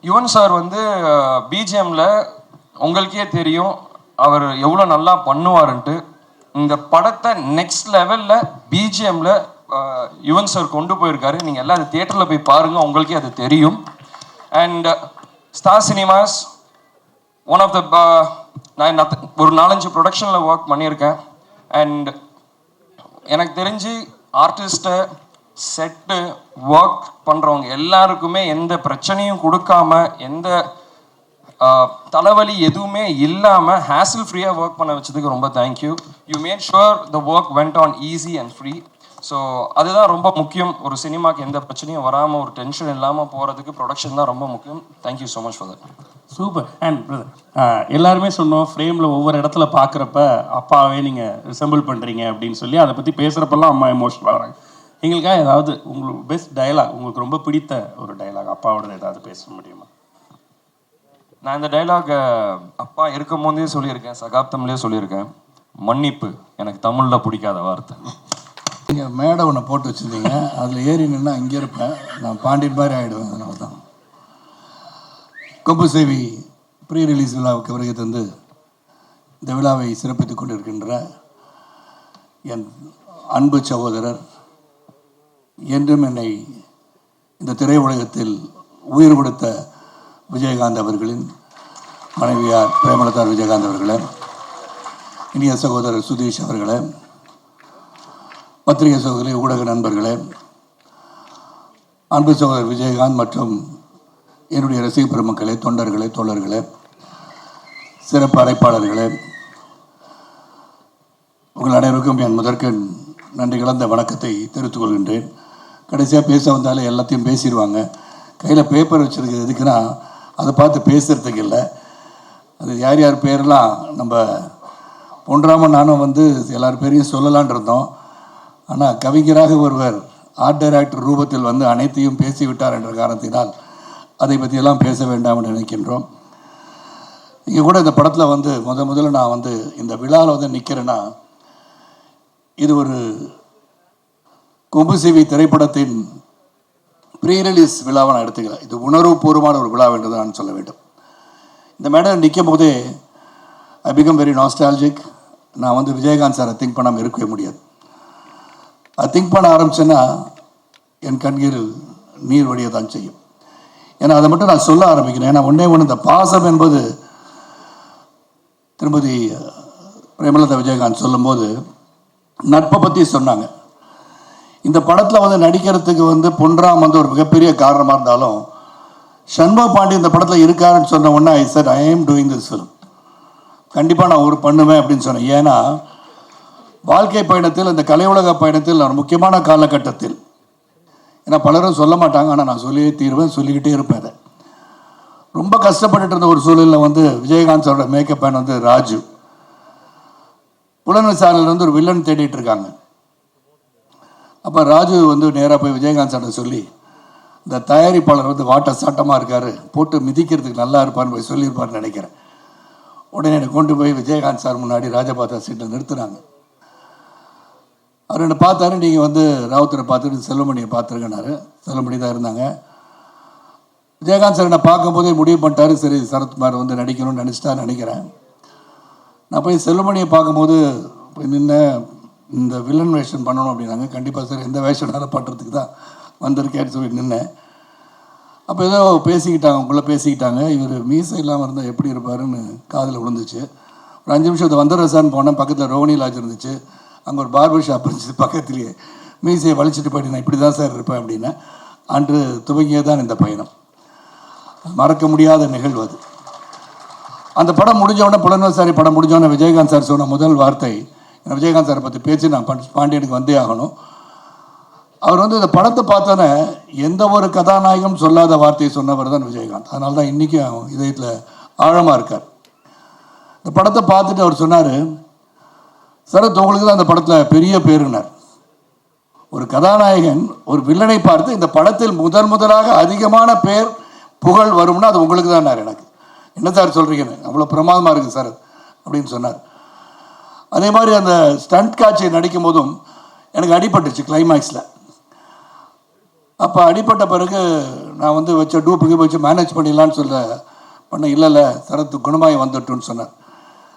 யுவன் சார் வந்து பிஜிஎம்மில் உங்களுக்கே தெரியும் அவர் எவ்வளோ நல்லா பண்ணுவாருன்ட்டு. இந்த படத்தை நெக்ஸ்ட் லெவலில் பிஜிஎம்மில் யுவன் சார் கொண்டு போயிருக்காரு. நீங்கள் எல்லாம் அது தியேட்டரில் போய் பாருங்கள், உங்களுக்கே அது தெரியும். And star cinemas one of the நான் ஒரு 4-5 ப்ரொடக்ஷனில் ஒர்க் பண்ணியிருக்கேன். அண்ட் எனக்கு தெரிஞ்சு ஆர்டிஸ்ட்டை செட்டு ஒர்க் பண்ணுறவங்க எல்லாருக்குமே எந்த பிரச்சனையும் கொடுக்காம எந்த தலைவலி எதுவுமே இல்லாமல் ஹேசில் ஃப்ரீயாக ஒர்க் பண்ண வச்சதுக்கு ரொம்ப thank you. You mat sure the work went on easy and free. So அதுதான் ரொம்ப முக்கியம். ஒரு சினிமாவுக்கு எந்த பிரச்சனையும் வராமல் ஒரு டென்ஷன் இல்லாமல் போகிறதுக்கு ப்ரொடக்ஷன் தான் ரொம்ப முக்கியம். Thank you so much for that. Super. And brother, எல்லாருமே சொன்னோம் ஃப்ரேமில் ஒவ்வொரு இடத்துல பார்க்குறப்ப அப்பாவே நீங்கள் ரிசம்பிள் பண்ணுறீங்க அப்படின்னு சொல்லி அதை பற்றி பேசுகிறப்பெல்லாம் அம்மா எமோஷனல் ஆகிறாங்க. எங்களுக்காக ஏதாவது உங்களுக்கு பெஸ்ட் டயலாக், உங்களுக்கு ரொம்ப பிடித்த ஒரு டயலாக் அப்பாவோட ஏதாவது பேச முடியுமா? நான் இந்த டைலாக் அப்பா இருக்கும் போதே சொல்லியிருக்கேன், சகாப்தம்லேயே சொல்லியிருக்கேன். மன்னிப்பு எனக்கு தமிழில் பிடிக்காத வார்த்தை. நீங்கள் மேடை ஒன்று போட்டு வச்சுருந்தீங்க, அதில் ஏறி நின்னா இங்கே இருப்பேன், நான் பாண்டியன் மாதிரி ஆகிடுவேன். அதனால தான் கொம்பு சேவி ப்ரீ ரிலீஸ் விழாவுக்கு வருகை தந்து இந்த விழாவை சிறப்பித்துக் கொண்டிருக்கின்ற என் அன்பு சகோதரர், என்றும் என்னை இந்த திரையுலகத்தில் உயிர் கொடுத்த விஜயகாந்த் அவர்களின் மனைவியார் பிரேமலதா விஜயகாந்த் அவர்களே, இனிய சகோதரர் சுதீஷ் அவர்களே, பத்திரிகை சகோதரி, ஊடக நண்பர்களே, அன்பு சகோதரர் விஜயகாந்த் மற்றும் என்னுடைய ரசிக பெருமக்களே, தொண்டர்களே, தோழர்களே, சிறப்பு அழைப்பாளர்களே, உங்கள் அனைவருக்கும் என் முதற்கண் நன்றி கலந்த வணக்கத்தை தெரிவித்துக் கொள்கின்றேன். கடைசியாக பேச வந்தாலே எல்லாத்தையும் பேசிடுவாங்க. கையில் பேப்பர் வச்சுருக்கிறது எதுக்குன்னா அதை பார்த்து பேசுகிறதுக்கு இல்லை. அது யார் யார் பேரெல்லாம் நம்ம பொன்ராமன் நானும் வந்து எல்லார் பேரையும் சொல்லலான் இருந்தோம். ஆனால் கவிஞராக ஒருவர் ஆர்ட் டைரக்டர் ரூபத்தில் வந்து அனைத்தையும் பேசிவிட்டார் என்ற காரணத்தினால் அதை பற்றியெல்லாம் பேச வேண்டாம் என்று நினைக்கின்றோம். இங்கே கூட இந்த படத்தில் வந்து முதல்ல நான் வந்து இந்த விழாவில் வந்து நிற்கிறேன்னா, இது ஒரு கொம்பு சிவி திரைப்படத்தின் ப்ரீ ரிலீஸ் விழாவை நான் எடுத்துக்கிறேன். இது உணர்வுபூர்வமான ஒரு விழா என்று நான் சொல்ல வேண்டும். இந்த மேடம் நிற்கும் போதே ஐ பிகம் வெரி நாஸ்டாலஜிக். நான் வந்து விஜயகாந்த் சாரை திங்க் பண்ணாமல் இருக்கவே முடியாது. அது திங்க் பண்ண ஆரம்பிச்சேன்னா என் கண்களில் நீர் வடிய தான் செய்யும். ஏன்னா அதை மட்டும் நான் சொல்ல ஆரம்பிக்கிறேன். ஏன்னா ஒன்றே ஒன்று, இந்த பாசம் என்பது திருமதி பிரேமலதா விஜயகாந்த் சொல்லும்போது நட்பை பற்றி சொன்னாங்க. இந்த படத்தில் வந்து நடிக்கிறதுக்கு வந்து பொன்ராம் வந்து ஒரு மிகப்பெரிய காரணமாக இருந்தாலும், சண்முக பாண்டி இந்த படத்தில் இருக்காருன்னு சொன்ன உடனே ஐ செட் ஐ ஆம் டூயிங் திஸ் ஃபிலிம், கண்டிப்பாக நான் ஒரு பண்ணுவேன் அப்படின்னு சொன்னேன். ஏன்னா வாழ்க்கை பயணத்தில், இந்த கலை உலக பயணத்தில் நான் முக்கியமான காலகட்டத்தில், ஏன்னா பலரும் சொல்ல மாட்டாங்க, ஆனால் நான் சொல்லியே தீர்வேன், சொல்லிக்கிட்டே இருப்பேன். அதை ரொம்ப கஷ்டப்பட்டுட்டு இருந்த ஒரு சூழலில் வந்து விஜயகாந்த் சாரோட மேக்கப் மேன் வந்து ராஜு புலன் விசாரணையிலேருந்து ஒரு வில்லன் தேடிட்டு இருக்காங்க. அப்போ ராஜு வந்து நேராக போய் விஜயகாந்த் சார்ட்ட சொல்லி, இந்த தயாரிப்பாளர் வந்து வாட்ட சாட்டமாக இருக்கார், போட்டு மிதிக்கிறதுக்கு நல்லா இருப்பார்னு போய் சொல்லியிருப்பார்னு நினைக்கிறேன். உடனே என்னை கொண்டு போய் விஜயகாந்த் சார் முன்னாடி ராஜபாத்தா சீட்டில் நிறுத்துனாங்க. அவர் என்னை பார்த்தாரு, நீங்கள் வந்து ராவுத்தரை பார்த்துட்டு செல்வமணியை பார்த்துருக்கனாரு. செல்வமணி தான் இருந்தாங்க. விஜயகாந்த் சார் என்னை பார்க்கும்போதே முடிவு பண்ணிட்டாரு, சரி சரத்குமார் வந்து நடிக்கணும்னு நினச்சிட்டான்னு நினைக்கிறேன். நான் போய் செல்வமணியை பார்க்கும்போது போய் நின்று இந்த வில்லன் வேஷன் பண்ணணும் அப்படின்னாங்க. கண்டிப்பாக சார், எந்த வேஷனாலும் பண்ணுறதுக்கு தான் வந்திருக்கேன்னு சொல்லி நின்னேன். அப்போ ஏதோ பேசிக்கிட்டாங்க, உங்களுக்குள்ளே பேசிக்கிட்டாங்க. இவர் மீசை இல்லாமல் இருந்தால் எப்படி இருப்பாருன்னு காதில் விழுந்துச்சு. ஒரு 5 நிமிஷம் வந்துடுறசான்னு போனேன். பக்கத்தில் ரோனி லாட்ஜ் இருந்துச்சு, அங்கே ஒரு பார்பர் ஷாப் இருந்துச்சு பக்கத்துலேயே. மீசையை வலிச்சுட்டு போயிட்டு நான் இப்படி தான் சார் இருப்பேன் அப்படின்னேன். அன்று துவங்கியதான் இந்த பயணம். மறக்க முடியாத நிகழ்வு அது. அந்த படம் முடிஞ்சவொடனே, புலன்விசாரி படம் முடிஞ்சவொடனே விஜயகாந்த் சார் சொன்ன முதல் வார்த்தை, விஜயகாந்த் சாரை பற்றி பேச்சு நான் பாண்டியனுக்கு வந்தே ஆகணும். அவர் வந்து இந்த படத்தை பார்த்தோன்னே எந்த ஒரு கதாநாயகம் சொல்லாத வார்த்தையை சொன்னவர் தான் விஜயகாந்த். அதனால தான் இன்றைக்கும் இதயத்தில் ஆழமாக இருக்கார். இந்த படத்தை பார்த்துட்டு அவர் சொன்னார், சரத் உங்களுக்கு தான் அந்த படத்தில் பெரிய பேருனார். ஒரு கதாநாயகன் ஒரு வில்லனை பார்த்து இந்த படத்தில் முதலாக அதிகமான பேர் புகழ் வரும்னா அது உங்களுக்கு தான். எனக்கு என்ன சார் சொல்கிறீங்கன்னு, அவ்வளோ பிரமாதமாக இருக்குது சார் அப்படின்னு சொன்னார். அதே மாதிரி அந்த ஸ்டண்ட் காட்சியை நடிக்கும் போதும் எனக்கு அடிபட்டுச்சு கிளைமேக்ஸில். அப்போ அடிபட்ட பிறகு நான் வந்து வச்ச டூப்புக்கு வச்சு மேனேஜ் பண்ணிடலான்னு பண்ண, இல்லை சரத்து குணமாய் வந்துட்டுன்னு சொன்னார்.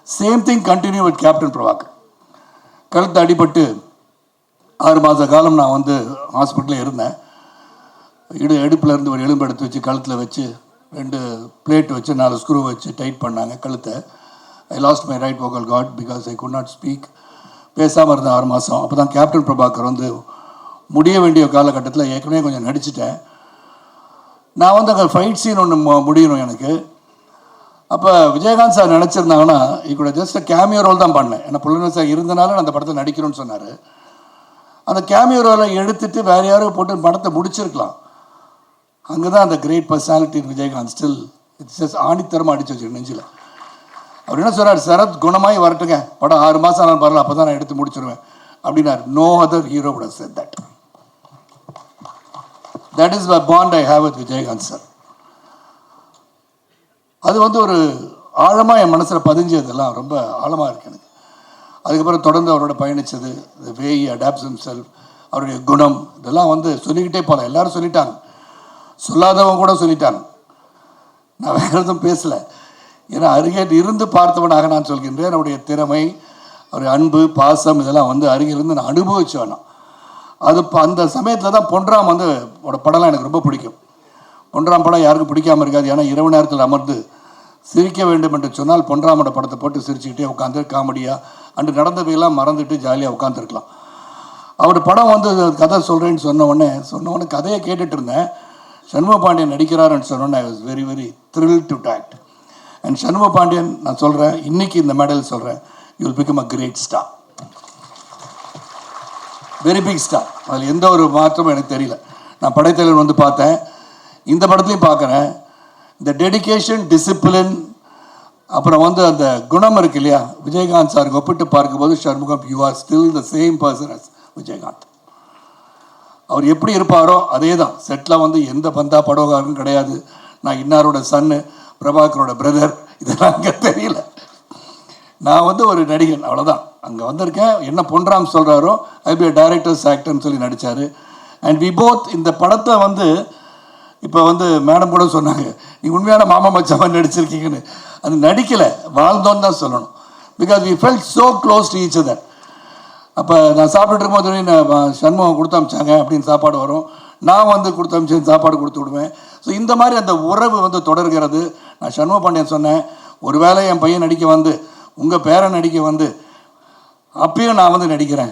Same thing continue with captain Prabhakar. கழுத்து அடிபட்டு 6 மாத காலம் நான் வந்து ஹாஸ்பிட்டலில் இருந்தேன். இடுப்பில் இருந்து ஒரு எலும்பு எடுத்து வச்சு கழுத்தில் வச்சு 2 பிளேட் வச்சு 4 ஸ்க்ரூ வச்சு டைட் பண்ணாங்க கழுத்தை. ஐ last my right vocal cord because I could not speak. பேசாமல் இருந்தேன் 6 மாதம். அப்போ தான் கேப்டன் பிரபாகர் வந்து முடிய வேண்டிய காலகட்டத்தில் ஏற்கனவே கொஞ்சம் நடிச்சிட்டேன். நான் வந்து அங்கே ஃபைட் சீன் ஒன்று முடியணும் எனக்கு. அப்போ விஜயகாந்த் சார் நினச்சிருந்தாங்கன்னா கூட ஜஸ்ட் கேமியோ ரோல் தான் பண்ணேன். ஏன்னா புலன் சார் இருந்தனால நான் அந்த படத்தை நடிக்கணும்னு சொன்னார். அந்த கேமியோ ரோலை எடுத்துட்டு வேறு யாரும் போட்டு படத்தை முடிச்சிருக்கலாம். அங்கே தான் அந்த great personality Vijayakanth still it's just ஆணித்தரமாக அடிச்சு வச்சுருக்கேன் நெஞ்சில். அவர் என்ன சொன்னார், சரத் குணமாய் வரட்டுங்க, படம் 6 மாதம் ஆனால் பரவாயில்ல, அப்போ தான் நான் எடுத்து முடிச்சிருவேன் அப்படின்னாரு. No other hero would have said that. That is the bond I have with Vijayakanth sir. அது வந்து ஒரு ஆழமாக என் மனசில் பதிஞ்சதெல்லாம் ரொம்ப ஆழமாக இருக்கு எனக்கு. அதுக்கப்புறம் தொடர்ந்து அவரோட பயணித்தது, the way he adapts himself, அவருடைய குணம் இதெல்லாம் வந்து சொல்லிக்கிட்டே போகலாம். எல்லாரும் சொல்லிட்டாங்க, சொல்லாதவங்க கூட சொல்லிட்டாங்க. நான் வேறு எதுவும் பேசலை. ஏன்னா அருகே இருந்து பார்த்தவனாக நான் சொல்கின்றேன். அவருடைய திறமை, அவருடைய அன்பு, பாசம் இதெல்லாம் வந்து அருகிலிருந்து நான் அனுபவிச்சு வேணாம். அது இப்போ அந்த சமயத்தில் தான் பொன்ராம் வந்து படம்லாம் எனக்கு ரொம்ப பிடிக்கும். பொன்ராம் படம் யாருக்கும் பிடிக்காமல் இருக்காது. ஏன்னா இரவு நேரத்தில் அமர்ந்து சிரிக்க வேண்டும் என்று சொன்னால் பொன்ராமோட படத்தை போட்டு சிரிச்சுக்கிட்டே உட்காந்து காமெடியாக அன்று நடந்தவையெல்லாம் மறந்துட்டு ஜாலியாக உட்காந்துருக்கலாம். அவர் படம் வந்து கதை சொல்கிறேன்னு சொன்ன உடனே கதையை கேட்டுட்டு இருந்தேன். சண்முக பாண்டியன் நடிக்கிறாருன்னு சொன்னோன்னே I was very very thrill to talk. And Shanmuga Pandian நான் சொல்கிறேன், இன்னைக்கு இந்த மேடையில் சொல்கிறேன், you will become a great star, very big star. அதில் எந்த ஒரு மாற்றமும் எனக்கு தெரியல. நான் படைத்தலைவன் வந்து பார்த்தேன், இந்த படத்துலையும் பார்க்குறேன். இந்த டெடிகேஷன், டிசிப்ளின், அப்புறம் வந்து அந்த குணம் இருக்கு இல்லையா, விஜயகாந்த் சாருக்கு ஒப்பிட்டு பார்க்கும்போது Shanmugam, you are still the same person as Vijayakanth. அவர் எப்படி இருப்பாரோ அதே தான். செட்டில் வந்து எந்த பந்தா படகாரும் கிடையாது. நான் இன்னாரோட சன்னு, பிரபாகரோட பிரதர், இதெல்லாம் அங்கே தெரியல. நான் வந்து ஒரு நடிகன், அவ்வளோதான். அங்கே வந்திருக்கேன். என்ன பொன்ராம் சொல்கிறாரோ ஐ பி டைரக்டர்ஸ் ஆக்டர்னு சொல்லி நடித்தார். அண்ட் வி போத் இந்த படத்தை வந்து இப்போ வந்து மேடம் கூட சொன்னாங்க, நீ உண்மையான மாமா மச்சான் நடிச்சிருக்கீங்கன்னு. அது நடிக்கலை, வாழ்ந்தோன்னு தான் சொல்லணும். Because we felt so close to each other. அப்போ நான் சாப்பிட்டுட்டு இருக்கும்போது நான் சண்முகம் கொடுத்து அமிச்சாங்க அப்படின்னு சாப்பாடு வரும், நான் வந்து கொடுத்து அமிச்சு சாப்பாடு கொடுத்து விடுவேன். ஸோ இந்த மாதிரி அந்த உறவு வந்து தொடர்கிறது. நான் சண்முக பாண்டியன் சொன்னேன், ஒரு வேளை என் பையன் நடிக்க வந்து, உங்கள் பேரன் நடிக்க வந்து, அப்பயும் நான் வந்து நடிக்கிறேன்.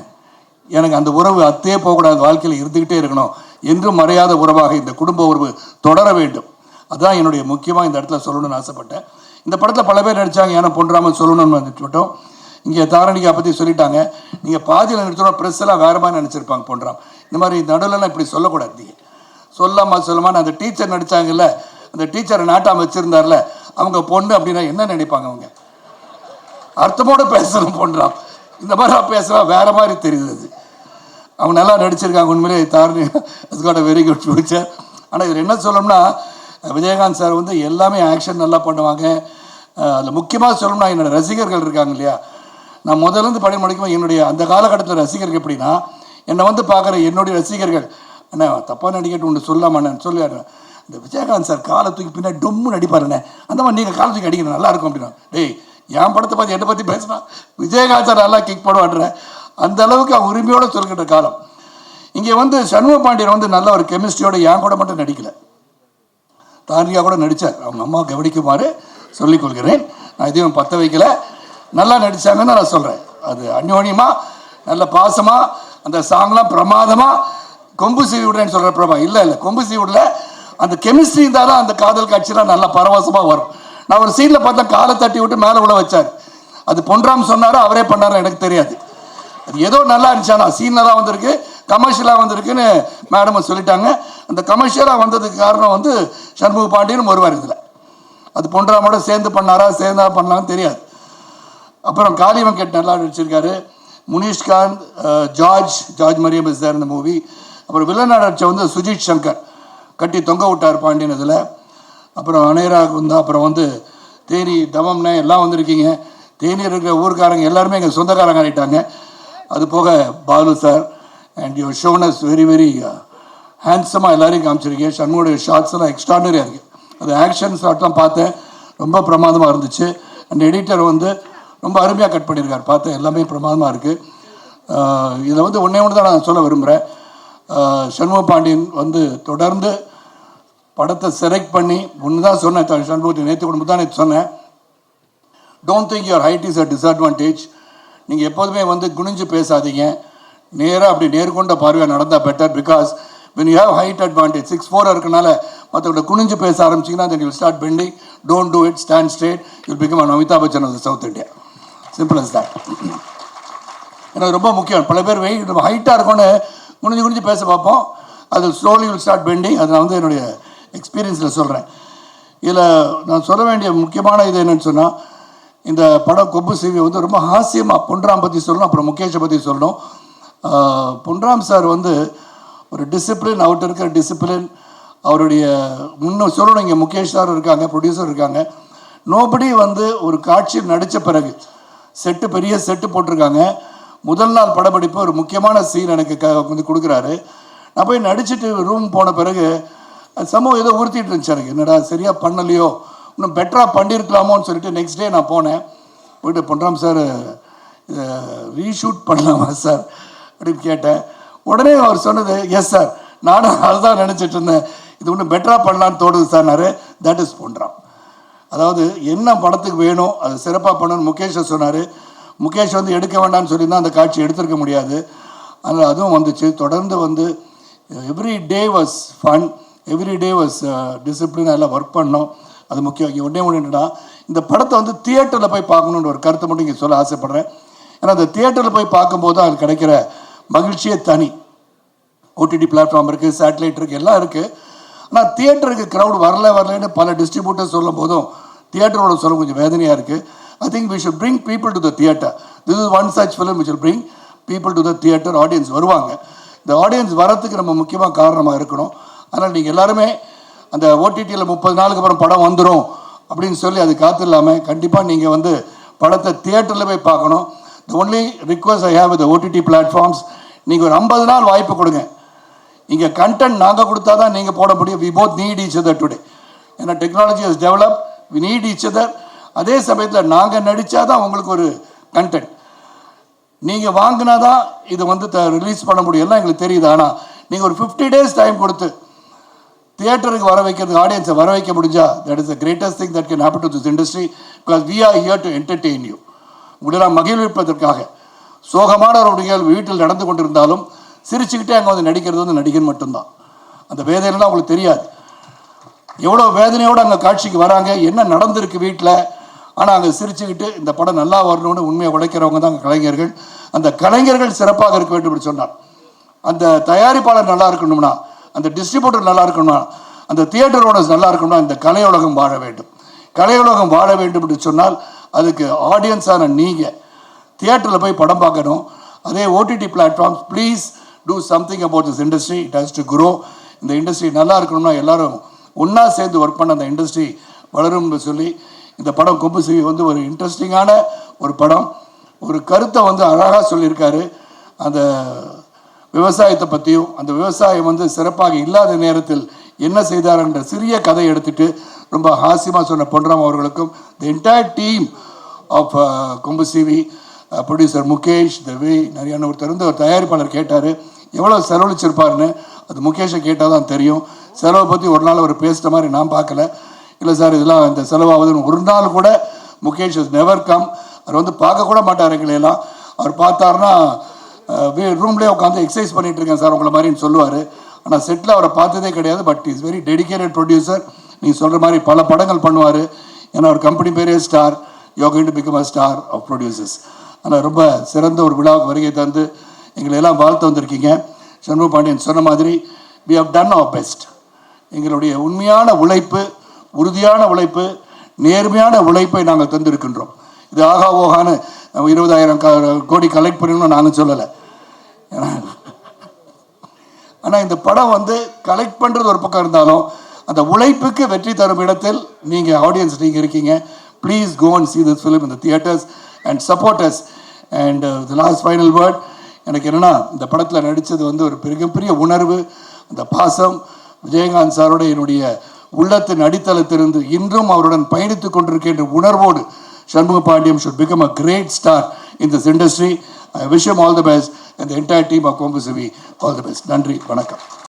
எனக்கு அந்த உறவு அத்தே போகக்கூடாது, வாழ்க்கையில் இருந்துக்கிட்டே இருக்கணும். என்றும் மறையாத உறவாக இந்த குடும்ப உறவு தொடர வேண்டும். அதுதான் என்னுடைய முக்கியமாக இந்த இடத்துல சொல்லணும்னு ஆசைப்பட்டேன். இந்த படத்தில் பல பேர் நடித்தாங்க, ஏன்னா பொன்ராமன் சொல்லணும்னு வந்துட்டோம். இங்கே தாரணிகா பற்றி சொல்லிட்டாங்க. நீங்கள் பாதியில் நினைச்சோன்னா ப்ரெஸ் எல்லாம் வேறு மாதிரி நினச்சிருப்பாங்க. பொன்ராம் இந்த மாதிரி நடுவில்லாம் இப்படி சொல்லக்கூடாது. நீங்கள் சொல்லாமல் அந்த டீச்சர் நடித்தாங்கல்ல, அந்த டீச்சரை நாட்டாமல் வச்சுருந்தார்ல, அவங்க பொண்ணு அப்படின்னா என்ன நினைப்பாங்க? அவங்க அர்த்தமோடு பேசணும். பொன்ராம் இந்த மாதிரி பேசுகிறா வேறு மாதிரி தெரியுது. அது அவங்க நல்லா நடிச்சிருக்காங்க. உண்மையிலே Dharani is got a very good future. ஆனால் இதில் என்ன சொல்லணும்னா, விஜயகாந்த் சார் வந்து எல்லாமே ஆக்ஷன் நல்லா பண்ணுவாங்க. அதில் முக்கியமாக சொல்லணும்னா, என்னோடய ரசிகர்கள் இருக்காங்க இல்லையா, நான் முதலேருந்து படம் முடிக்கும் என்னுடைய அந்த காலகட்டத்தில் ரசிகர்கள் எப்படின்னா, என்னை வந்து பார்க்குற என்னுடைய ரசிகர்கள், அண்ணா தப்பாக நடிக்கட்டு ஒன்று சொல்லாமண்ணேன்னு சொல்லி, இந்த விஜயகாந்த் சார் காலை தூக்கி பின்னாடி டொம்மு நடிப்பாருண்ணே, அந்த மாதிரி நீங்கள் காலை தூக்கி அடிக்கணும் நல்லா இருக்கும் அப்படின்னா. டேய், என் படத்தை பார்த்து என்னை பற்றி பேசினா விஜயகாந்த் சார் நல்லா கிக் பண்ணுவான்றேன். அந்த அளவுக்கு அவன் உரிமையோடு சொல்கின்ற காலம். இங்கே வந்து சண்முக பாண்டியன் வந்து நல்ல ஒரு கெமிஸ்ட்ரியோட என் கூட மட்டும் நடிக்கலை, தாரியா கூட நடித்தார். அவங்க அம்மா கவனிக்குமாறு சொல்லிக்கொள்கிறேன். நான் இதையும் பற்ற வைக்கலை, நல்லா நடித்தாங்கன்னு நான் சொல்கிறேன். அது அந்யோன்யமாக நல்ல பாசமாக அந்த சாங்லாம் பிரமாதமாக கொம்பு சீவி விடுறேன்னு சொல்கிற பிரபா இல்லை கொம்பு சீவி விடல, அந்த கெமிஸ்ட்ரி இருந்தால் தான் அந்த காதல் காட்சிலாம் நல்லா பரவசமாக வரும். நான் ஒரு சீனில் பார்த்தா காலை தட்டி விட்டு மேலே உள்ள வச்சார். அது பொன்ராம் சொன்னாரோ அவரே பண்ணாரோ எனக்கு தெரியாது. அது ஏதோ நல்லா இருந்துச்சானா சீனராக வந்திருக்கு, கமர்ஷியலாக வந்திருக்குன்னு மேடம் சொல்லிட்டாங்க. அந்த கமர்ஷியலாக வந்ததுக்கு காரணம் வந்து சண்முக பாண்டியன் வருவார் இதில். அது பொன்ராமோட சேர்ந்து பண்ணாரா சேர்ந்தா பண்ணலான்னு தெரியாது. அப்புறம் காளி வெங்கட் நல்லா நடிச்சிருக்காரு. முனிஷ்காந்த், ஜார்ஜ் மரியம் இஸ் தேர் இந்த மூவி. அப்புறம் வில்லன் நடிச்ச வந்து சுஜித் சங்கர் கட்டி தொங்க விட்டார் பாண்டியன் இதில். அப்புறம் அனேராக வந்தா, அப்புறம் வந்து தேனி தமம்னே எல்லாம் வந்திருக்கீங்க. தேனியில் இருக்கிற ஊருக்காரங்க எல்லாருமே எங்கள் சொந்தக்காரங்க ஆகிட்டாங்க. அது போக Balu sir and your shown us very very ஹேண்ட்ஸமாக எல்லாரையும் காமிச்சிருக்கீங்க. சண்முகோடைய ஷார்ட்ஸ் எல்லாம் எக்ஸ்ட்ரானரியாக இருக்குது. அது ஆக்ஷன் ஷாட்லாம் பார்த்தேன், ரொம்ப பிரமாதமாக இருந்துச்சு. அண்ட் எடிட்டர் வந்து ரொம்ப அருமையாக கட் பண்ணியிருக்கார், பார்த்தேன் எல்லாமே பிரமாதமாக இருக்குது. இதில் வந்து ஒன்றே ஒன்று தான் நான் சொல்ல விரும்புகிறேன். சண்முக பாண்டியன் வந்து தொடர்ந்து படத்தை செலக்ட் பண்ணி ஒன்று தான் சொன்னேன். சண்முகத்தை நேற்று கூட தான் நேற்று சொன்னேன், don't think your height is a disadvantage. நீங்கள் எப்போதுமே வந்து குனிஞ்சு பேசாதீங்க, நேராக அப்படி நேர்கொண்ட பார்வையாக நடந்தால் better. Because when you have height advantage 6'4" இருக்கனால மற்றவங்க குனிஞ்சு பேச ஆரம்பிச்சிங்கன்னா then you will start bending. Don't do it, stand straight. You will become an Amitabh Bachchan of the South India. Simple as that. எனக்கு ரொம்ப முக்கியம். பல பேர் ஹைட்டாக இருக்கோன்னு குனிஞ்சு பேச பார்ப்போம், அது ஸ்லோலி வில் ஸ்டார்ட் பெண்டிங். அது நான் வந்து என்னுடைய எக்ஸ்பீரியன்ஸில் சொல்கிறேன். இதில் நான் சொல்ல வேண்டிய முக்கியமான இது என்னென்னு சொன்னால், இந்த படம் கொம்பு சீவி வந்து ரொம்ப ஹாஸ்யமாக பொன்ராம் பற்றி சொல்லணும், அப்புறம் முகேஷை பற்றி சொல்லணும். பொன்ராம் சார் வந்து ஒரு டிசிப்ளின், அவர்கிட்ட இருக்கிற டிசிப்ளின், அவருடைய முன்ன சொல்லணும். இங்கே முகேஷ் சார் இருக்காங்க, ப்ரொடியூசர் இருக்காங்க. நோபடி வந்து ஒரு காட்சியில் நடித்த பிறகு செட்டு பெரிய செட்டு போட்டிருக்காங்க, முதல் நாள் படப்பிடிப்பு ஒரு முக்கியமான சீன் எனக்கு வந்து கொடுக்குறாரு. நான் போய் நடிச்சுட்டு ரூம் போன பிறகு சமூகம் ஏதோ உறுத்திட்டு இருந்துச்சு எனக்கு, என்னடா சரியாக பண்ணலையோ, இன்னும் பெட்டராக பண்ணியிருக்கலாமோன்னு சொல்லிட்டு நெக்ஸ்ட் டே நான் போனேன். போயிட்டு பொன்ராம் சார் ரீஷூட் பண்ணலாமா சார் அப்படின்னு கேட்டேன். உடனே அவர் சொன்னது, எஸ் சார், நானும் அதுதான் நினச்சிட்டு இருந்தேன், இது ஒன்றும் பெட்டராக பண்ணலான்னு தோணுது சார்னாரு. That is Ponram. அதாவது என்ன படத்துக்கு வேணும் அது சிறப்பாக பண்ணணும்னு முகேஷை சொன்னார். முகேஷ் வந்து எடுக்க வேண்டாம்னு சொல்லியிருந்தால் அந்த காட்சி எடுத்திருக்க முடியாது. அதனால் அதுவும் வந்துச்சு. தொடர்ந்து வந்து every day was fun, every day was discipline, எல்லாம் ஒர்க் பண்ணோம். அது முக்கியம். இங்கே ஒன்றே என்னடா, இந்த படத்தை வந்து தியேட்டரில் போய் பார்க்கணுன்ற ஒரு கருத்தை மட்டும் இங்கே சொல்ல ஆசைப்பட்றேன். ஏன்னா அந்த தியேட்டரில் போய் பார்க்கும்போது அது கிடைக்கிற மகிழ்ச்சியே தனி. ஓடிடி பிளாட்ஃபார்ம் இருக்குது, சேட்டலைட் இருக்குது, எல்லாம் இருக்குது. ஆனால் தியேட்டருக்கு க்ரௌட் வரலன்னு பல டிஸ்ட்ரிபியூட்டர்ஸ் சொல்லும் போதும் தியேட்டரோட சொல்ல கொஞ்சம் வேதனையாக இருக்குது. I think we should bring people to the theatre. This is one such film which will bring people to the theatre. Audience வருவாங்க. இந்த ஆடியன்ஸ் வரத்துக்கு நம்ம முக்கியமாக காரணமாக இருக்கணும். அதனால் நீங்கள் எல்லாருமே அந்த ஓடிடியில் 30 நாளுக்கு அப்புறம் படம் வந்துடும் அப்படின்னு சொல்லி அது காத்து இல்லாமல் கண்டிப்பாக நீங்கள் வந்து படத்தை தியேட்டரில் போய் பார்க்கணும். The only request I have with the OTT platforms, நீங்கள் ஒரு 50 நாள் வாய்ப்பு கொடுங்க. இங்கே கண்டென்ட் நாங்கள் கொடுத்தா தான் நீங்கள் போட முடியும். We both need each other today. ஏன்னா technology has developed, we need each other. அதே சமயத்தில் நாங்கள் நடித்தா தான் உங்களுக்கு ஒரு கண்டென்ட், நீங்கள் வாங்கினா தான் இது வந்து ரிலீஸ் பண்ண முடியும், எல்லாம் எங்களுக்கு தெரியுது. ஆனால் நீங்கள் ஒரு 50 days டைம் கொடுத்து தியேட்டருக்கு வர வைக்கிறதுக்கு ஆடியன்ஸை வர வைக்க முடிஞ்சா, that is the greatest thing that can happen to this industry. Because we are here to entertain you. உங்களை மகிழ்விப்பதற்காக. சோகமான ஒரு நிகழ்வு வீட்டில் நடந்து கொண்டிருந்தாலும் சிரிச்சுக்கிட்டே அங்கே வந்து நடிக்கிறது வந்து நடிகன் மட்டும்தான். அந்த வேதனைலாம் உங்களுக்கு தெரியாது. எவ்வளோ வேதனையோடு அங்கே காட்சிக்கு வராங்க, என்ன நடந்திருக்கு வீட்டில், ஆனால் அங்கே சிரிச்சுக்கிட்டு இந்த படம் நல்லா வரணும்னு உண்மையை உழைக்கிறவங்க தான் கலைஞர்கள். அந்த கலைஞர்கள் சிறப்பாக இருக்க வேண்டும் என்று சொன்னார். அந்த தயாரிப்பாளர் நல்லா இருக்கணும்னா, அந்த டிஸ்ட்ரிபியூட்டர் நல்லா இருக்கணும்னா, அந்த தியேட்டர் ஓனர்ஸ் நல்லா இருக்கணும்னா இந்த கலையுலகம் வாழ வேண்டும். கலையுலகம் வாழ வேண்டும் என்று சொன்னால் அதுக்கு ஆடியன்ஸான நீங்கள் தியேட்டரில் போய் படம் பார்க்கணும். அதே OTT platforms, please do something about this industry. It has to grow. இந்த இண்டஸ்ட்ரி நல்லா இருக்கணும்னா எல்லாரும் ஒன்றா சேர்ந்து ஒர்க் பண்ண அந்த இண்டஸ்ட்ரி வளரும்னு சொல்லி இந்த படம் கொம்பு சிவி வந்து ஒரு இன்ட்ரெஸ்டிங்கான ஒரு படம். ஒரு கருத்தை வந்து அழகாக சொல்லியிருக்காரு. அந்த விவசாயத்தை பற்றியும், அந்த விவசாயம் வந்து சிறப்பாக இல்லாத நேரத்தில் என்ன செய்தார் என்ற சிறிய கதை எடுத்துட்டு ரொம்ப ஹாஸ்யமாக சொன்ன பொன்ராம் அவர்களுக்கும் தி என்டையர் டீம் ஆஃப் கொம்பு சிவி, ப்ரொடியூசர் முகேஷ், தேவி, நிறைய ஒருத்தர் இருந்து ஒரு தயாரிப்பாளர் கேட்டார் எவ்வளோ செலவழிச்சிருப்பாருன்னு. அது முகேஷை கேட்டால் தான் தெரியும். செலவை பற்றி ஒரு நாள் அவர் பேசுகிற மாதிரி நான் பார்க்கல. இல்லை சார் இதெல்லாம் இந்த செலவாகுதுன்னு ஒரு நாள் கூட முகேஷ் இஸ் நெவர் கம். அவர் வந்து பார்க்கக்கூட மாட்டார் எங்களையெல்லாம். அவர் பார்த்தாருன்னா ரூம்லேயே உட்காந்து எக்ஸசைஸ் பண்ணிகிட்டு இருக்கேன் சார் உங்களை மாதிரின்னு சொல்லுவார். ஆனால் செட்டில் அவரை பார்த்ததே கிடையாது. But is very dedicated producer. நீங்கள் சொல்கிற மாதிரி பல படங்கள் பண்ணுவார். ஏன்னா ஒரு கம்பெனி பேரே star. You are going to become a star of producers. ஆனால் ரொம்ப சிறந்த ஒரு விழாவுக்கு வருகை தந்து எங்களை எல்லாம் வாழ்த்து வந்திருக்கீங்க. சண்முக பாண்டியன் சொன்ன மாதிரி we have done our best. எங்களுடைய உண்மையான உழைப்பு, உறுதியான உழைப்பு, நேர்மையான உழைப்பை நாங்கள் தந்திருக்கின்றோம். இது ஆகா ஓகான்னு 20,000 கோடி கலெக்ட் பண்ணணும்னு நாங்கள் சொல்லலை. ஆனால் இந்த படம் வந்து கலெக்ட் பண்ணுறது ஒரு பக்கம் இருந்தாலும் அந்த உழைப்புக்கு வெற்றி தரும் இடத்தில் நீங்கள் ஆடியன்ஸ் நீங்கள் இருக்கீங்க. Please go and see this film in the theatres and support us. And the last final word, எனக்கு என்னென்னா இந்த படத்தில் நடித்தது வந்து ஒரு மிகப்பெரிய உணர்வு. அந்த பாசம் விஜயகாந்த் சாரோட என்னுடைய உள்ளத்தின் அடித்தளத்திலிருந்து இன்றும் அவருடன் பயணித்துக் கொண்டிருக்கின்ற உணர்வோடு Shanmuga Pandiyam should become a great star in this industry. I wish him all the best and the entire team of Kombu Sivi all the best. நன்றி, வணக்கம்.